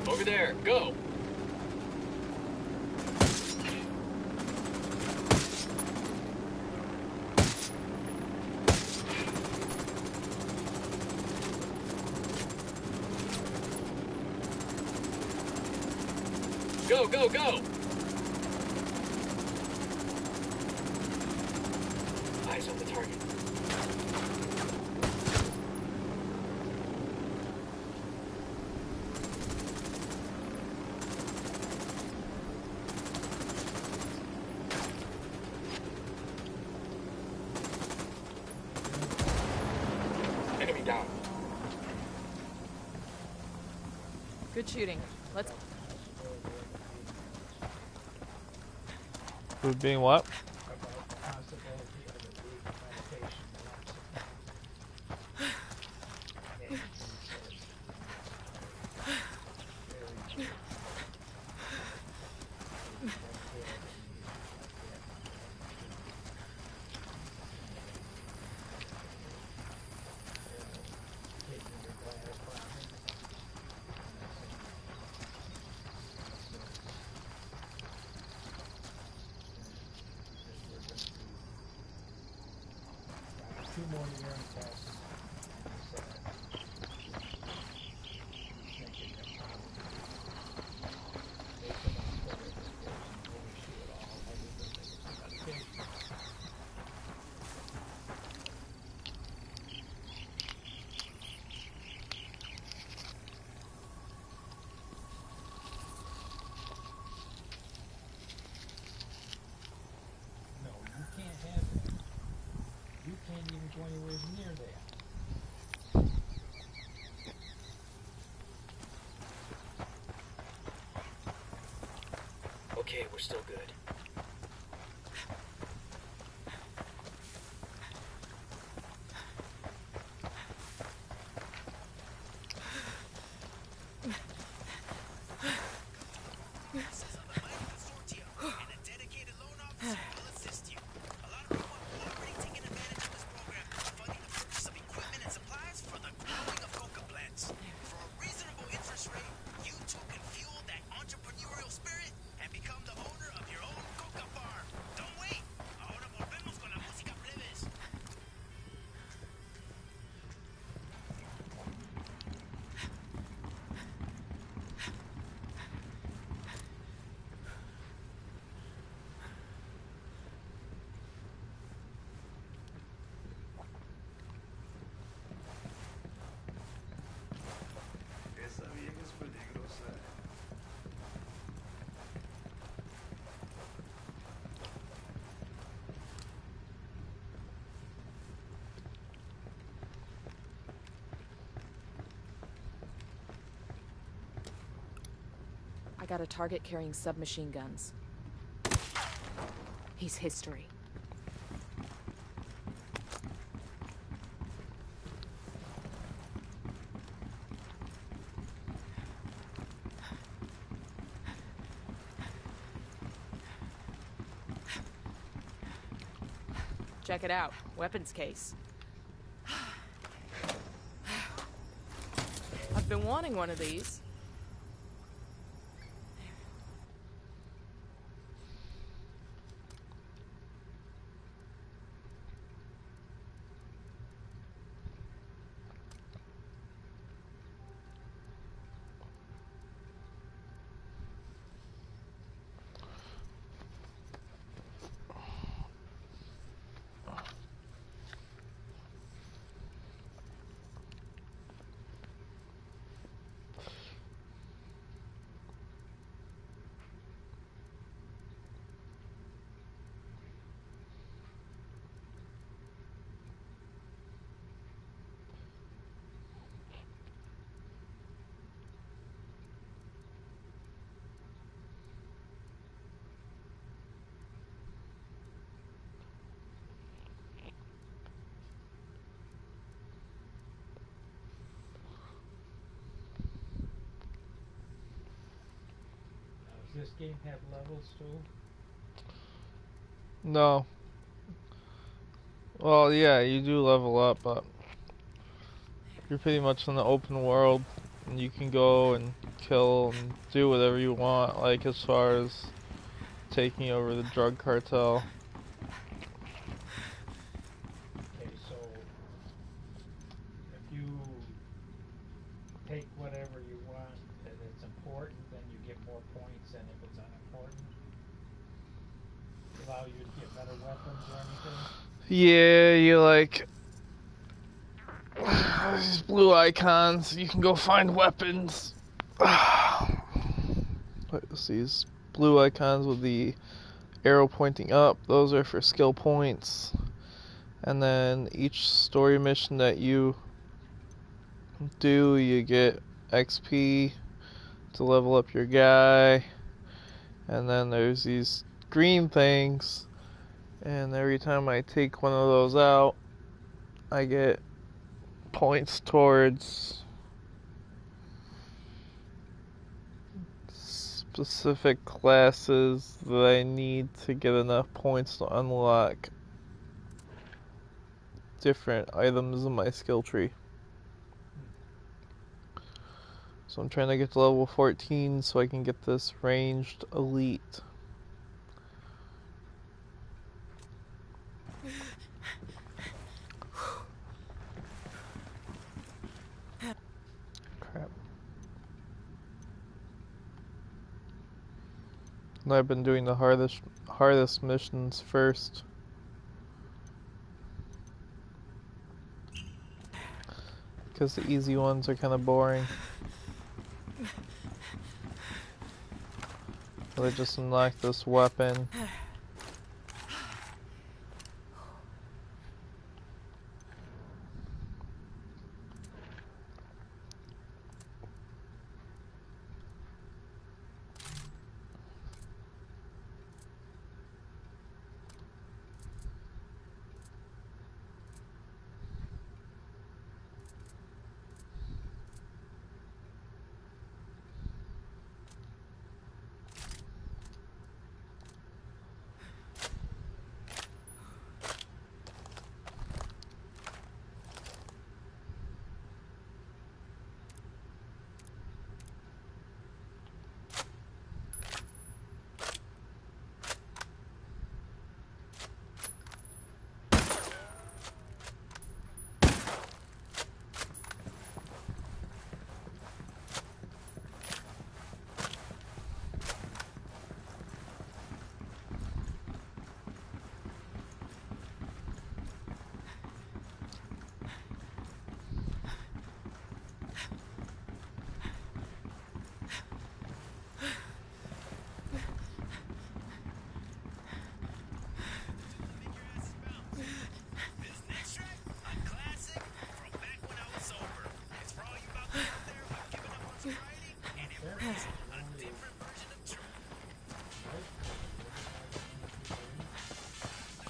Over there, go! Go, go, go! Eyes on the target. Enemy down. Good shooting. Let's... Food being what? Anywhere near that. Okay, we're still good. You too can fuel that entrepreneurial spirit and become the owner of your own got a target carrying submachine guns. He's history. Check it out. Weapons case. I've been wanting one of these. Does this game have levels too? No. Well, yeah, you do level up, but you're pretty much in the open world, and you can go and kill and do whatever you want, like as far as taking over the drug cartel. Okay, so if you take whatever you want and it's important, then you get more points than if it's unimportant. Allow you to get better weapons or anything? Yeah, you like these blue icons. You can go find weapons. There's these blue icons with the arrow pointing up. Those are for skill points. And then each story mission that you do, you get XP to level up your guy. And then there's these green things, and every time I take one of those out, I get points towards specific classes that I need to get enough points to unlock different items in my skill tree. So I'm trying to get to level 14 so I can get this ranged elite. Crap. And I've been doing the hardest missions first. Because the easy ones are kind of boring. So I just unlocked this weapon.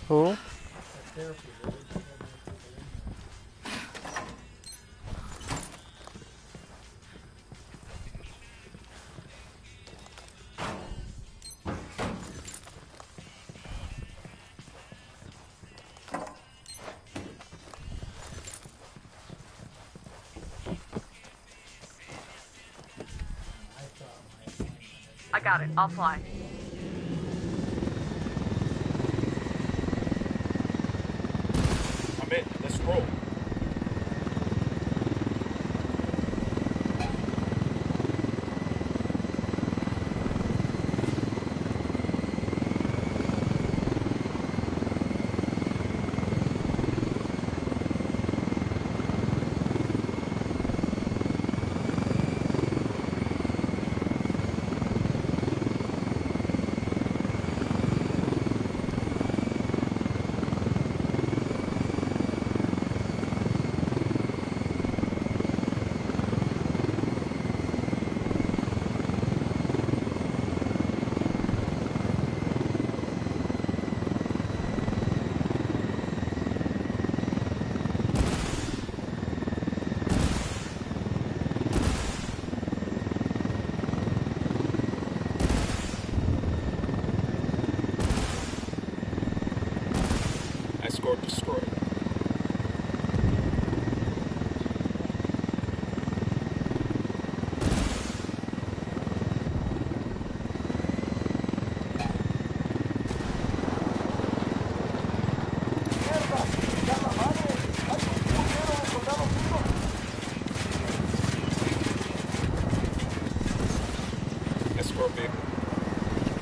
Who? That therapy village. So many people in there. I got it. I'll fly. I'm in. Let's roll. Escort destroyed. Escort vehicle.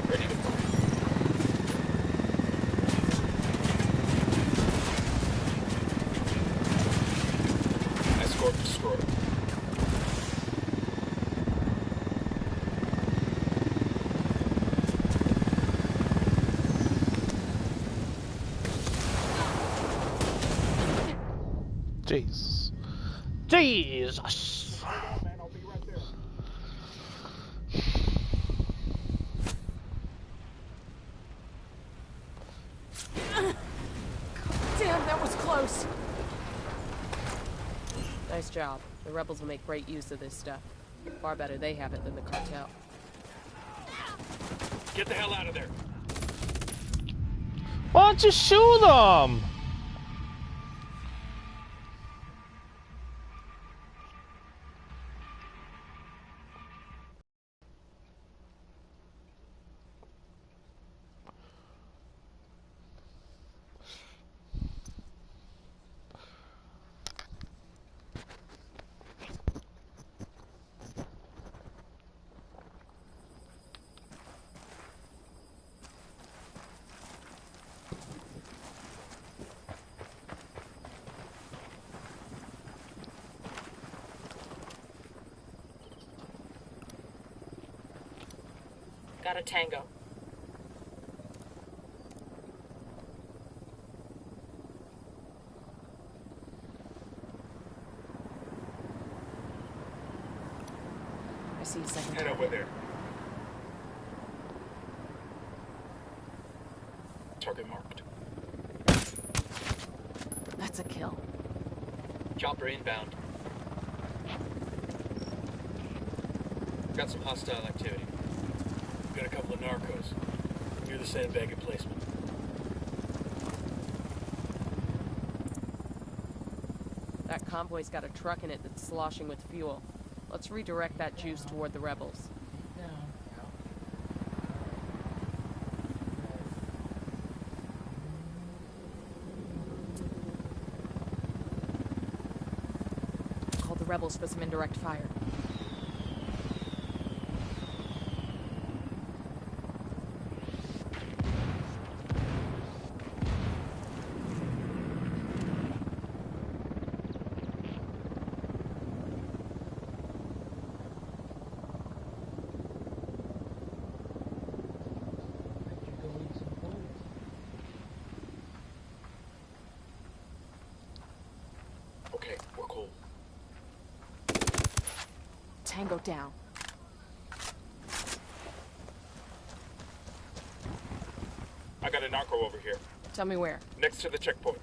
Ready to fire. Escort destroyed. Jesus. Jesus. Damn, that was close. Nice job. The rebels will make great use of this stuff. Far better they have it than the cartel. Get the hell out of there. Why don't you shoot them? Got a tango. I see a second. Head over there. Target marked. That's a kill. Chopper inbound. Got some hostile activity. Got a couple of narcos. Near the sandbag emplacement. That convoy's got a truck in it that's sloshing with fuel. Let's redirect that juice toward the rebels. Call the rebels for some indirect fire. Okay, we're cool. Tango down. I got a narco over here. Tell me where. Next to the checkpoint.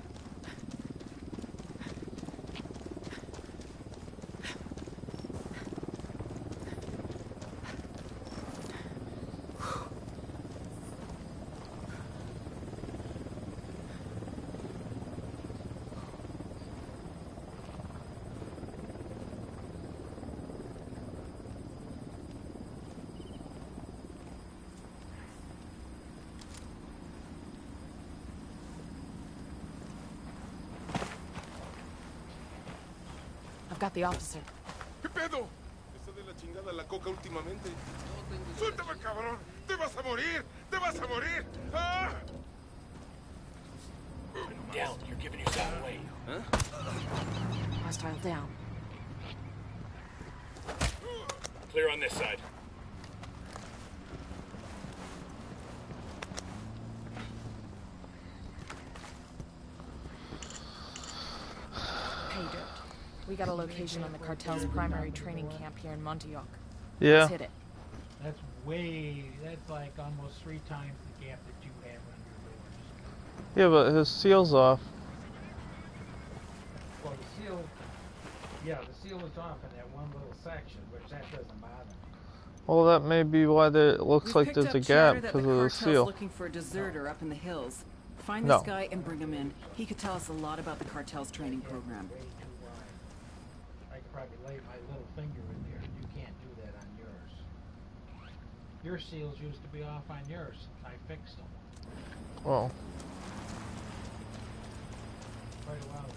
Got the officer. ¿Qué pedo? Está de la chingada la coca últimamente. ¡Suéltame, cabrón! ¡Te vas a morir! ¡Te vas a morir! ¡Ah! Down. You're giving yourself away. Huh? Hostile down. Clear on this side. Hey, Dirt. We got a location on the cartel's primary training camp here in Montauk. Yeah. Let's hit it. That's like almost 3 times the gap that you have on your doors. Yeah, but his seal's off. Well, the seal is off in that one little section, which that doesn't bother me. Well, that may be why it looks like there's a gap because of the seal. Looking for a deserter up in the hills. Find this guy and bring him in. He could tell us a lot about the cartel's training program. I could probably lay my little finger in there. You can't do that on yours. Your seals used to be off on yours. I fixed them. Oh. Quite a while ago.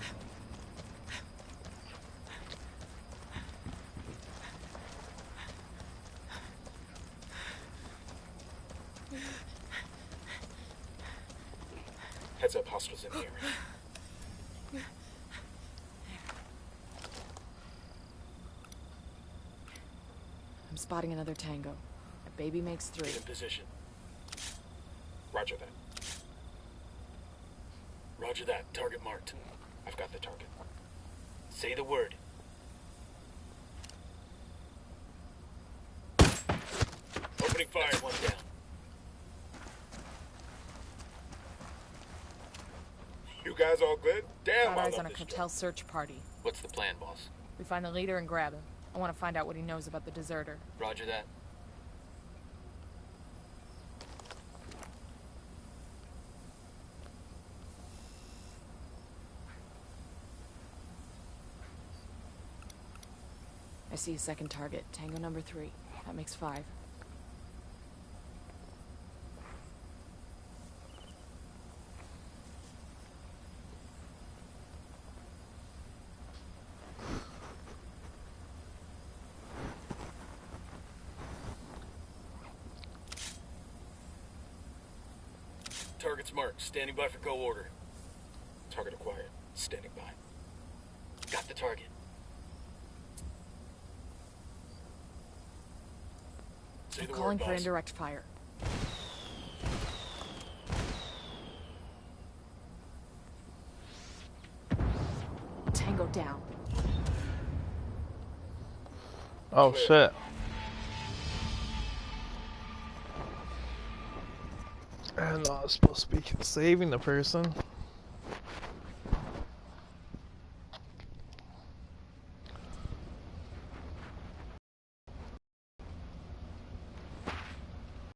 Heads up, hostiles in the area. I'm spotting another tango. A baby makes 3. Get in position. Roger that. Roger that. Target marked. I've got the target. Say the word. Opening fire. One down. You guys all good? Damn, Got eyes on a cartel search party. What's the plan, boss? We find the leader and grab him. I want to find out what he knows about the deserter. Roger that. I see a second target. Tango number 3. That makes 5. Target's marked. Standing by for go order. Target acquired. Standing by. Got the target. I'm calling for indirect fire. Tango down. Oh shit. And I was supposed to be saving the person.